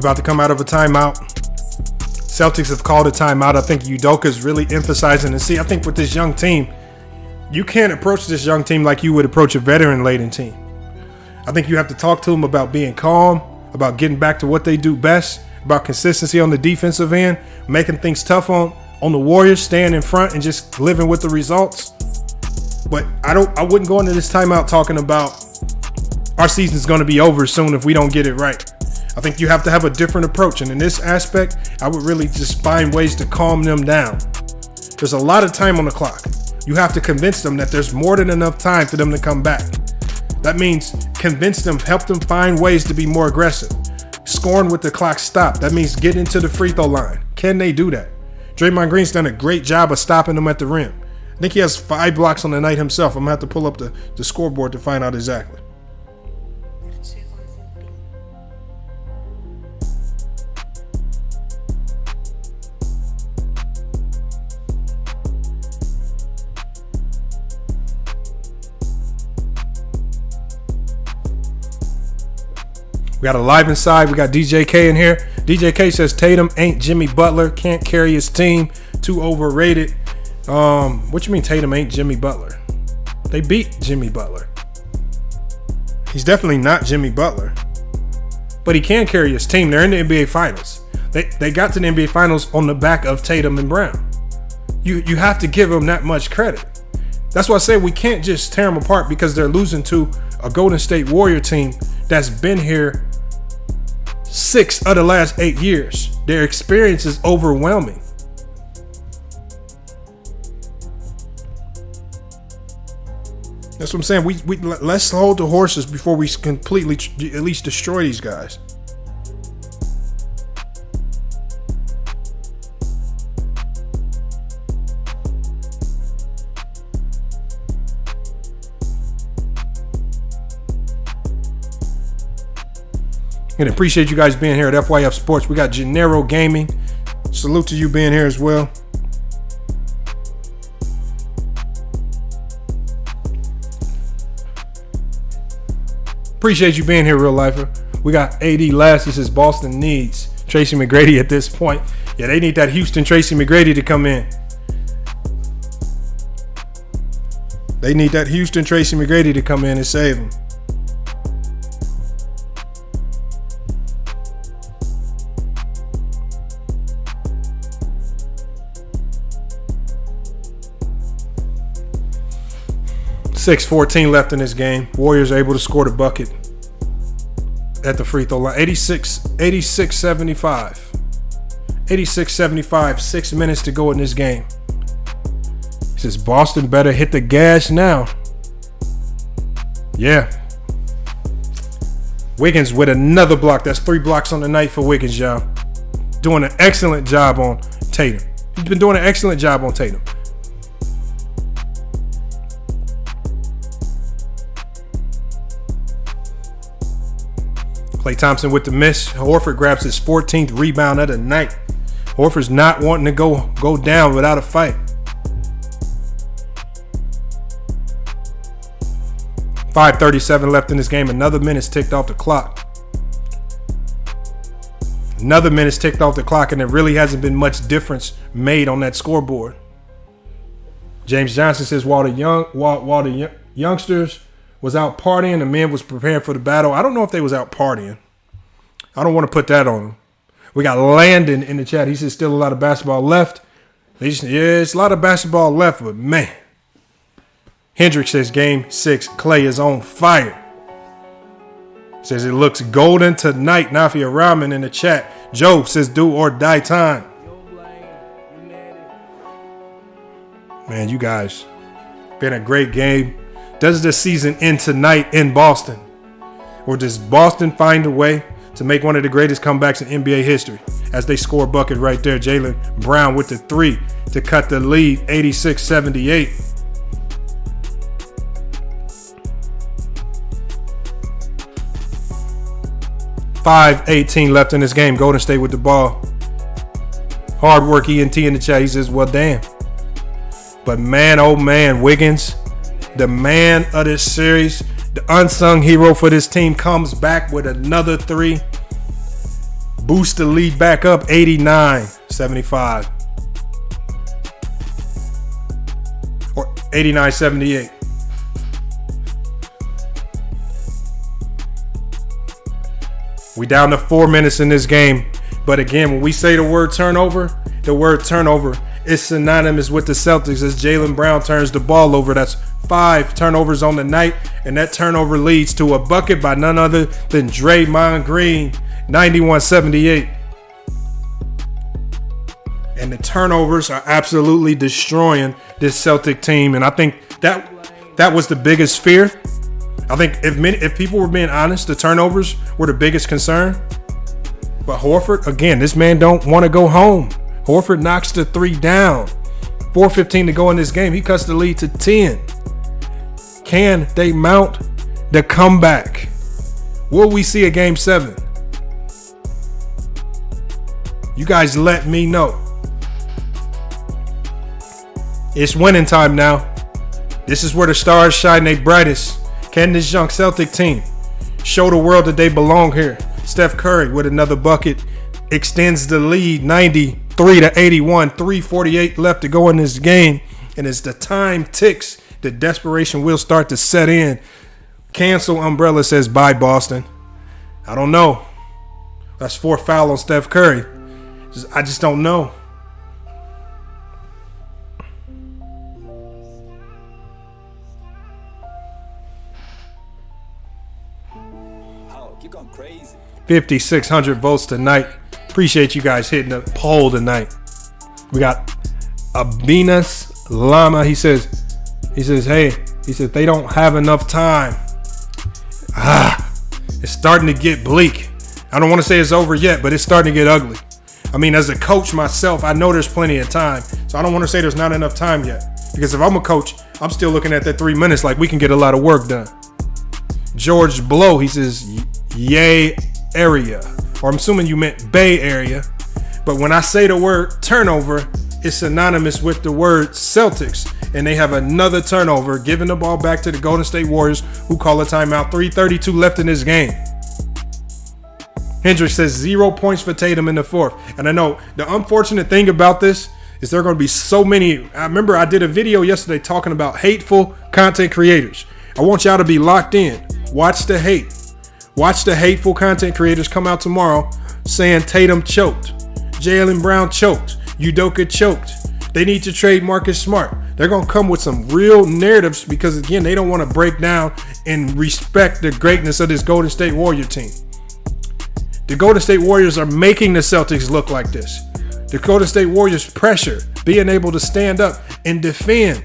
S2: About to come out of a timeout. Celtics have called a timeout. I think Udoka's really emphasizing I think with this young team, you can't approach this young team like you would approach a veteran-laden team. I think you have to talk to them about being calm, about getting back to what they do best, about consistency on the defensive end, making things tough on the Warriors, staying in front and just living with the results. But I wouldn't go into this timeout talking about our season's going to be over soon if we don't get it right. I think you have to have a different approach. And in this aspect, I would really just find ways to calm them down. There's a lot of time on the clock. You have to convince them that there's more than enough time for them to come back. That means convince them, help them find ways to be more aggressive. Scoring with the clock stopped. That means get into the free throw line. Can they do that? Draymond Green's done a great job of stopping them at the rim. I think he has 5 blocks on the night himself. I'm going to have to pull up the scoreboard to find out exactly. We got a live inside. We got DJ K in here. DJ K says Tatum ain't Jimmy Butler. Can't carry his team. Too overrated. What you mean Tatum ain't Jimmy Butler? They beat Jimmy Butler. He's definitely not Jimmy Butler. But he can carry his team. They're in the NBA Finals. They got to the NBA Finals on the back of Tatum and Brown. You have to give them that much credit. That's why I say we can't just tear them apart because they're losing to a Golden State Warrior team that's been here 6 of the last 8 years. Their experience is overwhelming. That's what I'm saying. We let's hold the horses before we completely at least destroy these guys. And appreciate you guys being here at FYF Sports. We got Gennaro Gaming. Salute to you being here as well. Appreciate you being here, real lifer. We got AD Last. He says Boston needs Tracy McGrady at this point. Yeah, they need that Houston Tracy McGrady to come in. They need that Houston Tracy McGrady to come in and save them. .6:14 left in this game. Warriors are able to score the bucket at the free throw line. 86-75. 86-75. 6 minutes to go in this game. He says Boston better hit the gas now. Yeah. Wiggins with another block. That's 3 blocks on the night for Wiggins, y'all. Doing an excellent job on Tatum. He's been doing an excellent job on Tatum. Klay Thompson with the miss. Horford grabs his 14th rebound of the night. Horford's not wanting to go down without a fight. 5:37 left in this game. Another minute's ticked off the clock. Another minute's ticked off the clock, and there really hasn't been much difference made on that scoreboard. James Johnson says, while the youngsters was out partying, the men was preparing for the battle. I don't know if they was out partying. I don't want to put that on them. We got Landon in the chat. He says still a lot of basketball left. It's a lot of basketball left, but man. Hendrick says game 6, Clay is on fire. Says it looks golden tonight. Nafia Rahman in the chat. Joe says do or die time. Man, you guys, been a great game. Does this season end tonight in Boston? Or does Boston find a way to make one of the greatest comebacks in NBA history? As they score a bucket right there. Jaylen Brown with the 3 to cut the lead, 86-78. .5:18 left in this game. Golden State with the ball. Hard work ENT in the chat. He says, well, damn. But man, oh man, Wiggins, the man of this series, the unsung hero for this team, comes back with another 3. Boost the lead back up, 89-75. Or 89-78. We down to 4 minutes in this game. But again, when we say the word turnover is synonymous with the Celtics as Jaylen Brown turns the ball over. That's 5 turnovers on the night, and that turnover leads to a bucket by none other than Draymond Green, 91-78. And the turnovers are absolutely destroying this Celtic team, and I think that was the biggest fear. I think if people were being honest, the turnovers were the biggest concern. But Horford, again, this man don't want to go home. Horford knocks the 3 down. 4:15 to go in this game. He cuts the lead to 10. Can they mount the comeback? Will we see a game 7? You guys let me know. It's winning time now. This is where the stars shine their brightest. Can this young Celtic team show the world that they belong here? Steph Curry with another bucket extends the lead, 93-81. 3:48 left to go in this game. And as the time ticks, the desperation will start to set in. Cancel Umbrella says bye, Boston. I don't know. That's 4 foul on Steph Curry. I just don't know.
S5: You're going crazy.
S2: 5,600 votes tonight. Appreciate you guys hitting the poll tonight. We got Abinas Lama. He says, hey, they don't have enough time. It's starting to get bleak. I don't want to say it's over yet, but it's starting to get ugly. I mean, as a coach myself, I know there's plenty of time. So I don't want to say there's not enough time yet. Because if I'm a coach, I'm still looking at that 3 minutes like we can get a lot of work done. George Blow, he says, yay area. Or I'm assuming you meant Bay Area. But when I say the word turnover, it's synonymous with the word Celtics. And they have another turnover, giving the ball back to the Golden State Warriors, who call a timeout. 3:32 left in this game. Hendrick says 0 points for Tatum in the 4th. And I know the unfortunate thing about this is there are going to be so many. I remember I did a video yesterday talking about hateful content creators. I want y'all to be locked in. Watch the hate. Watch the hateful content creators come out tomorrow saying Tatum choked. Jaylen Brown choked. Udoka choked. They need to trade Marcus Smart. They're going to come with some real narratives because, again, they don't want to break down and respect the greatness of this Golden State Warrior team. The Golden State Warriors are making the Celtics look like this. The Golden State Warriors pressure, being able to stand up and defend.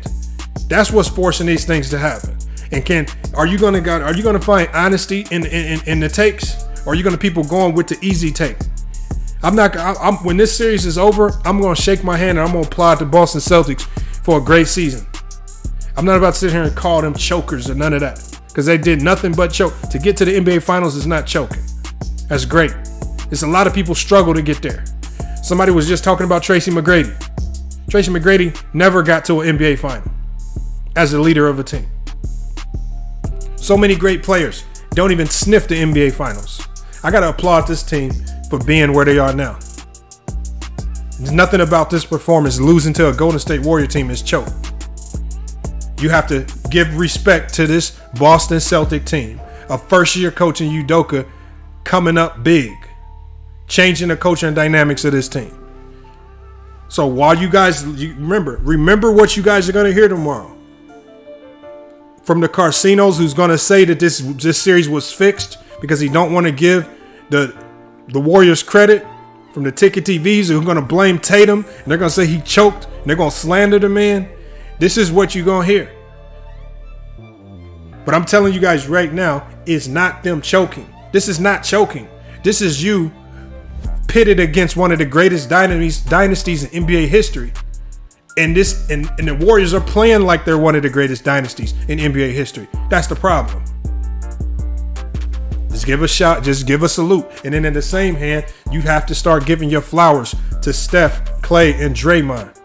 S2: That's what's forcing these things to happen. And are you gonna find honesty in the takes, or are you gonna people going with the easy take? When this series is over, I'm gonna shake my hand and I'm gonna applaud the Boston Celtics for a great season. I'm not about to sit here and call them chokers or none of that, because they did nothing but choke. To get to the NBA Finals is not choking. That's great. It's a lot of people struggle to get there. Somebody was just talking about Tracy McGrady. Tracy McGrady never got to an NBA Final as a leader of a team. So many great players don't even sniff the NBA Finals. I got to applaud this team for being where they are now. There's nothing about this performance losing to a Golden State Warrior team is choke. you have to give respect to this Boston Celtic team. A first-year coach in Udoka coming up big, changing the culture and dynamics of this team. So while you guys remember what you guys are going to hear tomorrow from the Carcinos, who's going to say that this series was fixed because he don't want to give the Warriors credit, from the Ticket TVs who are going to blame Tatum and they're going to say he choked and they're going to slander the man. This is what you're going to hear. But I'm telling you guys right now, it's not them choking. This is not choking. This is you pitted against one of the greatest dynasties in NBA history. And the Warriors are playing like they're one of the greatest dynasties in NBA history. That's the problem. Just give a shot. Just give a salute. And then in the same hand, you have to start giving your flowers to Steph, Clay, and Draymond.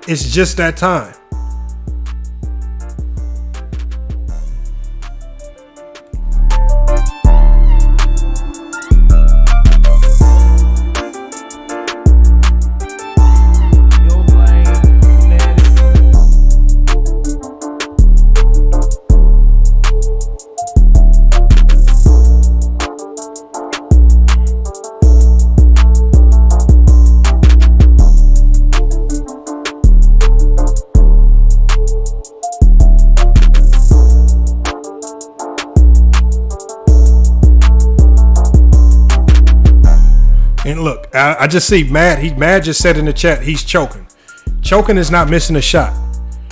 S2: It's just that time. And look, I just see Mad. Mad just said in the chat, he's choking. Choking is not missing a shot.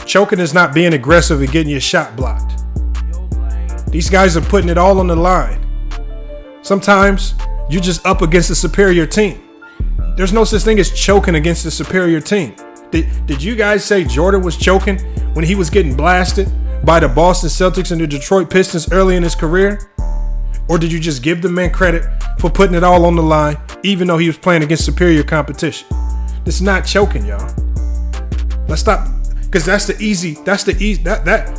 S2: Choking is not being aggressive and getting your shot blocked. These guys are putting it all on the line. Sometimes you're just up against a superior team. There's no such thing as choking against a superior team. Did you guys say Jordan was choking when he was getting blasted by the Boston Celtics and the Detroit Pistons early in his career? Or did you just give the man credit for putting it all on the line, even though he was playing against superior competition? This is not choking, y'all. Let's stop, because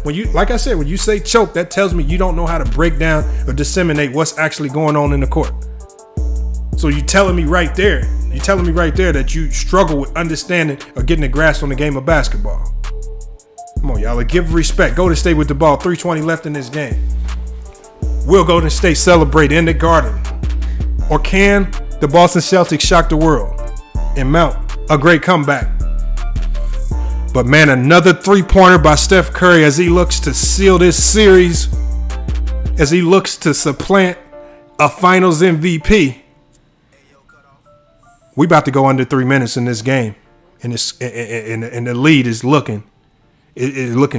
S2: when you, like I said, when you say choke, that tells me you don't know how to break down or disseminate what's actually going on in the court. So you're telling me right there that you struggle with understanding or getting a grasp on the game of basketball. Come on, y'all, give respect. Golden State with the ball, 3:20 left in this game. Will Golden State celebrate in the Garden? Or can the Boston Celtics shock the world and mount a great comeback? But man, another three-pointer by Steph Curry as he looks to seal this series, as he looks to supplant a Finals MVP. We about to go under 3 minutes in this game, and the lead is looking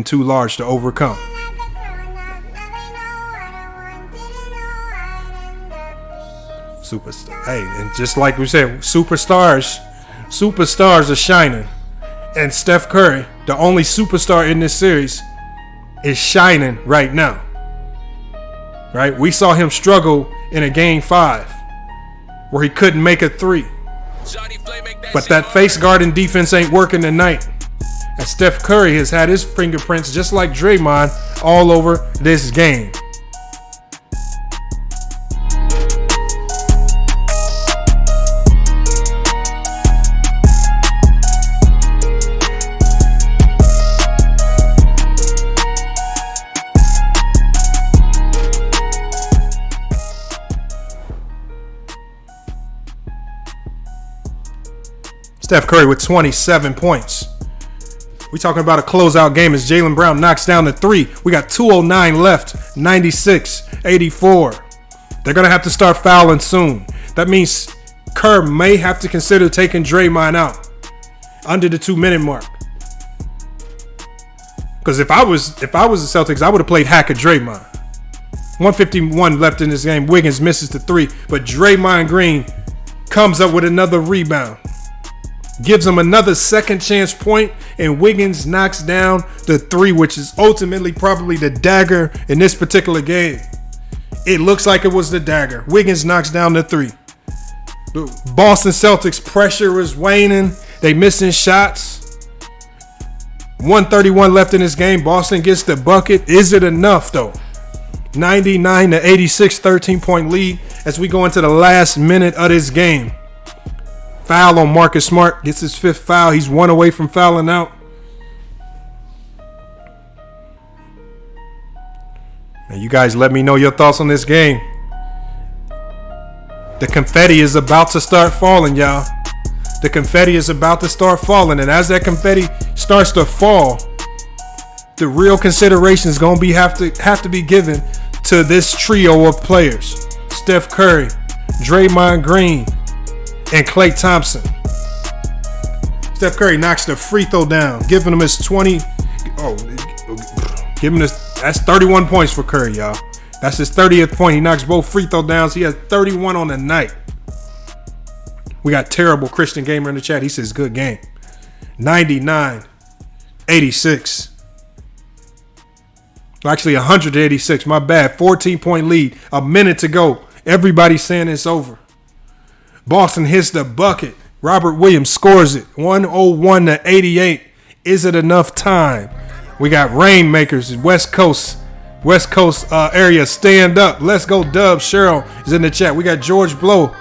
S2: too large to overcome. Superstar. Hey, and just like we said, superstars are shining. And Steph Curry, the only superstar in this series, is shining right now. Right? We saw him struggle in a game 5 where he couldn't make a three. But that face guarding defense ain't working tonight. And Steph Curry has had his fingerprints, just like Draymond, all over this game. Steph Curry with 27 points. We talking about a closeout game as Jaylen Brown knocks down the three. We got 2:09 left, 96-84. They're going to have to start fouling soon. That means Kerr may have to consider taking Draymond out under the 2-minute mark. Because if I was the Celtics, I would have played hack of Draymond. 1:51 left in this game. Wiggins misses the three, but Draymond Green comes up with another rebound. Gives him another second chance point, and Wiggins knocks down the three, which is ultimately probably the dagger in this particular game. It looks like it was the dagger. Wiggins knocks down the three. The Boston Celtics pressure is waning. They missing shots. 1:31 left in this game. Boston gets the bucket. Is it enough though? 99-86, 13-point lead as we go into the last minute of this game. Foul on Marcus Smart. Gets his 5th foul. He's 1 away from fouling out. Now, you guys let me know your thoughts on this game. The confetti is about to start falling, y'all. The confetti is about to start falling. And as that confetti starts to fall, the real consideration is going to have to be given to this trio of players. Steph Curry, Draymond Green, and Klay Thompson. Steph Curry knocks the free throw down, giving him his 20. That's 31 points for Curry, y'all. That's his 30th point. He knocks both free throw downs. He has 31 on the night. We got terrible Christian Gamer in the chat. He says good game. 99-86. Actually, 186. My bad. 14-point lead. A minute to go. Everybody's saying it's over. Boston hits the bucket. Robert Williams scores it. 101-88. Is it enough time? We got rainmakers. West Coast area. Stand up. Let's go, Dub. Cheryl is in the chat. We got George Blow.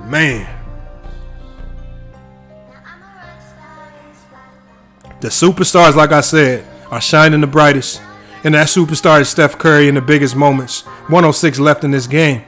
S2: Man. The superstars, like I said, are shining the brightest. And that superstar is Steph Curry in the biggest moments. 106 left in this game.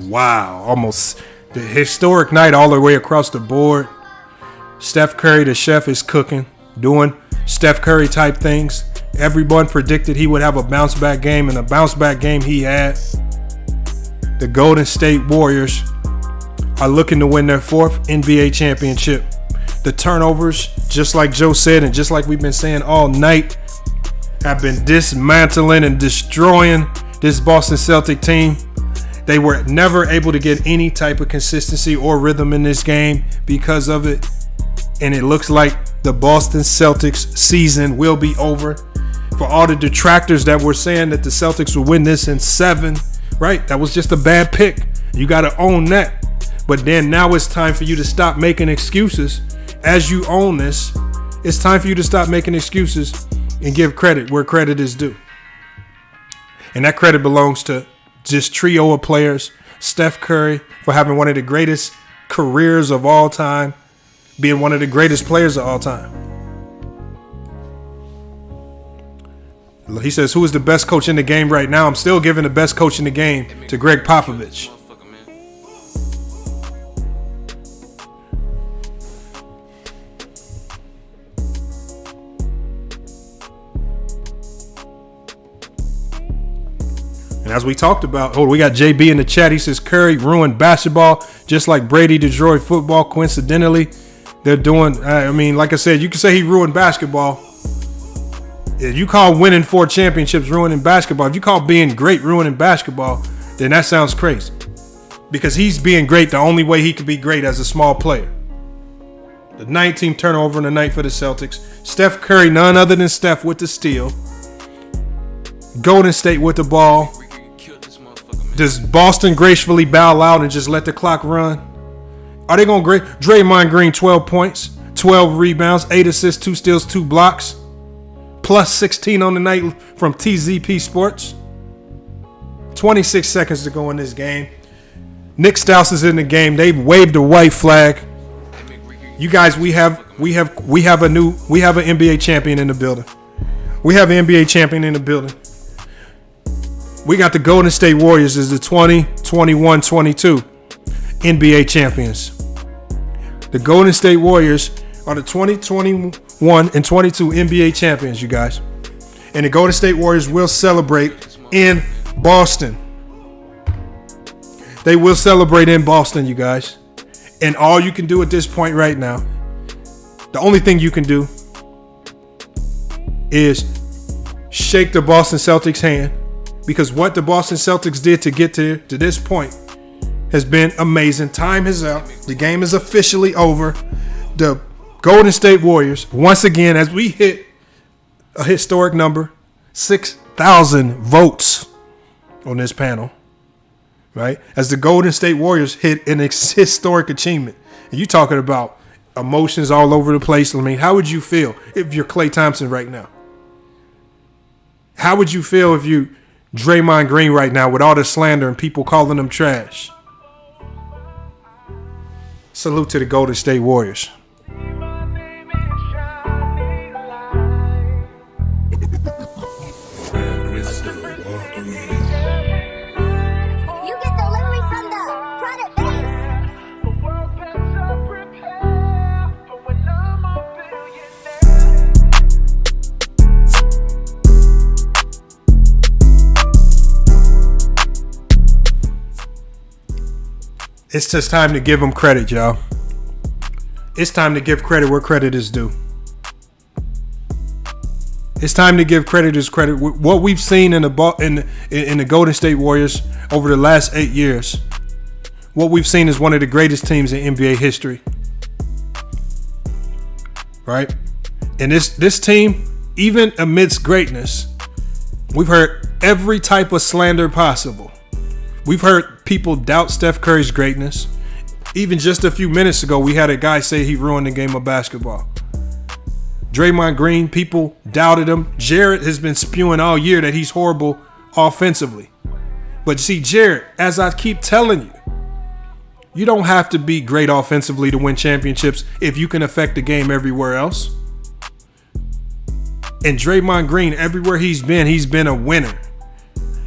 S2: Wow, almost the historic night all the way across the board. Steph Curry, the chef, is cooking, doing Steph Curry type things. Everyone predicted he would have a bounce back game, and a bounce back game he had. The Golden State Warriors are looking to win their 4th NBA championship. The turnovers, just like Joe said, and just like we've been saying all night, have been dismantling and destroying this Boston Celtic team. They were never able to get any type of consistency or rhythm in this game because of it. And it looks like the Boston Celtics season will be over. For all the detractors that were saying that the Celtics will win this in 7, right? That was just a bad pick. You got to own that. But then now it's time for you to stop making excuses. As you own this, it's time for you to stop making excuses and give credit where credit is due. And that credit belongs to this trio of players. Steph Curry for having one of the greatest careers of all time, being one of the greatest players of all time. He says, who is the best coach in the game right now? I'm still giving the best coach in the game to Greg Popovich. And as we talked about, we got JB in the chat. He says Curry ruined basketball just like Brady destroyed football. Coincidentally, they're doing, like I said, you can say he ruined basketball. If you call winning 4 championships ruining basketball, if you call being great ruining basketball, then that sounds crazy. Because he's being great the only way he could be great as a small player. The 19th turnover in the night for the Celtics. Steph Curry, none other than Steph with the steal. Golden State with the ball. Does Boston gracefully bow out and just let the clock run? Are they going to Draymond Green 12 points, 12 rebounds, 8 assists, 2 steals, 2 blocks, plus 16 on the night from TZP Sports. 26 seconds to go in this game. Nick Stouse is in the game. They've waved the white flag. You guys, we have an NBA champion in the building. We have an NBA champion in the building. We got the Golden State Warriors as the 20-21-22 NBA champions. The Golden State Warriors are the 2021 and 22 NBA champions, you guys. And the Golden State Warriors will celebrate in Boston. They will celebrate in Boston, you guys. And all you can do at this point right now The only thing you can do is shake the Boston Celtics hand, because what the Boston Celtics did to get to this point has been amazing. Time is out. The game is officially over. The Golden State Warriors, once again, as we hit a historic number, 6,000 votes on this panel, right? As the Golden State Warriors hit an historic achievement. And you talking about emotions all over the place. I mean, how would you feel if you're Klay Thompson right now? How would you feel if you Draymond Green right now with all the slander and people calling them trash? Salute to the Golden State Warriors. It's just time to give them credit, y'all. It's time to give credit where credit is due. It's time to give credit as credit. What we've seen in the Golden State Warriors over the last 8 years, what we've seen is one of the greatest teams in NBA history. Right? And this team, even amidst greatness, we've heard every type of slander possible. We've heard people doubt Steph Curry's greatness. Even just a few minutes ago, we had a guy say he ruined the game of basketball. Draymond Green, people doubted him. Jared has been spewing all year that he's horrible offensively. But see, Jared, as I keep telling you, you don't have to be great offensively to win championships if you can affect the game everywhere else. And Draymond Green, everywhere he's been a winner.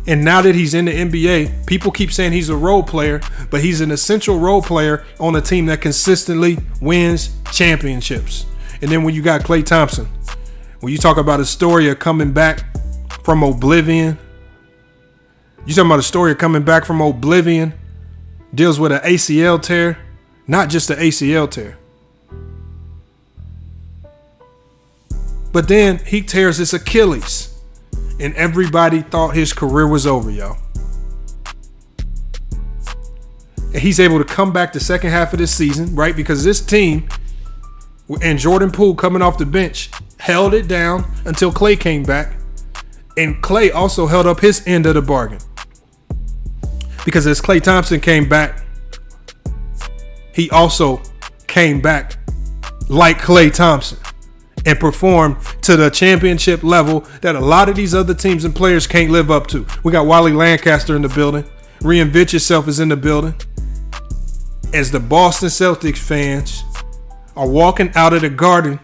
S2: And now that he's in the NBA, people keep saying he's a role player, but he's an essential role player on a team that consistently wins championships. And then when you got Klay Thompson, when you talk about a story of coming back from oblivion, you talking about a story of coming back from oblivion, deals with an ACL tear, not just an ACL tear. But then he tears his Achilles. And everybody thought his career was over, y'all. And he's able to come back the second half of this season, right? Because this team and Jordan Poole coming off the bench held it down until Klay came back. And Klay also held up his end of the bargain. Because as Klay Thompson came back, he also came back like Klay Thompson and perform to the championship level that a lot of these other teams and players can't live up to. We got Wally Lancaster in the building. Reinvent Yourself is in the building. As the Boston Celtics fans are walking out of the Garden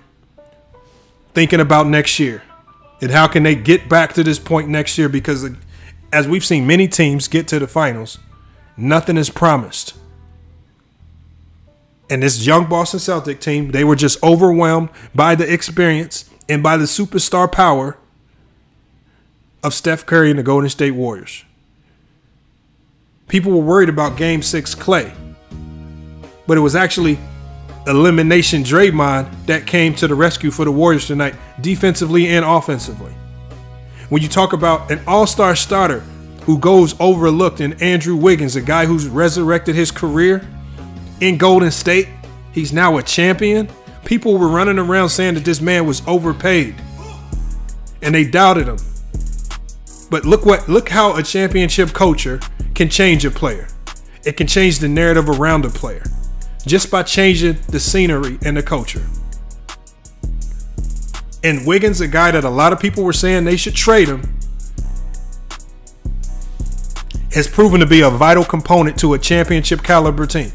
S2: thinking about next year and how can they get back to this point next year, because as we've seen many teams get to the finals, nothing is promised. And this young Boston Celtic team, they were just overwhelmed by the experience and by the superstar power of Steph Curry and the Golden State Warriors. People were worried about Game 6 Klay, but it was actually elimination Draymond that came to the rescue for the Warriors tonight, defensively and offensively. When you talk about an all-star starter who goes overlooked in Andrew Wiggins, a guy who's resurrected his career in Golden State, he's now a champion. People were running around saying that this man was overpaid, and they doubted him. But look how a championship culture can change a player. It can change the narrative around a player just by changing the scenery and the culture. And Wiggins, a guy that a lot of people were saying they should trade him, has proven to be a vital component to a championship caliber team.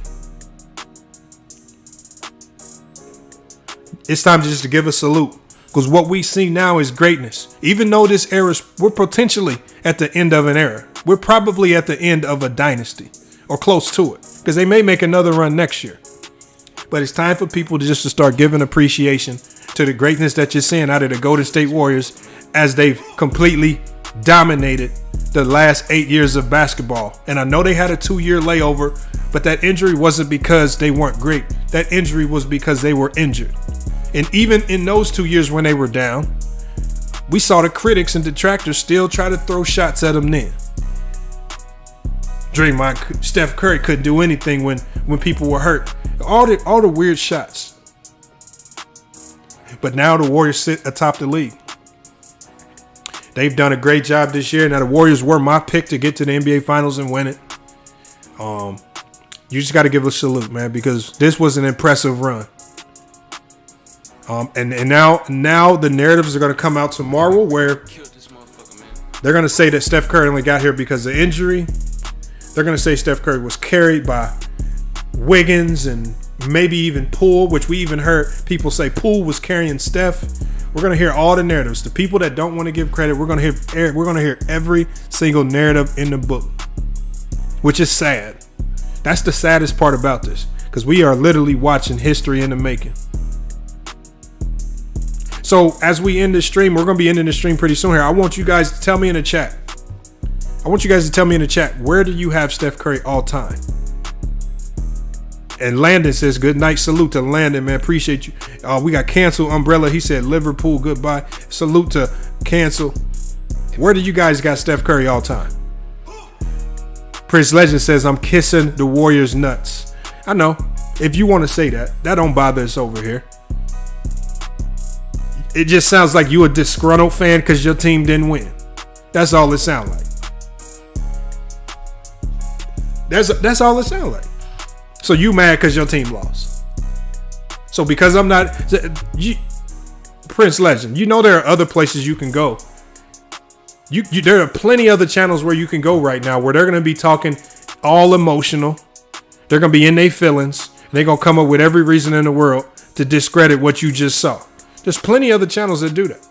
S2: It's time to give a salute, because what we see now is greatness. Even though this era, we're potentially at the end of an era. We're probably at the end of a dynasty or close to it, because they may make another run next year. But it's time for people to start giving appreciation to the greatness that you're seeing out of the Golden State Warriors as they've completely dominated the last 8 years of basketball. And I know they had a 2-year layover, but that injury wasn't because they weren't great. That injury was because they were injured. And even in those 2 years when they were down, we saw the critics and detractors still try to throw shots at them then. Draymond, Steph Curry couldn't do anything when people were hurt. All the weird shots. But now the Warriors sit atop the league. They've done a great job this year. Now the Warriors were my pick to get to the NBA Finals and win it. You just got to give a salute, man, because this was an impressive run. And now the narratives are going to come out tomorrow where they're going to say that Steph Curry only got here because of injury. They're going to say Steph Curry was carried by Wiggins and maybe even Poole, which we even heard people say Poole was carrying Steph. We're going to hear all the narratives. The people that don't want to give credit, we're going to hear every single narrative in the book, which is sad. That's the saddest part about this, because we are literally watching history in the making. So as we end the stream, we're going to be ending the stream pretty soon here. I want you guys to tell me in the chat. Where do you have Steph Curry all time? And Landon says, good night. Salute to Landon, man. Appreciate you. We got Cancel Umbrella. He said, Liverpool, goodbye. Salute to Cancel. Where do you guys got Steph Curry all time? Prince Legend says, I'm kissing the Warriors nuts. I know. If you want to say that, that don't bother us over here. It just sounds like you a disgruntled fan because your team didn't win. That's all it sounds like. That's all it sounds like. So you mad because your team lost. So because I'm not... Prince Legend, you know there are other places you can go. There are plenty other channels where you can go right now where they're going to be talking all emotional. They're going to be in their feelings. And they're going to come up with every reason in the world to discredit what you just saw. There's plenty other channels that do that.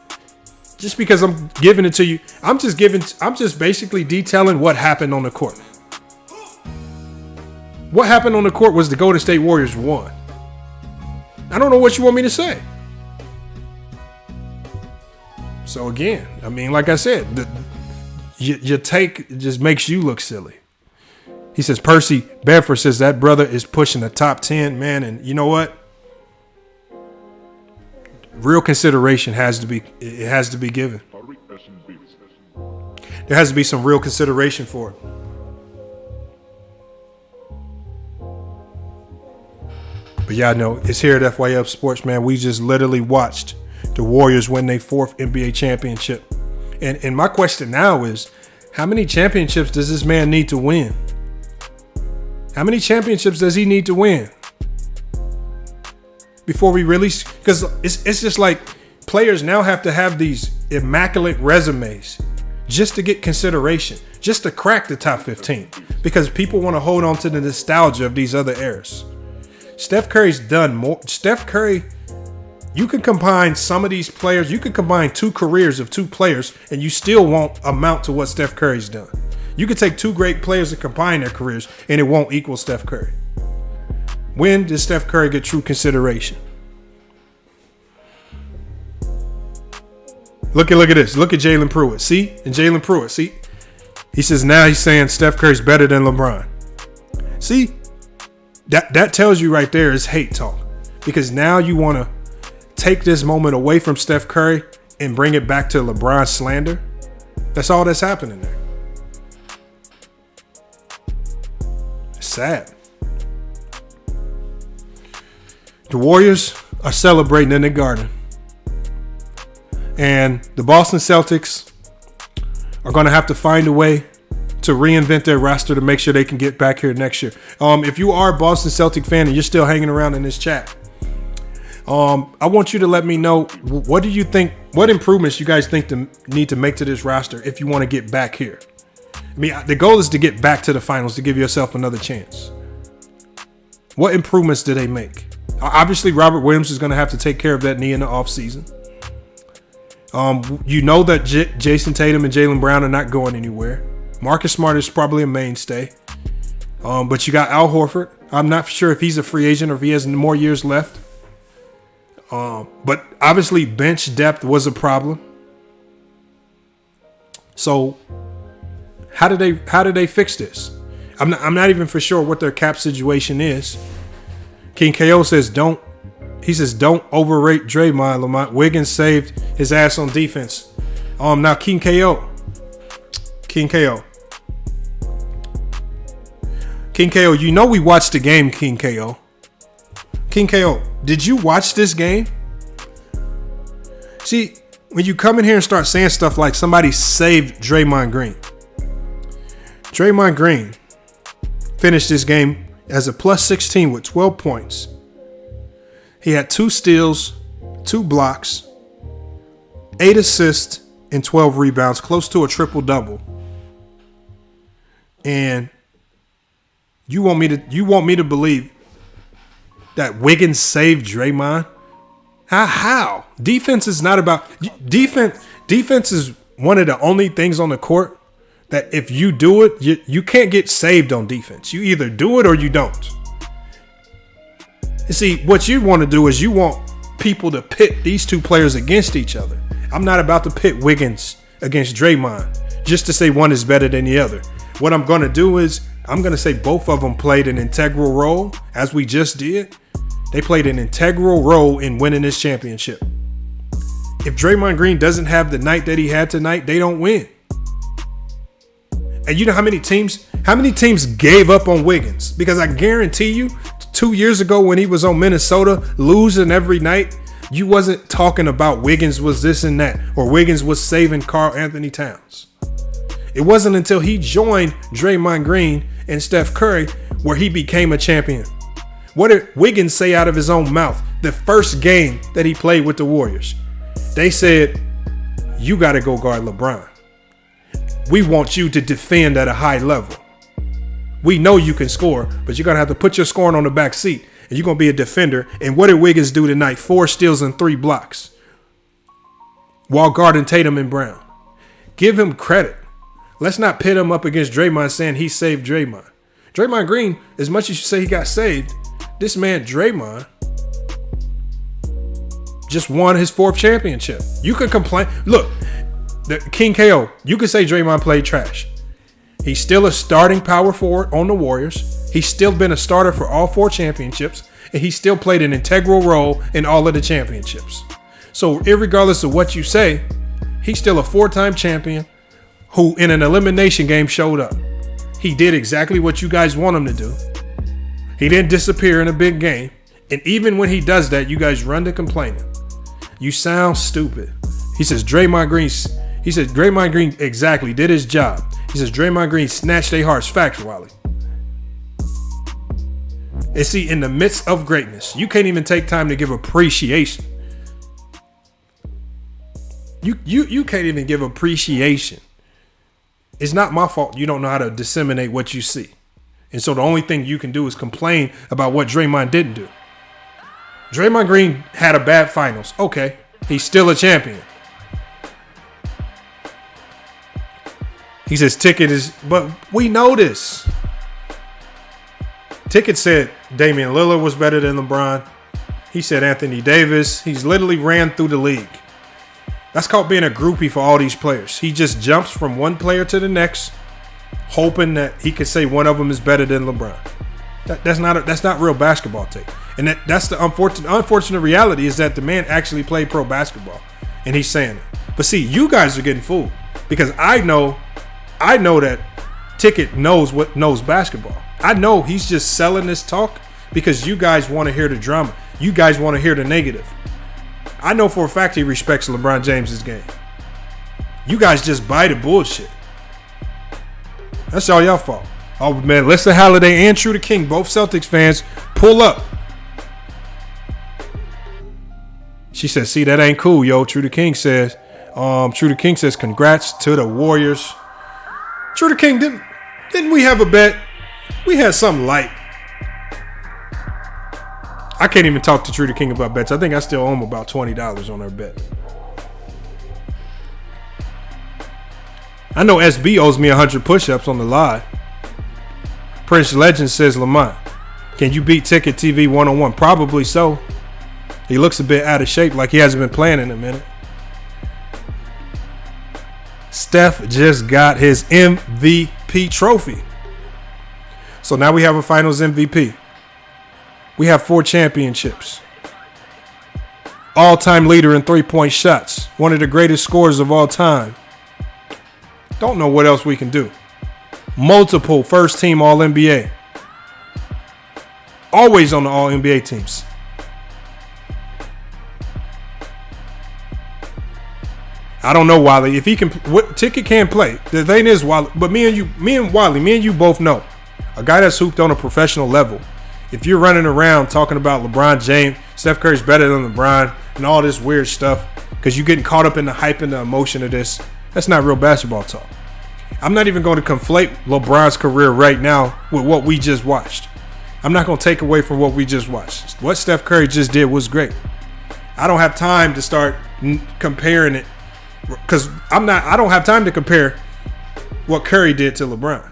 S2: Just because I'm giving it to you, I'm just basically detailing what happened on the court. What happened on the court was the Golden State Warriors won. I don't know what you want me to say. So again, I mean, like I said, your take just makes you look silly. He says, Percy Bedford says that brother is pushing the top 10, man. And you know what? Real consideration has to be given. There has to be some real consideration for it. But y'all know it's here at FYF Sports, man. We just literally watched the Warriors win their 4th NBA championship. And my question now is, how many championships does this man need to win? How many championships does he need to win before we release? Because it's just like players now have to have these immaculate resumes just to get consideration, just to crack the top 15, because people want to hold on to the nostalgia of these other eras. Steph Curry's done more. Steph Curry, you can combine some of these players. You can combine 2 careers of 2 players, and you still won't amount to what Steph Curry's done. You could take 2 great players and combine their careers, and it won't equal Steph Curry. When does Steph Curry get true consideration? Look at this. Look at Jalen Pruitt. See? And Jalen Pruitt. See? He says now he's saying Steph Curry's better than LeBron. See? That tells you right there is hate talk. Because now you want to take this moment away from Steph Curry and bring it back to LeBron slander. That's all that's happening there. It's sad. The Warriors are celebrating in the Garden. And the Boston Celtics are going to have to find a way to reinvent their roster to make sure they can get back here next year. If you are a Boston Celtic fan and you're still hanging around in this chat, I want you to let me know, what do you think, what improvements you guys think need to make to this roster if you want to get back here? I mean, the goal is to get back to the finals to give yourself another chance. What improvements do they make? Obviously, Robert Williams is going to have to take care of that knee in the offseason. You know that Jason Tatum and Jaylen Brown are not going anywhere. Marcus Smart is probably a mainstay. But you got Al Horford. I'm not sure if he's a free agent or if he has more years left. But obviously bench depth was a problem. So how do they fix this? I'm not even for sure what their cap situation is. King KO says don't He says, don't overrate Draymond, Lamont. Wiggins saved his ass on defense. Now King KO. King KO, you know we watched the game, King KO. King KO, did you watch this game? See, when you come in here and start saying stuff like somebody saved Draymond Green. Draymond Green finished this game as a plus 16 with 12 points. He had 2 steals, 2 blocks, 8 assists, and 12 rebounds, close to a triple-double. And you want me to believe that Wiggins saved Draymond? How? Defense is not about defense. Defense is one of the only things on the court that if you do it, you can't get saved on defense. You either do it or you don't. You see, what you want to do is you want people to pit these two players against each other. I'm not about to pit Wiggins against Draymond just to say one is better than the other. What I'm going to do is I'm going to say both of them played an integral role, as we just did. They played an integral role in winning this championship. If Draymond Green doesn't have the night that he had tonight, they don't win. And you know how many teams gave up on Wiggins? Because I guarantee you, 2 years ago when he was on Minnesota losing every night, you wasn't talking about Wiggins was this and that, or Wiggins was saving Karl Anthony Towns. It wasn't until he joined Draymond Green and Steph Curry where he became a champion. What did Wiggins say out of his own mouth the first game that he played with the Warriors? They said, you got to go guard LeBron. We want you to defend at a high level. We know you can score, but you're going to have to put your scoring on the back seat, and you're going to be a defender. And what did Wiggins do tonight? 4 steals and 3 blocks while guarding Tatum and Brown. Give him credit. Let's not pit him up against Draymond saying he saved Draymond. Draymond Green, as much as you say he got saved, this man Draymond just won his 4th championship. You can complain. Look, the King KO, you can say Draymond played trash. He's still a starting power forward on the Warriors. He's still been a starter for all 4 championships, and he still played an integral role in all of the championships. So irregardless of what you say, he's still a 4-time champion who in an elimination game showed up. He did exactly what you guys want him to do. He didn't disappear in a big game. And even when he does that, you guys run to complaining. You sound stupid. He says Draymond Green exactly did his job. He says Draymond Green snatched their hearts. Facts, Wally. And see, in the midst of greatness, you can't even take time to give appreciation. You can't even give appreciation. It's not my fault you don't know how to disseminate what you see. And so the only thing you can do is complain about what Draymond didn't do. Draymond Green had a bad finals. Okay, he's still a champion. He says Ticket is, but we know this. Ticket said Damian Lillard was better than LeBron. He said Anthony Davis. He's literally ran through the league. That's called being a groupie for all these players. He just jumps from one player to the next, hoping that he could say one of them is better than LeBron. That's not real basketball tape. And that's the unfortunate reality is that the man actually played pro basketball, and he's saying it. But see, you guys are getting fooled because I know that Ticket knows basketball. I know he's just selling this talk because you guys want to hear the drama. You guys want to hear the negative. I know for a fact he respects LeBron James's game. You guys just buy the bullshit. That's all y'all fault. Oh man, Lester Halliday and True the King, both Celtics fans, pull up. She says, see, that ain't cool, yo. True the King says, congrats to the Warriors. True the King, didn't we have a bet? We had something light. I can't even talk to True the King about bets. I think I still owe him about $20 on our bet. I know SB owes me 100 push-ups on the live. Prince Legend says, Lamont, can you beat Ticket TV one-on-one? Probably so. He looks a bit out of shape, like he hasn't been playing in a minute. Steph just got his MVP trophy. So now we have a finals MVP. We have 4 championships. All-time leader in three-point shots. One of the greatest scorers of all time. Don't know what else we can do. Multiple first-team All-NBA. Always on the All-NBA teams. I don't know, Wally. If he can, what Ticket can't play. The thing is, Wally, but me and you both know. A guy that's hooped on a professional level. If you're running around talking about LeBron James, Steph Curry's better than LeBron, and all this weird stuff, because you're getting caught up in the hype and the emotion of this, that's not real basketball talk. I'm not even going to conflate LeBron's career right now with what we just watched. I'm not going to take away from what we just watched. What Steph Curry just did was great. I don't have time to start comparing it, because I don't have time to compare what Curry did to LeBron.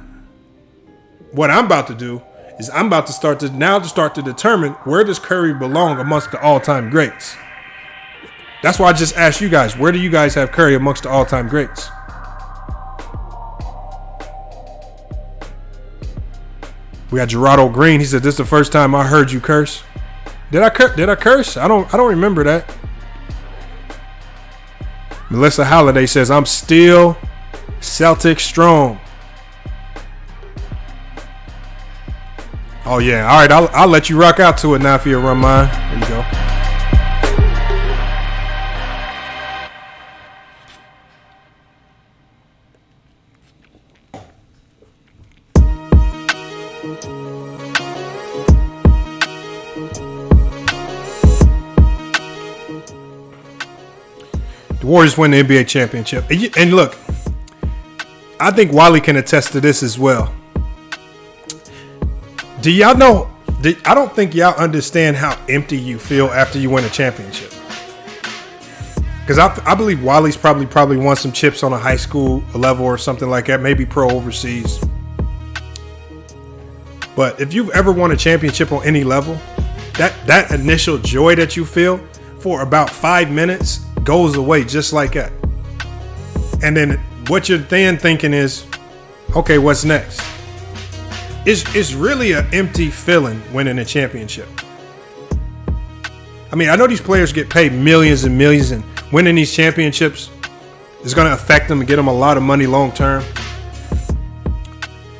S2: What I'm about to do is I'm about to start to determine where does Curry belong amongst the all-time greats. That's why I just asked you guys, where do you guys have Curry amongst the all-time greats? We got Gerardo Green. He said, "This is the first time I heard you curse." Did I curse? I don't remember that. Melissa Halliday says, "I'm still Celtics strong." Oh yeah. All right, I'll let you rock out to it now for your run mine. There you go. The Warriors win the NBA championship. And look, I think Wally can attest to this as well. Do y'all know? I don't think y'all understand how empty you feel after you win a championship. Because I believe Wally's probably won some chips on a high school level or something like that, maybe pro overseas. But if you've ever won a championship on any level, that initial joy that you feel for about 5 minutes goes away just like that. And then what you're then thinking is, okay, what's next? It's really an empty feeling winning a championship. I mean, I know these players get paid millions and millions, and winning these championships is going to affect them and get them a lot of money long term.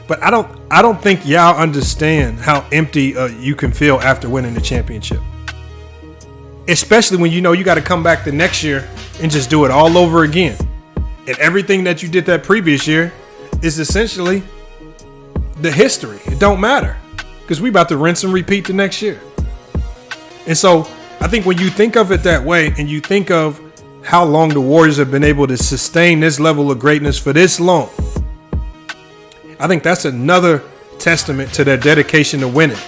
S2: But I don't think y'all understand how empty you can feel after winning the championship. Especially when you know you got to come back the next year and just do it all over again. And everything that you did that previous year is essentially the history. It don't matter because we about to rinse and repeat the next year. And so I think when you think of it that way and you think of how long the Warriors have been able to sustain this level of greatness for this long, I think that's another testament to their dedication to winning.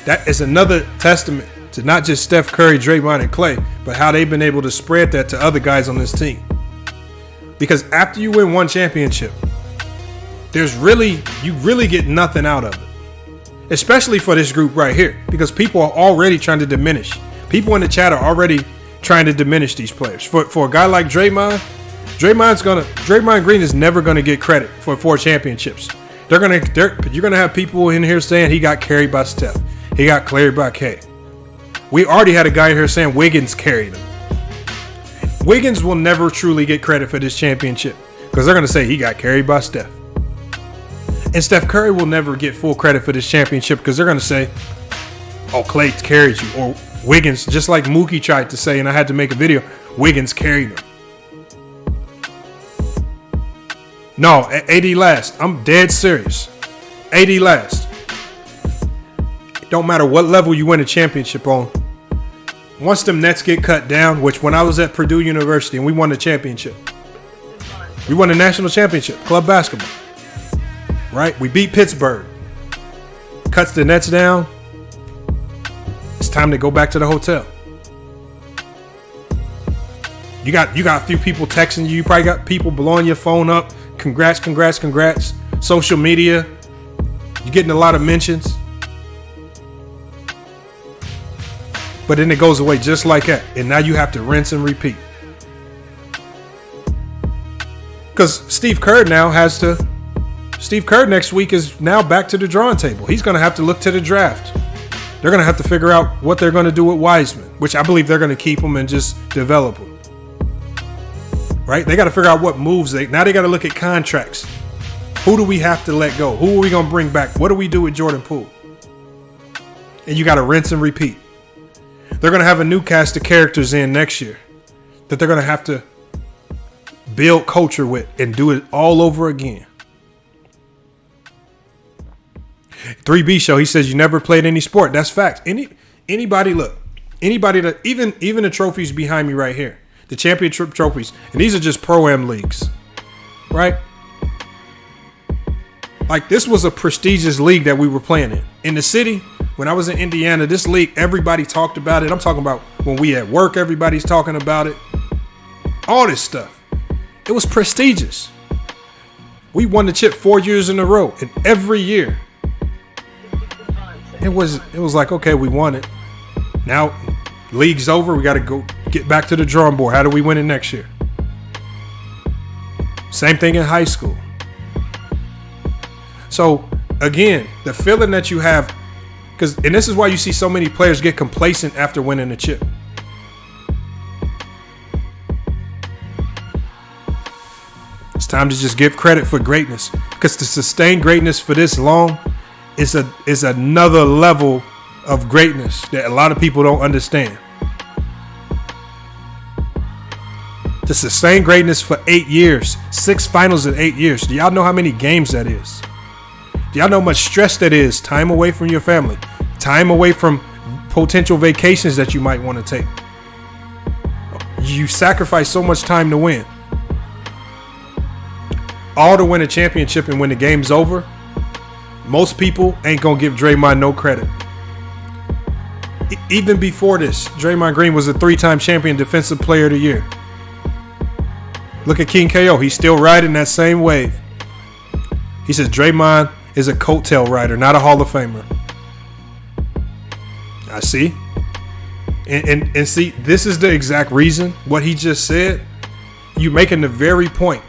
S2: That is another testament to not just Steph Curry, Draymond, and Klay, but how they've been able to spread that to other guys on this team. Because after you win one championship, you really get nothing out of it. Especially for this group right here, because people are already trying to diminish. People in the chat are already trying to diminish these players. For a guy like Draymond, Draymond Green is never gonna get credit for 4 championships. You're gonna have people in here saying he got carried by Steph, he got carried by K. We already had a guy here saying Wiggins carried him. Wiggins will never truly get credit for this championship because they're gonna say he got carried by Steph. And Steph Curry will never get full credit for this championship because they're gonna say, "Oh, Klay carried you," or Wiggins, just like Mookie tried to say, and I had to make a video, Wiggins carried him. No, AD last. I'm dead serious. AD last. It don't matter what level you win a championship on. Once them Nets get cut down, which when I was at Purdue University and we won the championship. We won the national championship, club basketball. Right? We beat Pittsburgh. Cuts the Nets down. It's time to go back to the hotel. You got a few people texting you. You probably got people blowing your phone up. Congrats. Social media. You're getting a lot of mentions. But then it goes away just like that. And now you have to rinse and repeat. Because Steve Kerr next week is now back to the drawing table. He's going to have to look to the draft. They're going to have to figure out what they're going to do with Wiseman. which I believe they're going to keep him and just develop him. Right? They got to figure out what moves now they got to look at contracts. Who do we have to let go? Who are we going to bring back? What do we do with Jordan Poole? And you got to rinse and repeat. They're going to have a new cast of characters in next year that they're going to have to build culture with and do it all over again. 3B show, he says you never played any sport. That's facts. Anybody that even the trophies behind me right here, the championship trophies, and these are just pro-am leagues, right? Like, this was a prestigious league that we were playing in the city. When I was in Indiana, this league, everybody talked about it. I'm talking about when we at work, everybody's talking about it. All this stuff. It was prestigious. We won the chip 4 years in a row, and every year it was like, okay, we won it. Now league's over. We got to go get back to the drawing board. How do we win it next year? Same thing in high school. So again, the feeling that you have, and this is why you see so many players get complacent after winning the chip. It's time to just give credit for greatness, because to sustain greatness for this long is another level of greatness that a lot of people don't understand. To sustain greatness for 8 years, 6 finals in 8 years. Do y'all know how many games that is? Do y'all know how much stress that is? Time away from your family, time away from potential vacations that you might want to take. You sacrifice so much time to win. All to win a championship, and when the game's over, most people ain't gonna give Draymond no credit. Even before this, Draymond Green was a 3-time champion defensive player of the year. Look at King KO. He's still riding that same wave. He says Draymond is a coattail rider, not a Hall of Famer. I see. And see, this is the exact reason what he just said. You making the very point.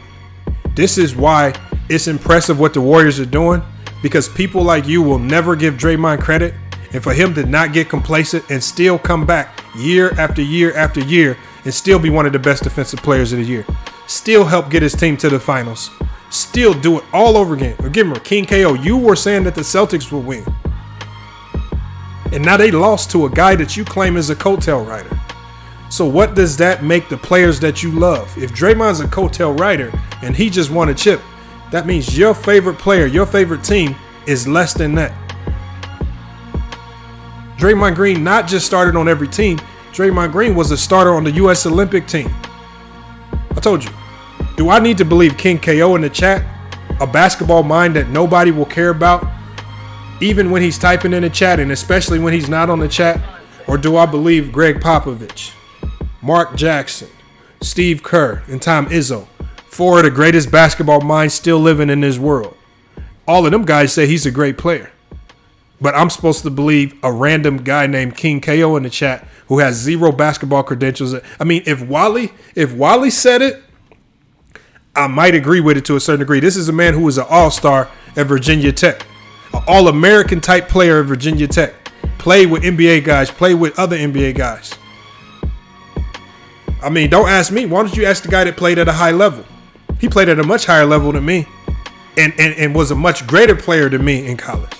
S2: This is why it's impressive what the Warriors are doing, because people like you will never give Draymond credit. And for him to not get complacent and still come back year after year after year and still be one of the best defensive players of the year, still help get his team to the finals, still do it all over again. Remember, King KO, you were saying that the Celtics will win. And now they lost to a guy that you claim is a coattail rider. So what does that make the players that you love? If Draymond's a coattail rider and he just won a chip, that means your favorite player, your favorite team is less than that. Draymond Green not just started on every team. Draymond Green was a starter on the U.S. Olympic team. I told you. Do I need to believe King KO in the chat? A basketball mind that nobody will care about, even when he's typing in the chat, and especially when he's not on the chat? Or do I believe Greg Popovich, Mark Jackson, Steve Kerr, and Tom Izzo, 4 of the greatest basketball minds still living in this world? All of them guys say he's a great player. But I'm supposed to believe a random guy named King KO in the chat who has 0 basketball credentials. I mean, if Wally said it, I might agree with it to a certain degree. This is a man who was an all-star at Virginia Tech, an all-American type player at Virginia Tech. Played with NBA guys, played with other NBA guys. I mean, don't ask me. Why don't you ask the guy that played at a high level? He played at a much higher level than me and was a much greater player than me in college.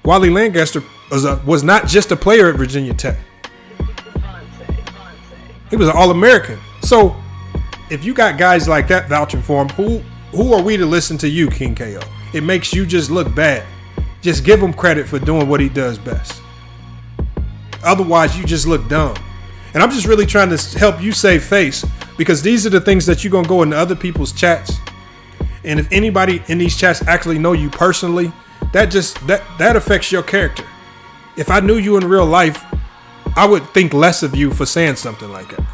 S2: Wally Lancaster was not just a player at Virginia Tech. He was an All-American. So if you got guys like that vouching for him, who are we to listen to you, King KO? It makes you just look bad. Just give him credit for doing what he does best. Otherwise, you just look dumb. And I'm just really trying to help you save face, because these are the things that you're going to go into other people's chats. And if anybody in these chats actually know you personally, that affects your character. If I knew you in real life, I would think less of you for saying something like that.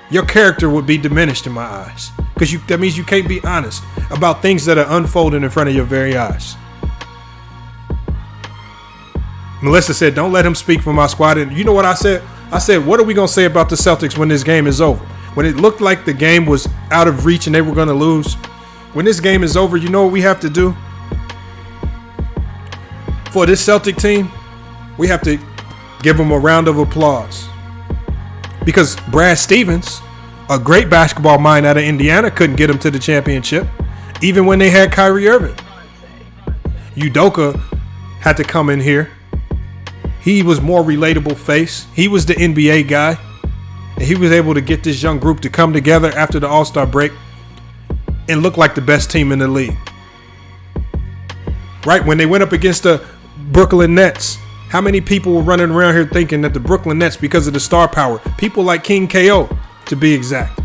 S2: Your character would be diminished in my eyes, because that means you can't be honest about things that are unfolding in front of your very eyes. Melissa said, don't let him speak for my squad. And you know what I said? I said, what are we going to say about the Celtics when this game is over? When it looked like the game was out of reach and they were going to lose. When this game is over, you know what we have to do? For this Celtic team, we have to Give him a round of applause. Because Brad Stevens, a great basketball mind out of Indiana, couldn't get him to the championship, even when they had Kyrie Irving. Udoka had to come in here. He was more relatable face. He was the NBA guy. And he was able to get this young group to come together after the All-Star break and look like the best team in the league. Right? When they went up against the Brooklyn Nets, how many people were running around here thinking that the Brooklyn Nets, because of the star power, people like King KO, to be exact.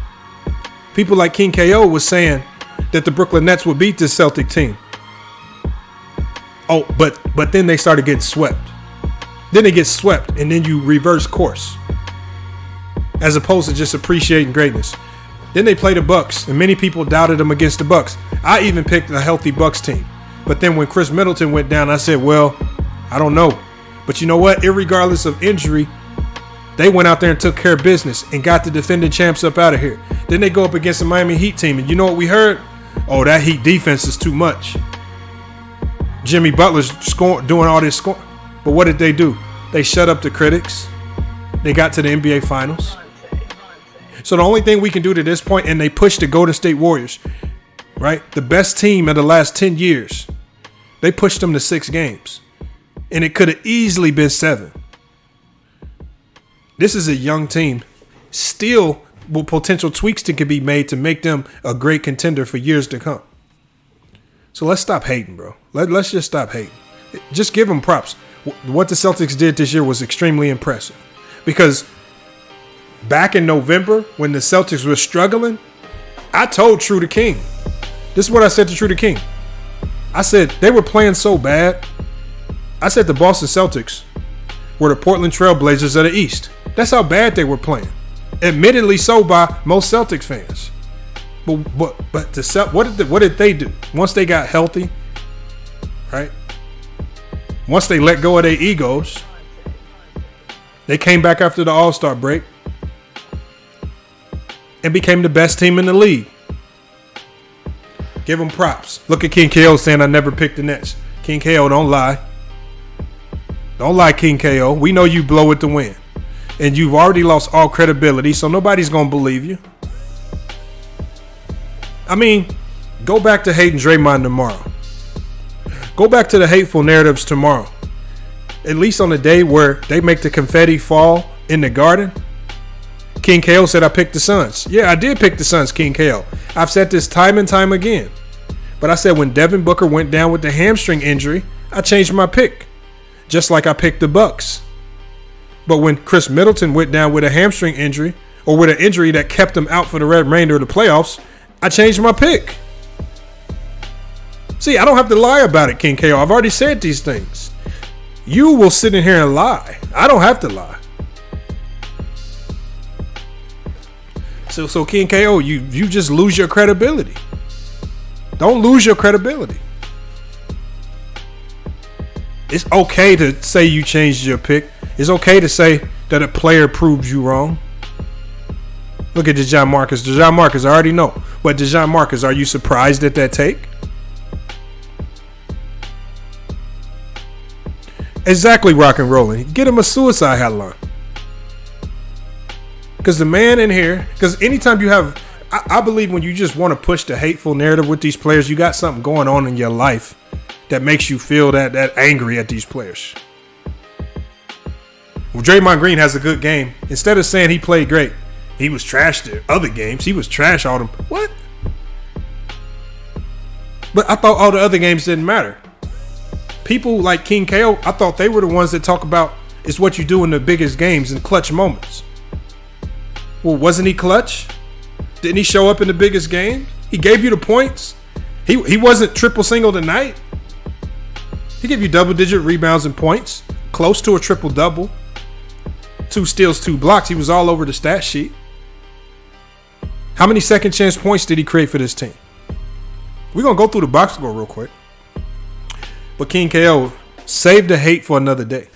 S2: People like King KO was saying that the Brooklyn Nets would beat this Celtic team. Oh, but then they started getting swept. Then they get swept, and then you reverse course, as opposed to just appreciating greatness. Then they play the Bucks, and many people doubted them against the Bucks. I even picked a healthy Bucks team. But then when Chris Middleton went down, I said, well, I don't know. But you know what? Irregardless of injury, they went out there and took care of business and got the defending champs up out of here. Then they go up against the Miami Heat team, and you know what we heard? Oh, that Heat defense is too much. Jimmy Butler's doing all this scoring. But what did they do? They shut up the critics. They got to the NBA Finals. So the only thing we can do to this point, and they pushed the Golden State Warriors, right? The best team in the last 10 years. They pushed them to 6 games. And it could have easily been 7. This is a young team. Still, with potential tweaks that could be made to make them a great contender for years to come. So let's stop hating, bro. Let's just stop hating. Just give them props. What the Celtics did this year was extremely impressive. Because back in November, when the Celtics were struggling, I told True the King. This is what I said to True the King. I said they were playing so bad. I said the Boston Celtics were the Portland Trailblazers of the East. That's how bad they were playing. Admittedly so by most Celtics fans. But what did they do? Once they got healthy, right? Once they let go of their egos, they came back after the All-Star break and became the best team in the league. Give them props. Look at King KO saying I never picked the Nets. King KO, don't lie. Don't lie, King KO. We know you blow it to win. And you've already lost all credibility, so nobody's going to believe you. I mean, go back to hating Draymond tomorrow. Go back to the hateful narratives tomorrow. At least on the day where they make the confetti fall in the Garden. King KO said I picked the Suns. Yeah, I did pick the Suns, King KO. I've said this time and time again. But I said when Devin Booker went down with the hamstring injury, I changed my pick. Just like I picked the Bucks. But when Chris Middleton went down with a hamstring injury, or with an injury that kept him out for the remainder of the playoffs, I changed my pick. See, I don't have to lie about it, King KO. I've already said these things. You will sit in here and lie. I don't have to lie. So King KO, you just lose your credibility. Don't lose your credibility. It's okay to say you changed your pick. It's okay to say that a player proved you wrong. Look at DeJohn Marcus. DeJohn Marcus, I already know. But DeJohn Marcus, are you surprised at that take? Exactly, rock and rolling. Get him a suicide hotline. Because the man in here, because anytime you have, I believe when you just want to push the hateful narrative with these players, you got something going on in your life that makes you feel that angry at these players. Well, Draymond Green has a good game. Instead of saying he played great, he was trash the other games. He was trash all them. What? But I thought all the other games didn't matter. People like King KO, I thought they were the ones that talk about it's what you do in the biggest games and clutch moments. Well, wasn't he clutch? Didn't he show up in the biggest game? He gave you the points. He wasn't triple single tonight. He gave you double-digit rebounds and points, close to a triple-double. 2 steals, 2 blocks. He was all over the stat sheet. How many second chance points did he create for this team? We're going to go through the box score real quick. But King KO, save the hate for another day.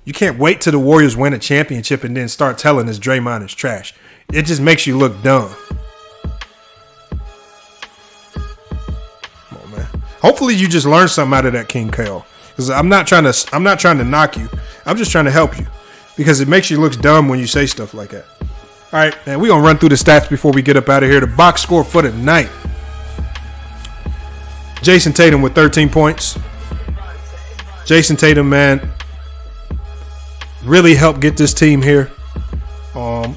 S2: You can't wait till the Warriors win a championship and then start telling us Draymond is trash. It just makes you look dumb. Come on, man. Hopefully you just learned something out of that, King KO. Because because I'm not trying to knock you. I'm just trying to help you because it makes you look dumb when you say stuff like that. All right, man, we're going to run through the stats before we get up out of here. The box score for the night. Jason Tatum with 13 points. Jason Tatum, man, really helped get this team here.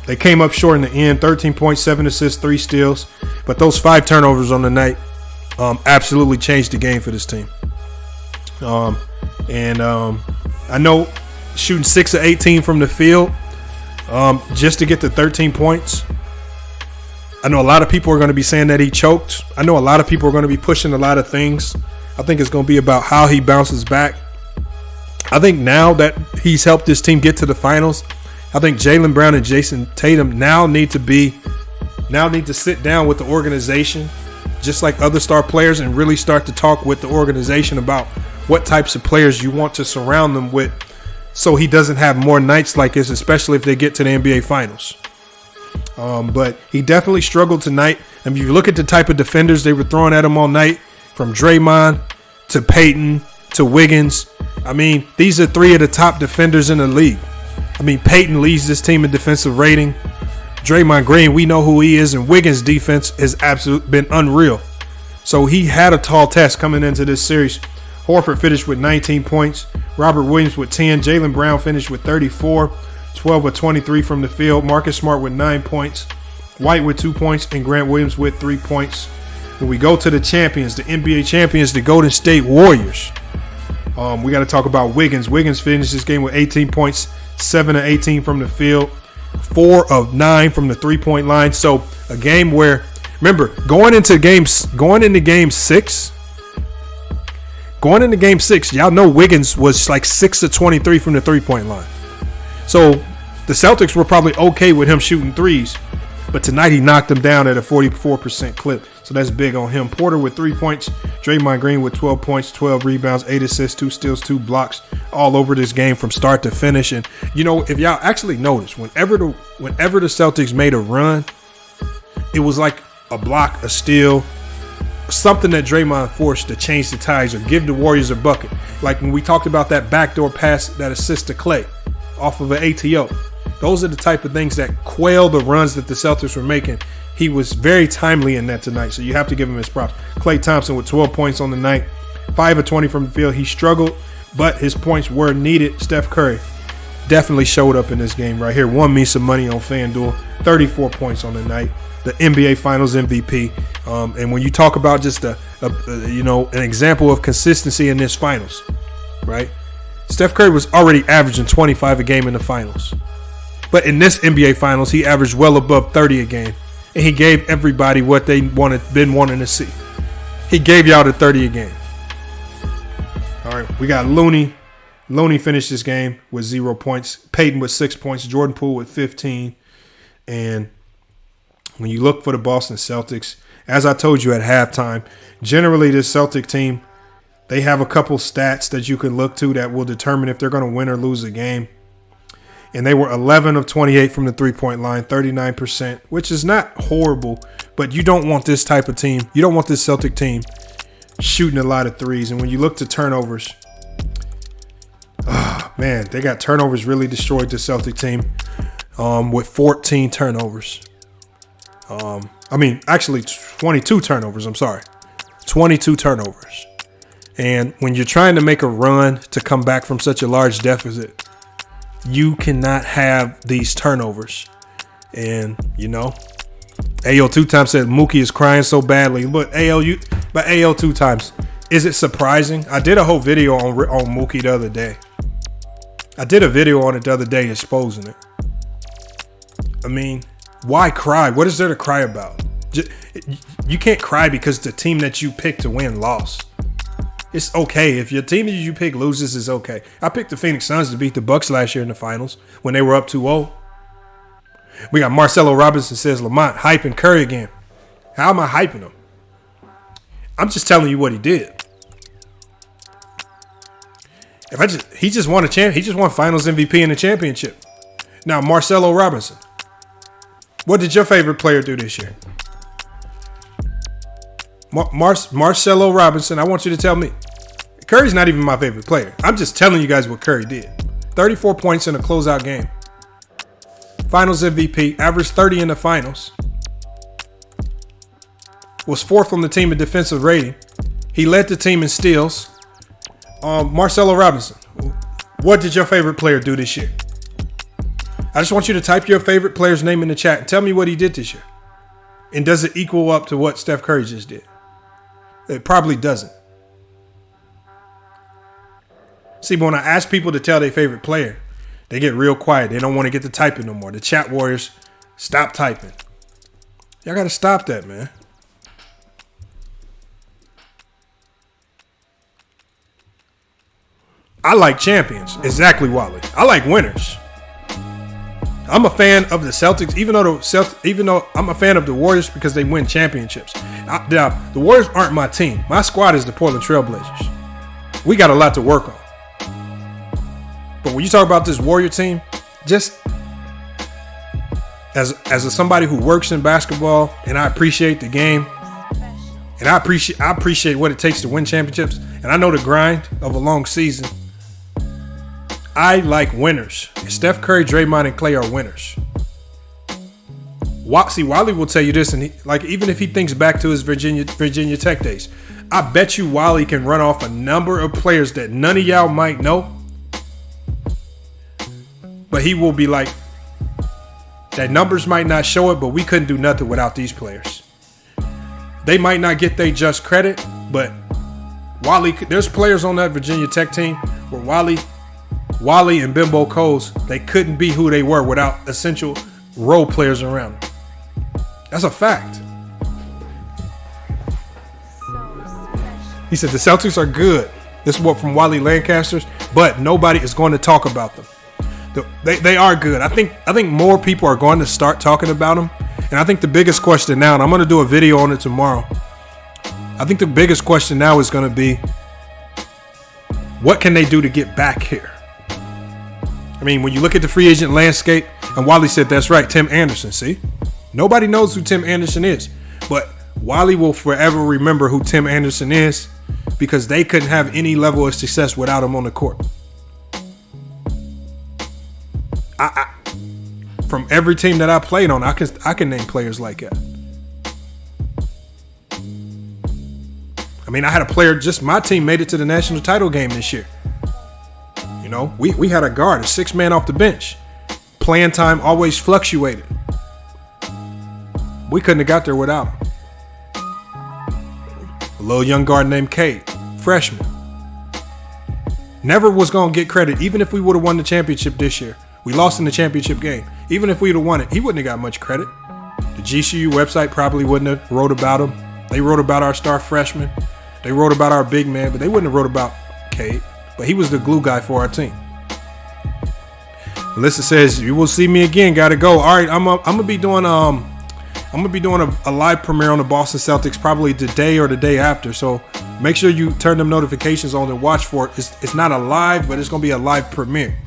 S2: They came up short in the end, 13 points, 7 assists, 3 steals. But those 5 turnovers on the night absolutely changed the game for this team. I know shooting 6 of 18 from the field just to get to 13 points. I know a lot of people are going to be saying that he choked. I know a lot of people are going to be pushing a lot of things. I think it's going to be about how he bounces back. I think now that he's helped this team get to the finals, I think Jaylen Brown and Jason Tatum now need to sit down with the organization, just like other star players, and really start to talk with the organization about what types of players you want to surround them with so he doesn't have more nights like this, especially if they get to the NBA Finals. But he definitely struggled tonight. And if you look at the type of defenders they were throwing at him all night, from Draymond to Peyton to Wiggins, I mean, these are 3 of the top defenders in the league. I mean, Peyton leads this team in defensive rating. Draymond Green, we know who he is, and Wiggins' defense has absolutely been unreal. So he had a tall task coming into this series. Horford finished with 19 points. Robert Williams with 10. Jaylen Brown finished with 34. 12 of 23 from the field. Marcus Smart with 9 points. White with 2 points. And Grant Williams with 3 points. When we go to the champions, the NBA champions, the Golden State Warriors, we got to talk about Wiggins. Wiggins finished this game with 18 points. 7 of 18 from the field. 4 of 9 from the three-point line. So a game where, remember, going into game 6, y'all know Wiggins was like 6 of 23 from the three-point line. So the Celtics were probably okay with him shooting threes, but tonight he knocked them down at a 44% clip. So that's big on him. Porter with 3 points. Draymond Green with 12 points, 12 rebounds, 8 assists, 2 steals, 2 blocks, all over this game from start to finish. And, you know, if y'all actually notice, whenever the Celtics made a run, it was like a block, a steal, something that Draymond forced to change the ties or give the Warriors a bucket. Like when we talked about that backdoor pass, that assist to Klay off of an ATO. Those are the type of things that quail the runs that the Celtics were making. He was very timely in that tonight, so you have to give him his props. Klay Thompson with 12 points on the night, 5 of 20 from the field. He struggled, but his points were needed. Steph Curry definitely showed up in this game right here. Won me some money on FanDuel. 34 points on the night. The NBA Finals MVP. And when you talk about just an example of consistency in this finals, right? Steph Curry was already averaging 25 a game in the finals. But in this NBA Finals, he averaged well above 30 a game. And he gave everybody what they been wanting to see. He gave y'all the 30 a game. All right, we got Looney. Looney finished this game with 0 points. Peyton with 6 points. Jordan Poole with 15. And when you look for the Boston Celtics, as I told you at halftime, generally this Celtic team, they have a couple stats that you can look to that will determine if they're going to win or lose a game. And they were 11 of 28 from the three-point line, 39%, which is not horrible, but you don't want this type of team. You don't want this Celtic team shooting a lot of threes. And when you look to turnovers, man, they got turnovers really destroyed the Celtic team with 14 turnovers. Actually 22 turnovers. I'm sorry. 22 turnovers. And when you're trying to make a run to come back from such a large deficit, you cannot have these turnovers. And, you know, AO 2 times said Mookie is crying so badly. But AO 2 times, is it surprising? I did a whole video on Mookie the other day. I did a video on it the other day exposing it. I mean, why cry? What is there to cry about? You can't cry because the team that you picked to win lost. It's okay. If your team that you pick loses, it's okay. I picked the Phoenix Suns to beat the Bucks last year in the finals when they were up 2-0. We got Marcelo Robinson says, Lamont, hyping Curry again. How am I hyping him? I'm just telling you what he did. He just won a champ. He just won Finals MVP in the championship. Now, Marcelo Robinson. What did your favorite player do this year? Marcelo Robinson, I want you to tell me. Curry's not even my favorite player. I'm just telling you guys what Curry did. 34 points in a closeout game. Finals MVP, averaged 30 in the finals. Was 4th on the team in defensive rating. He led the team in steals. Marcelo Robinson, what did your favorite player do this year? I just want you to type your favorite player's name in the chat and tell me what he did this year. And does it equal up to what Steph Curry just did? It probably doesn't. See, but when I ask people to tell their favorite player, they get real quiet. They don't want to get to typing no more. The chat warriors, stop typing. Y'all got to stop that, man. I like champions. Exactly, Wally. I like winners. I'm a fan of the Celtics, even though I'm a fan of the Warriors because they win championships. Now, the Warriors aren't my team. My squad is the Portland Trailblazers. We got a lot to work on. But when you talk about this Warrior team, just as somebody who works in basketball, and I appreciate the game, and I appreciate what it takes to win championships, and I know the grind of a long season. I like winners. Steph Curry, Draymond, and Clay are winners. See, Wally will tell you this, and even if he thinks back to his Virginia Tech days, I bet you Wally can run off a number of players that none of y'all might know, but he will be like, that numbers might not show it, but we couldn't do nothing without these players. They might not get their just credit, but Wally, there's players on that Virginia Tech team where Wally and Bimbo Coles, they couldn't be who they were without essential role players around them. That's a fact. He said the Celtics are good. This is what from Wally Lancaster's, but nobody is going to talk about them. They are good. I think more people are going to start talking about them. And I think the biggest question now, and I'm going to do a video on it tomorrow. I think the biggest question now is going to be, what can they do to get back here? I mean, when you look at the free agent landscape, and Wally said that's right, Tim Anderson, see? Nobody knows who Tim Anderson is, but Wally will forever remember who Tim Anderson is because they couldn't have any level of success without him on the court. From every team that I played on, I can name players like that. I mean, I had a player, just my team made it to the national title game this year. You know, we had a guard, a 6-man off the bench. Playing time always fluctuated. We couldn't have got there without him. A little young guard named Cade, freshman. Never was going to get credit, even if we would have won the championship this year. We lost in the championship game. Even if we would have won it, he wouldn't have got much credit. The GCU website probably wouldn't have wrote about him. They wrote about our star freshman. They wrote about our big man, but they wouldn't have wrote about Cade. But he was the glue guy for our team. Alyssa says, "You will see me again. Gotta go." All right, I'm gonna be doing a live premiere on the Boston Celtics probably today or the day after. So make sure you turn them notifications on and watch for it. It's not a live, but it's gonna be a live premiere.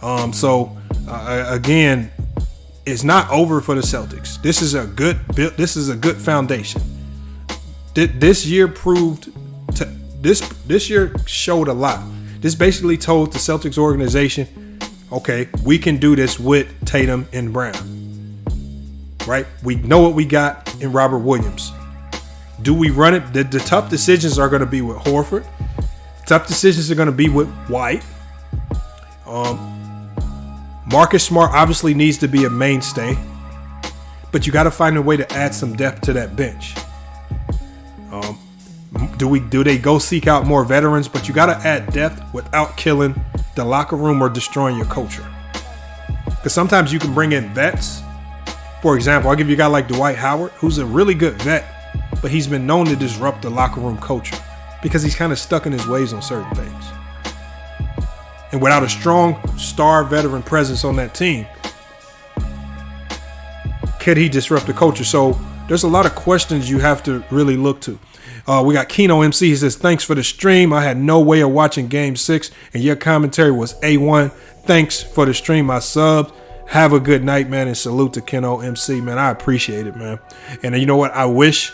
S2: Again, it's not over for the Celtics. This is a good foundation. This year proved this year showed a lot. This basically told the Celtics organization, okay, we can do this with Tatum and Brown. Right? We know what we got in Robert Williams. Do we run it? The tough decisions are going to be with Horford. Tough decisions are going to be with White. Marcus Smart obviously needs to be a mainstay, but you got to find a way to add some depth to that bench. Do they go seek out more veterans? But you got to add depth without killing the locker room or destroying your culture. Because sometimes you can bring in vets. For example, I'll give you a guy like Dwight Howard, who's a really good vet, but he's been known to disrupt the locker room culture because he's kind of stuck in his ways on certain things. And without a strong star veteran presence on that team, could he disrupt the culture? So there's a lot of questions you have to really look to. We got Keno MC. He says, "Thanks for the stream. I had no way of watching Game 6, and your commentary was A1. Thanks for the stream. I subbed. Have a good night, man, and salute to Keno MC, man. I appreciate it, man. And you know what? I wish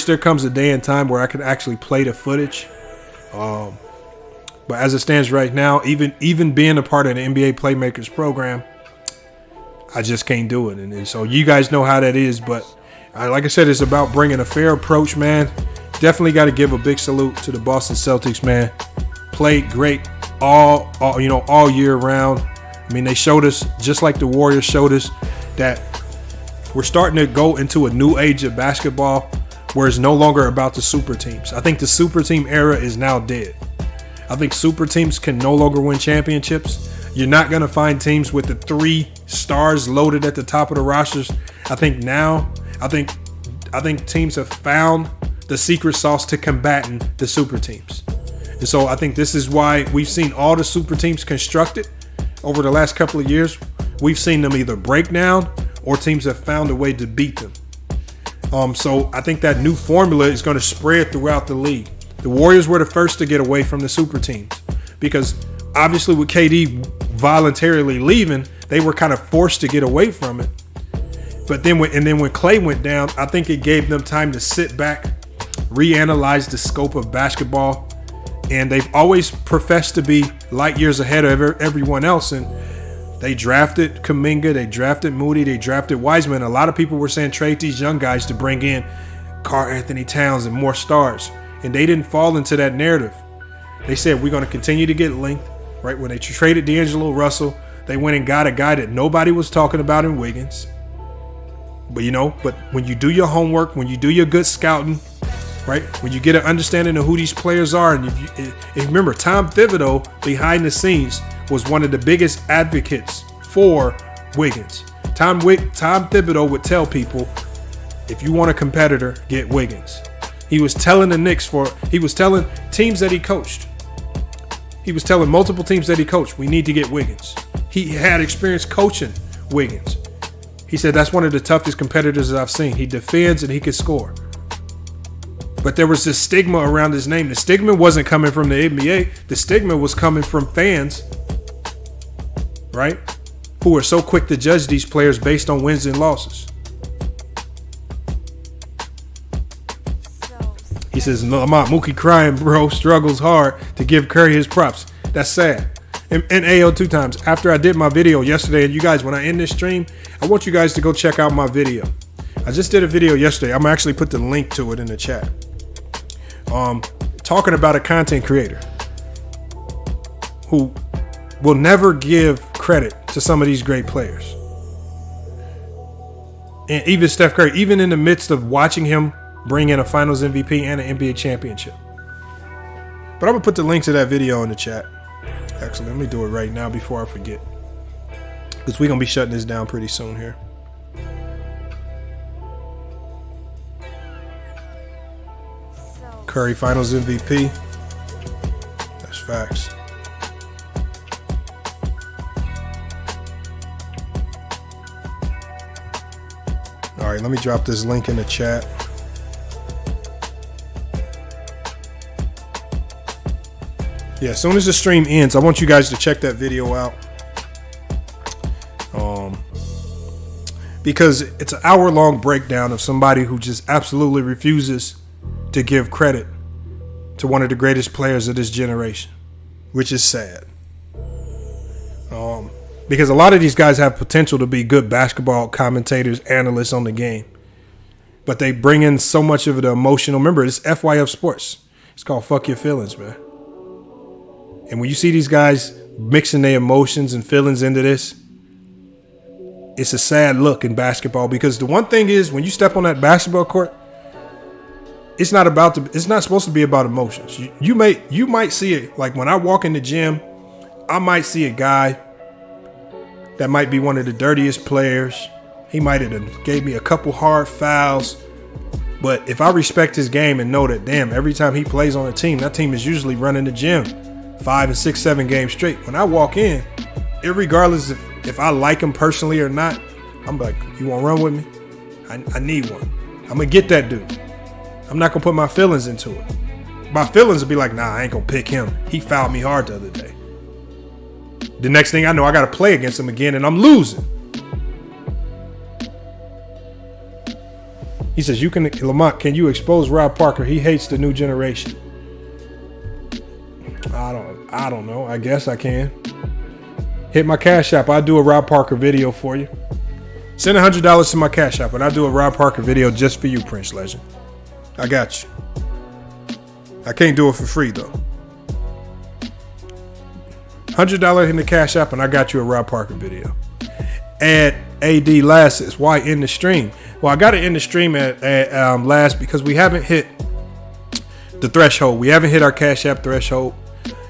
S2: there comes a day and time where I could actually play the footage. But as it stands right now, even being a part of the NBA Playmakers program, I just can't do it. And so you guys know how that is. But like I said, it's about bringing a fair approach, man. Definitely got to give a big salute to the Boston Celtics, man. Played great all year round. I mean, they showed us, just like the Warriors showed us, that we're starting to go into a new age of basketball where it's no longer about the super teams. I think the super team era is now dead. I think super teams can no longer win championships. You're not going to find teams with the 3 stars loaded at the top of the rosters. I think teams have found the secret sauce to combating the super teams. And so I think this is why we've seen all the super teams constructed over the last couple of years. We've seen them either break down or teams have found a way to beat them. So I think that new formula is going to spread throughout the league. The Warriors were the first to get away from the super teams because obviously with KD voluntarily leaving, they were kind of forced to get away from it. But then when Clay went down, I think it gave them time to sit back, reanalyze the scope of basketball. And they've always professed to be light years ahead of everyone else. And they drafted Kuminga, they drafted Moody, they drafted Wiseman. A lot of people were saying trade these young guys to bring in Karl-Anthony Towns and more stars. And they didn't fall into that narrative. They said, we're going to continue to get length. Right? When they traded D'Angelo Russell, they went and got a guy that nobody was talking about in Wiggins. But when you do your homework, when you do your good scouting, right? When you get an understanding of who these players are, and if you remember, Tom Thibodeau behind the scenes was one of the biggest advocates for Wiggins. Tom Thibodeau would tell people, if you want a competitor, get Wiggins. He was telling telling teams that he coached. He was telling multiple teams that he coached, we need to get Wiggins. He had experience coaching Wiggins. He said that's one of the toughest competitors that I've seen. He defends and he can score. But there was this stigma around his name. The stigma wasn't coming from the NBA. The stigma was coming from fans, right? Who are so quick to judge these players based on wins and losses. He says, no, Mookie crying, bro, struggles hard to give Curry his props. That's sad. And AO 2 times. After I did my video yesterday, and you guys, when I end this stream, I want you guys to go check out my video. I just did a video yesterday. I'm actually put the link to it in the chat. Talking about a content creator who will never give credit to some of these great players. And even Steph Curry, even in the midst of watching him bring in a finals MVP and an NBA championship. But I'm going to put the link to that video in the chat. Actually, let me do it right now before I forget. Because we're going to be shutting this down pretty soon here. Curry finals MVP. That's facts. All right, let me drop this link in the chat. Yeah, as soon as the stream ends, I want you guys to check that video out. Because it's an hour-long breakdown of somebody who just absolutely refuses to give credit to one of the greatest players of this generation, which is sad. Because a lot of these guys have potential to be good basketball commentators, analysts on the game. But they bring in so much of the emotional. Remember, it's FYF Sports. It's called Fuck Your Feelings, man. And when you see these guys mixing their emotions and feelings into this, it's a sad look in basketball. Because the one thing is, when you step on that basketball court, it's not supposed to be about emotions. You might see it. Like when I walk in the gym, I might see a guy that might be one of the dirtiest players. He might have gave me a couple hard fouls. But if I respect his game and know that, damn, every time he plays on a team, that team is usually running the gym 5 and 6, 7 games straight. When I walk in, regardless if I like him personally or not, I'm like, you want to run with me? I need one. I'm going to get that dude. I'm not going to put my feelings into it. My feelings will be like, nah, I ain't going to pick him. He fouled me hard the other day. The next thing I know, I got to play against him again, and I'm losing. He says, Lamont, can you expose Rob Parker? He hates the new generation. I I don't know. I guess I can. Hit my Cash App. I'll do a Rob Parker video for you. Send $100 to my Cash App, and I'll do a Rob Parker video just for you, Prince Legend. I got you. I can't do it for free, though. $100 in the Cash App, and I got you a Rob Parker video. Add AD Lasses. Why in the stream? Well, I got it in the stream at last because we haven't hit the threshold. We haven't hit our Cash App threshold.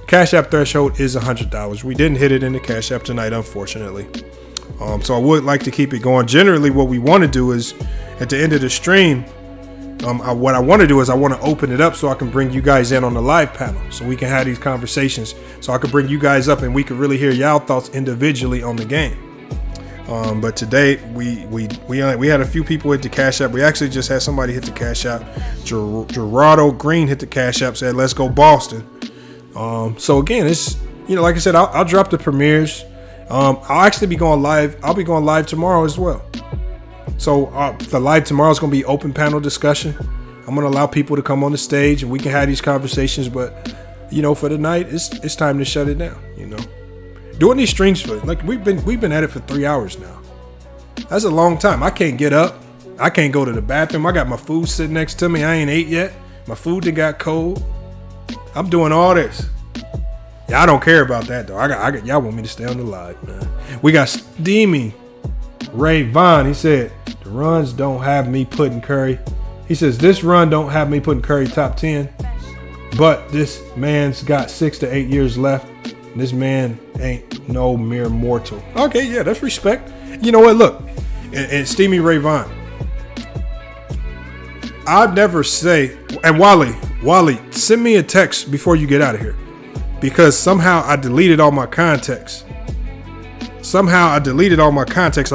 S2: Cash App threshold is $100. We didn't hit it in the Cash App tonight, unfortunately. So I would like to keep it going. Generally, what we want to do is at the end of the stream, what I want to do is I want to open it up so I can bring you guys in on the live panel so we can have these conversations. So I can bring you guys up and we can really hear y'all thoughts individually on the game. But today we had a few people hit the Cash App. We actually just had somebody hit the Cash App. Gerardo Green hit the Cash App, said, "Let's go Boston." So again, it's, like I said, I'll drop the premieres. I'll actually be going live. I'll be going live tomorrow as well. So the live tomorrow is going to be open panel discussion. I'm going to allow people to come on the stage and we can have these conversations. But for the night, it's time to shut it down. Doing these streams for we've been at it for 3 hours now. That's a long time. I can't get up. I can't go to the bathroom. I got my food sitting next to me. I ain't ate yet. My food that got cold. I'm doing all this. Yeah, I don't care about that though. I got y'all want me to stay on the live, man. We got Steamy Ray Vaughn. He said the runs don't have me putting Curry. He says this run don't have me putting Curry top 10, but this man's got 6 to 8 years left. This man ain't no mere mortal. Okay, yeah, that's respect. You know what? Look, and Steamy Ray Vaughn. I'd never say, and Wally, send me a text before you get out of here. Because somehow I deleted all my contacts. I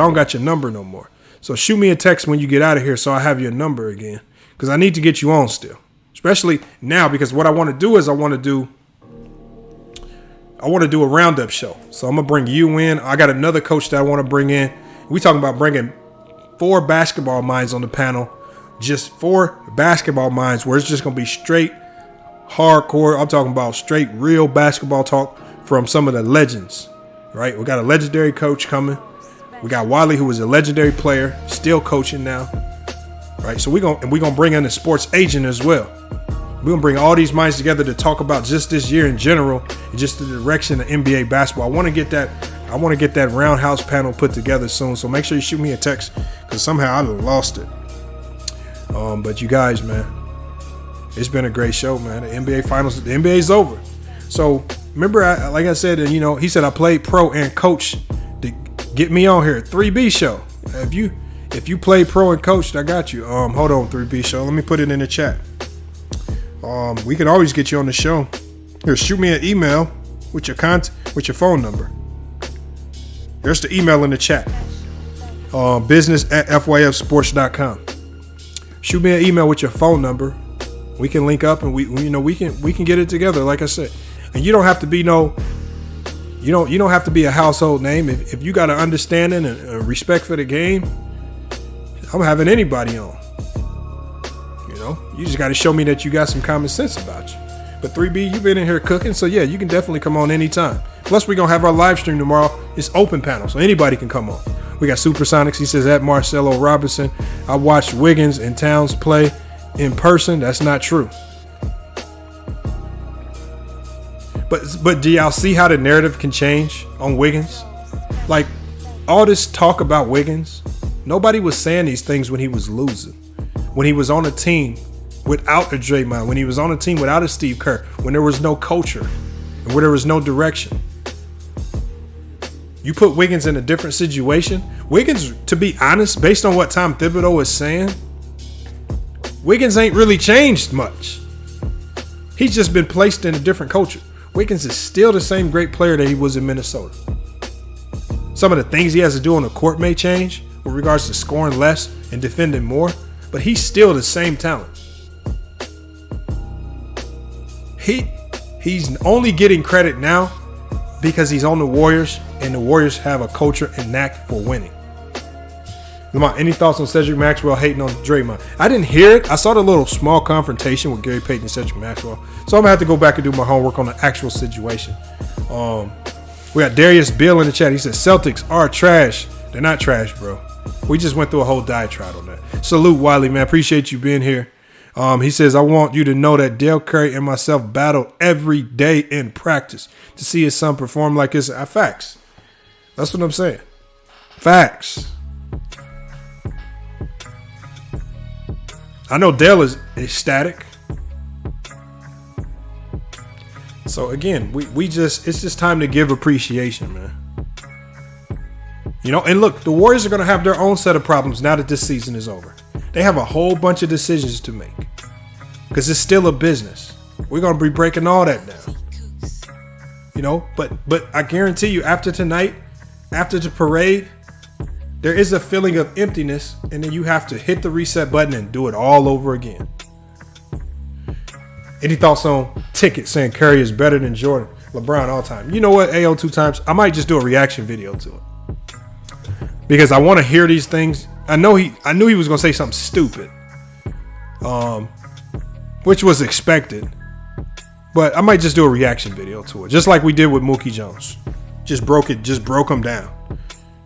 S2: don't got your number no more. So shoot me a text when you get out of here so I have your number again. Because I need to get you on still. Especially now, because what I want to do is I want to do a roundup show. So I'm going to bring you in. I got another coach that I want to bring in. We talking about bringing 4 basketball minds on the panel. Just 4 basketball minds where it's just going to be straight hardcore. I'm talking about straight real basketball talk from some of the legends, right? We got a legendary coach coming. We got Wiley, who was a legendary player, still coaching now, right? So we're gonna bring in a sports agent as well. We're gonna bring all these minds together to talk about just this year in general and just the direction of NBA basketball. I want to get that roundhouse panel put together soon. So make sure you shoot me a text because somehow I lost it. But you guys, man. It's been a great show, man. The NBA Finals, the NBA's over. So remember, like I said, and he said I played pro and coach to get me on here. 3B show. If you play pro and coached, I got you. Hold on, 3B show. Let me put it in the chat. We can always get you on the show. Here, shoot me an email with your phone number. There's the email in the chat. business@fyfsports.com. Shoot me an email with your phone number. We can link up and we can get it together, like I said. And you don't have to be you don't have to be a household name. If you got an understanding and a respect for the game, I'm having anybody on. You just got to show me that you got some common sense about you. But 3B, you've been in here cooking, so yeah, you can definitely come on anytime. Plus, we're gonna have our live stream tomorrow. It's open panel, so anybody can come on. We got Supersonics. He says at Marcelo Robinson. I watched Wiggins and Towns play in person. That's not true. But do y'all see how the narrative can change on Wiggins? Like all this talk about Wiggins, nobody was saying these things when he was losing. When he was on a team without a Draymond, when he was on a team without a Steve Kerr, when there was no culture and where there was no direction. You put Wiggins in a different situation. Wiggins, to be honest, based on what Tom Thibodeau is saying, Wiggins ain't really changed much. He's just been placed in a different culture. Wiggins is still the same great player that he was in Minnesota. Some of the things he has to do on the court may change with regards to scoring less and defending more, but he's still the same talent. He's only getting credit now because he's on the Warriors, and the Warriors have a culture and knack for winning. Lamont, any thoughts on Cedric Maxwell hating on Draymond? I didn't hear it. I saw the little small confrontation with Gary Payton and Cedric Maxwell. So I'm going to have to go back and do my homework on the actual situation. We got Darius Bill in the chat. He says, Celtics are trash. They're not trash, bro. We just went through a whole diatribe on that. Salute, Wiley, man. Appreciate you being here. He says, I want you to know that Dale Curry and myself battle every day in practice to see his son perform like this. Facts. That's what I'm saying. Facts. I know Dale is ecstatic. So again, it's just time to give appreciation, man. You know, and look, the Warriors are going to have their own set of problems now that this season is over. They have a whole bunch of decisions to make because it's still a business. We're going to be breaking all that down. You know, but I guarantee you after tonight, after the parade, there is a feeling of emptiness, and then you have to hit the reset button and do it all over again. Any thoughts on Ticket saying Curry is better than Jordan, LeBron all time? You know what, AO 2 times? I might just do a reaction video to it because I want to hear these things. I knew he was going to say something stupid, which was expected, but I might just do a reaction video to it, just like we did with Mookie Jones. Just broke him down.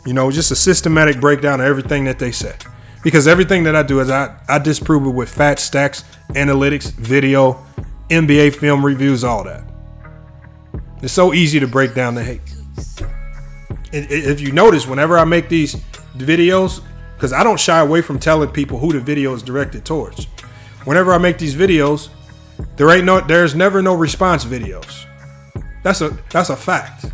S2: You know, just a systematic breakdown of everything that they said. Because everything that I do is I disprove it with facts, stacks, analytics, video, NBA film reviews, all that. It's so easy to break down the hate. If you notice, whenever I make these videos, because I don't shy away from telling people who the video is directed towards. Whenever I make these videos, there's never no response videos. That's a fact.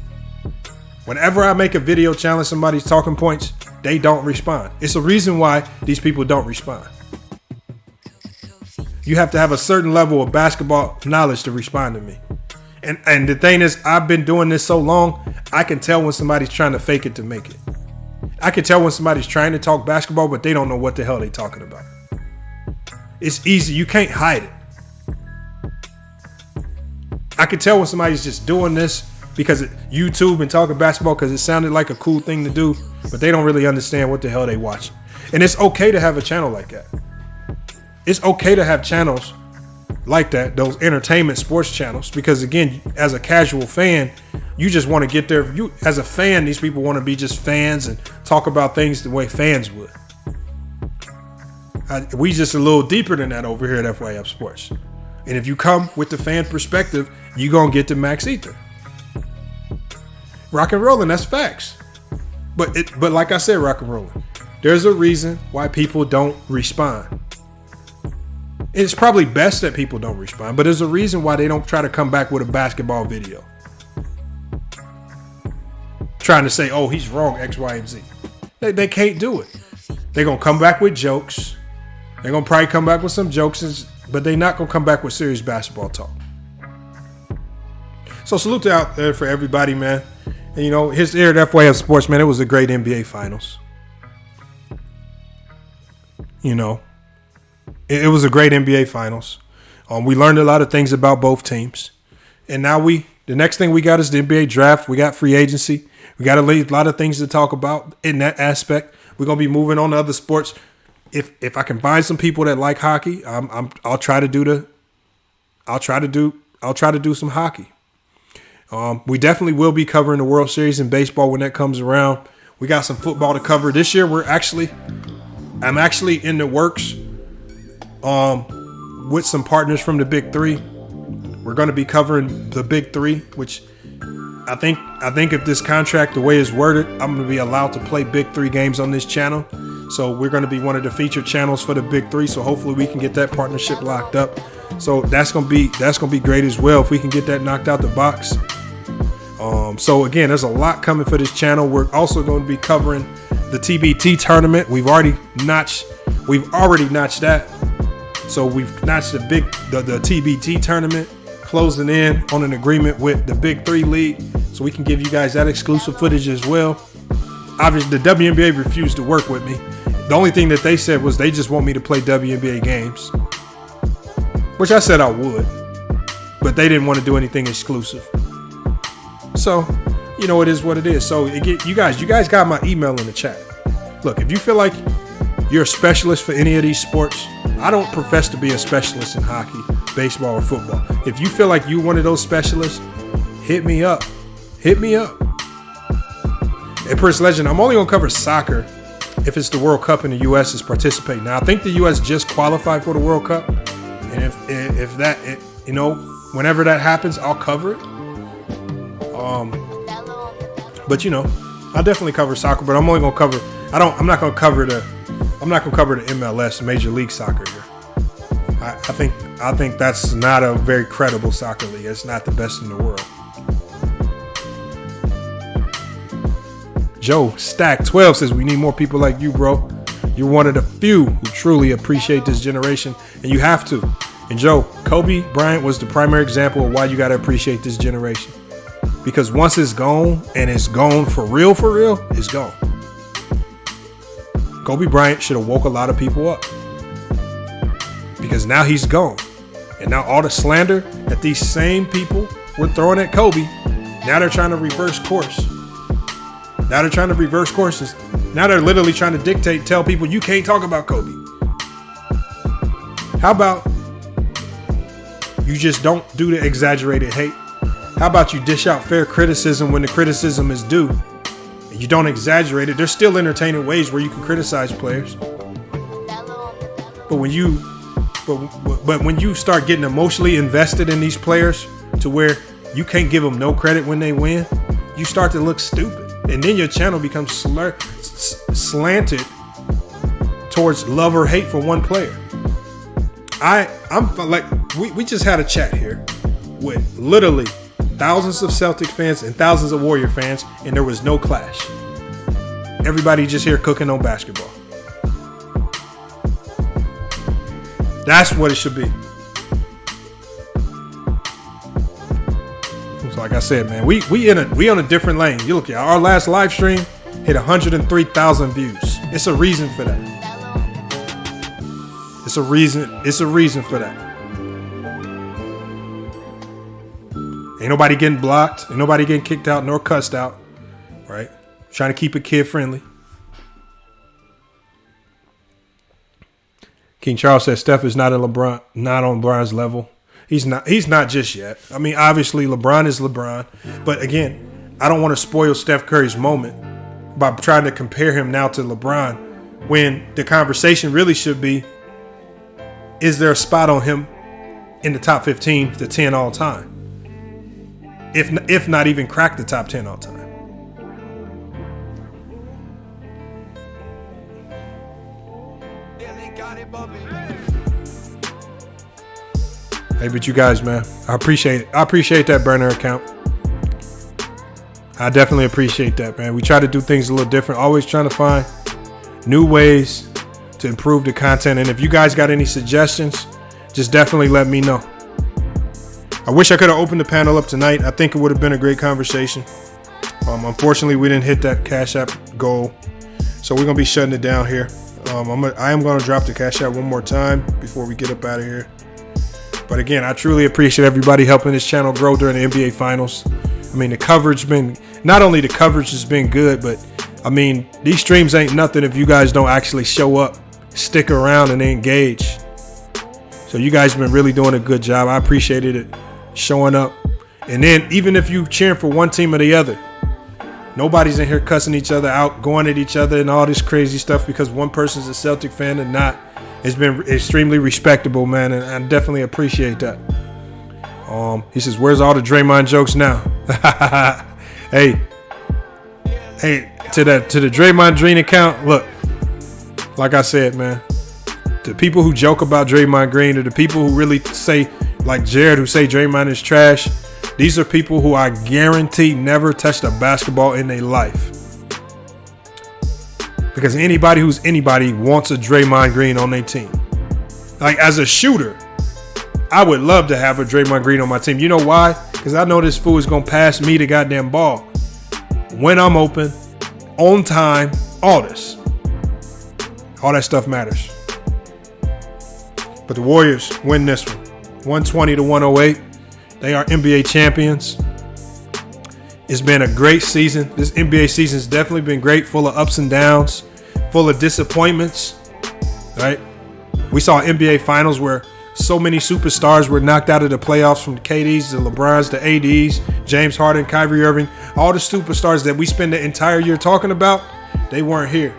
S2: Whenever I make a video challenge somebody's talking points, they don't respond. It's a reason why these people don't respond. You have to have a certain level of basketball knowledge to respond to me. And the thing is, I've been doing this so long, I can tell when somebody's trying to fake it to make it. I can tell when somebody's trying to talk basketball, but they don't know what the hell they're talking about. It's easy. You can't hide it. I can tell when somebody's just doing this because YouTube and talking basketball because it sounded like a cool thing to do, but they don't really understand what the hell they watch. And it's okay to have a channel like that. It's okay to have channels like that, those entertainment sports channels, because again, as a casual fan, you just want to get there. You, as a fan, these people want to be just fans and talk about things the way fans would. We just a little deeper than that over here at FYF Sports. And if you come with the fan perspective, you're going to get the max ether. Rock and rolling, that's facts. But like I said, rock and rolling, there's a reason why people don't respond. It's probably best that people don't respond, but there's a reason why they don't try to come back with a basketball video. Trying to say, oh, he's wrong, X, Y, and Z. They can't do it. They're going to come back with jokes. They're going to probably come back with some jokes, but they're not going to come back with serious basketball talk. So salute out there for everybody, man. And, you know, here's here at FYF Sports, man. It was a great NBA Finals. You know, it was a great NBA Finals. We learned a lot of things about both teams. And now the next thing we got is the NBA draft. We got free agency. We got a lot of things to talk about in that aspect. We're going to be moving on to other sports. If I can find some people that like hockey, I'll try to do some hockey. We definitely will be covering the World Series in baseball when that comes around. We got some football to cover this year. I'm actually in the works with some partners from the Big Three. We're going to be covering the Big Three, which I think if this contract, the way it's worded, I'm going to be allowed to play Big Three games on this channel. So we're going to be one of the featured channels for the Big Three. So hopefully we can get that partnership locked up. So that's going to be great as well if we can get that knocked out the box. So again, there's a lot coming for this channel. We're also going to be covering the TBT tournament. We've already notched that. So we've notched the TBT tournament, closing in on an agreement with the Big Three League, so we can give you guys that exclusive footage as well. Obviously, the WNBA refused to work with me. The only thing that they said was they just want me to play WNBA games, which I said I would, but they didn't want to do anything exclusive. So, you know, it is what it is. So you guys got my email in the chat. Look, if you feel like you're a specialist for any of these sports. I don't profess to be a specialist in hockey, baseball, or football. If you feel like you're one of those specialists, hit me up. Hit me up. And Prince Legend, I'm only going to cover soccer if it's the World Cup and the U.S. is participating. Now, I think the U.S. just qualified for the World Cup. And if that, whenever that happens, I'll cover it. But I definitely cover soccer, but I'm only gonna cover. I'm not gonna cover the MLS, Major League Soccer here. I think that's not a very credible soccer league. It's not the best in the world. Joe Stack 12 says we need more people like you, bro. You're one of the few who truly appreciate this generation, and you have to. And Joe, Kobe Bryant was the primary example of why you got to appreciate this generation. Because once it's gone, and it's gone for real, it's gone. Kobe Bryant should have woke a lot of people up. Because now he's gone. And now all the slander that these same people were throwing at Kobe, now they're trying to reverse course. Now they're trying to reverse courses. Now they're literally trying to tell people you can't talk about Kobe. How about you just don't do the exaggerated hate? How about you dish out fair criticism when the criticism is due? And you don't exaggerate it. There's still entertaining ways where you can criticize players. But when you start getting emotionally invested in these players to where you can't give them no credit when they win, you start to look stupid. And then your channel becomes slanted towards love or hate for one player. I'm like, we just had a chat here with literally thousands of Celtic fans and thousands of Warrior fans, and there was no clash. Everybody just here cooking on basketball. That's what it should be. So like I said, man, we on a different lane. You look at our last live stream hit 103,000 views. It's a reason for that. It's a reason for that. Ain't nobody getting blocked. Ain't nobody getting kicked out nor cussed out. Right? Trying to keep it kid friendly. King Charles says Steph is not on LeBron's level. He's not just yet. I mean, obviously LeBron is LeBron. But again, I don't want to spoil Steph Curry's moment by trying to compare him now to LeBron when the conversation really should be, is there a spot on him in the top 15 to 10 all time? If not even crack the top 10 all time. Hey, but you guys, man, I appreciate it. I appreciate that burner account. I definitely appreciate that, man. We try to do things a little different, always trying to find new ways to improve the content. And if you guys got any suggestions, just definitely let me know. I wish I could have opened the panel up tonight. I think it would have been a great conversation. Unfortunately, we didn't hit that Cash App goal, so we're going to be shutting it down here. I am going to drop the Cash App one more time before we get up out of here. But again, I truly appreciate everybody helping this channel grow during the NBA Finals. I mean, not only the coverage has been good, but I mean, these streams ain't nothing if you guys don't actually show up, stick around, and engage. So you guys have been really doing a good job. I appreciated it, showing up. And then even if you cheering for one team or the other, nobody's in here cussing each other out, going at each other and all this crazy stuff because one person's a Celtic fan and not. It's been extremely respectable, man, and I definitely appreciate that. He says, where's all the Draymond jokes now? Hey, to the Draymond Green account, look, like I said, man, the people who joke about Draymond Green or the people who really say, like Jared, who say Draymond is trash, these are people who I guarantee never touched a basketball in their life. Because anybody who's anybody wants a Draymond Green on their team. Like, as a shooter, I would love to have a Draymond Green on my team. You know why? Because I know this fool is going to pass me the goddamn ball when I'm open, on time, all this. All that stuff matters. But the Warriors win this one. 120-108. They are NBA champions. It's been a great season. This NBA season has definitely been great, full of ups and downs, full of disappointments. right? We saw NBA Finals where so many superstars were knocked out of the playoffs, from the KDs, the LeBrons, the ADs, James Harden, Kyrie Irving. All the superstars that we spend the entire year talking about, they weren't here.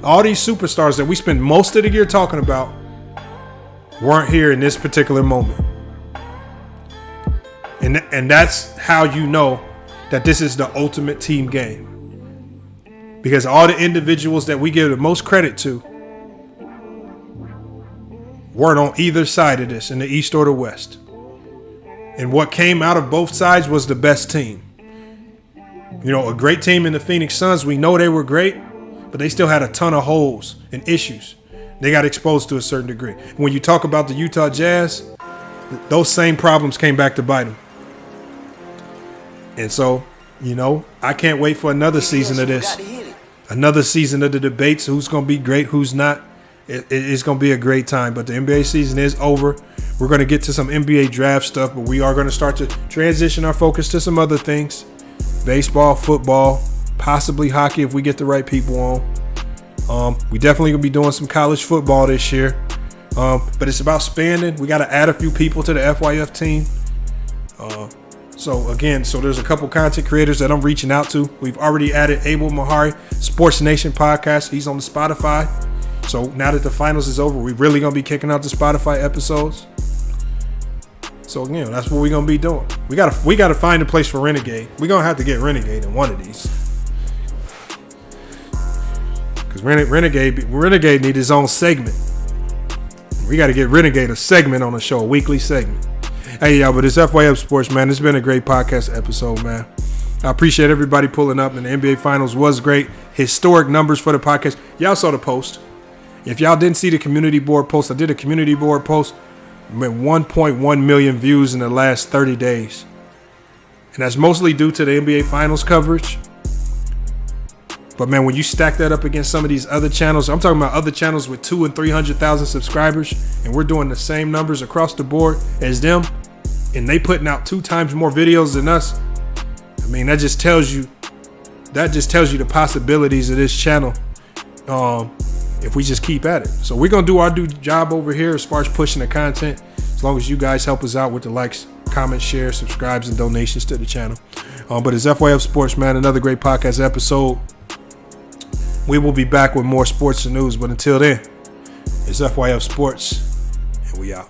S2: All these superstars that we spend most of the year talking about weren't here in this particular moment. And that's how you know that this is the ultimate team game. Because all the individuals that we give the most credit to weren't on either side of this, in the East or the West. And what came out of both sides was the best team. You know, a great team in the Phoenix Suns, we know they were great, but they still had a ton of holes and issues. They got exposed to a certain degree. When you talk about the Utah Jazz, those same problems came back to bite them. And so, you know, I can't wait for another season of this. Another season of the debates, who's going to be great, who's not. It's going to be a great time. But the NBA season is over. We're going to get to some NBA draft stuff, but we are going to start to transition our focus to some other things. Baseball, football, possibly hockey if we get the right people on. We definitely going to be doing some college football this year. But it's about expanding. We got to add a few people to the FYF team. So there's a couple content creators that I'm reaching out to. We've already added Abel Mahari, Sports Nation podcast. He's on the Spotify. So now that the finals is over, we're really going to be kicking out the Spotify episodes. So again, that's what we're going to be doing. We got to find a place for Renegade. We're going to have to get Renegade in one of these. Because Renegade need his own segment. We got to get Renegade a segment on the show, a weekly segment. Hey, y'all, but it's FYF Sports, man. It's been a great podcast episode, man. I appreciate everybody pulling up, and the NBA Finals was great. Historic numbers for the podcast. Y'all saw the post. If y'all didn't see the community board post, I did a community board post with 1.1 million views in the last 30 days. And that's mostly due to the NBA Finals coverage. But, man, when you stack that up against some of these other channels, I'm talking about other channels with 200,000 and 300,000 subscribers, and we're doing the same numbers across the board as them, and they putting out 2 times more videos than us. I mean, that just tells you the possibilities of this channel if we just keep at it. So we're going to do our job over here as far as pushing the content, as long as you guys help us out with the likes, comments, shares, subscribes, and donations to the channel. But it's FYF Sports, man. Another great podcast episode. We will be back with more sports and news. But until then, it's FYF Sports, and we out.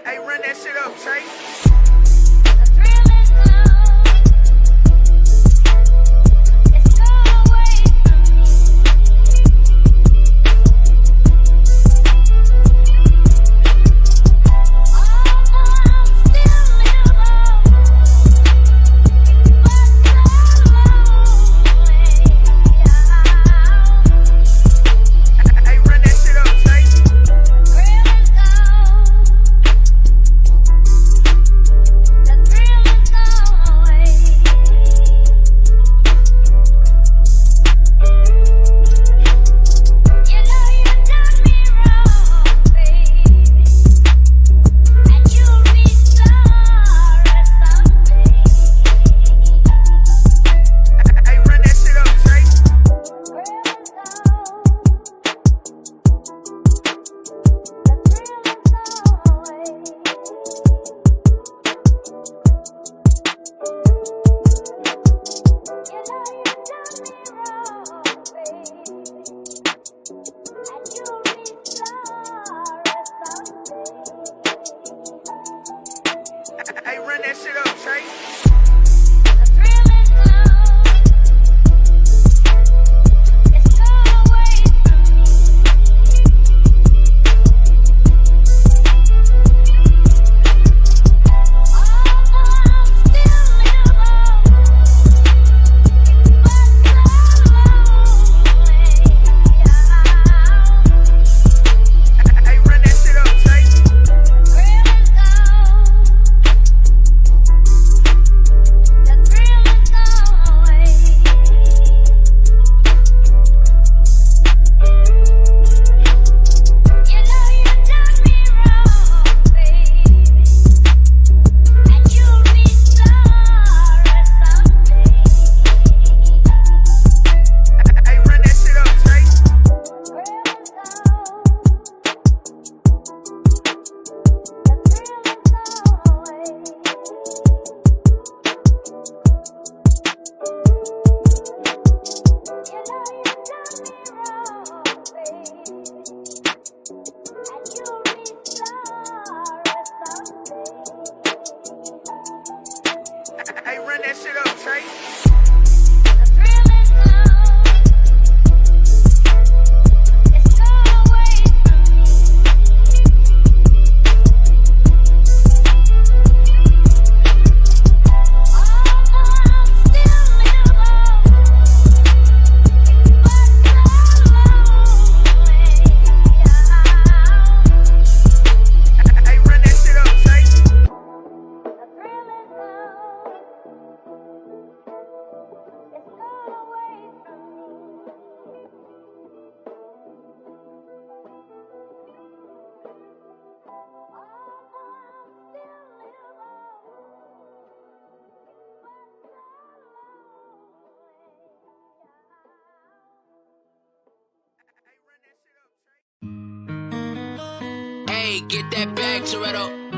S1: Hey, run that shit up, Chase.
S3: Hey, get that bag, Toretto.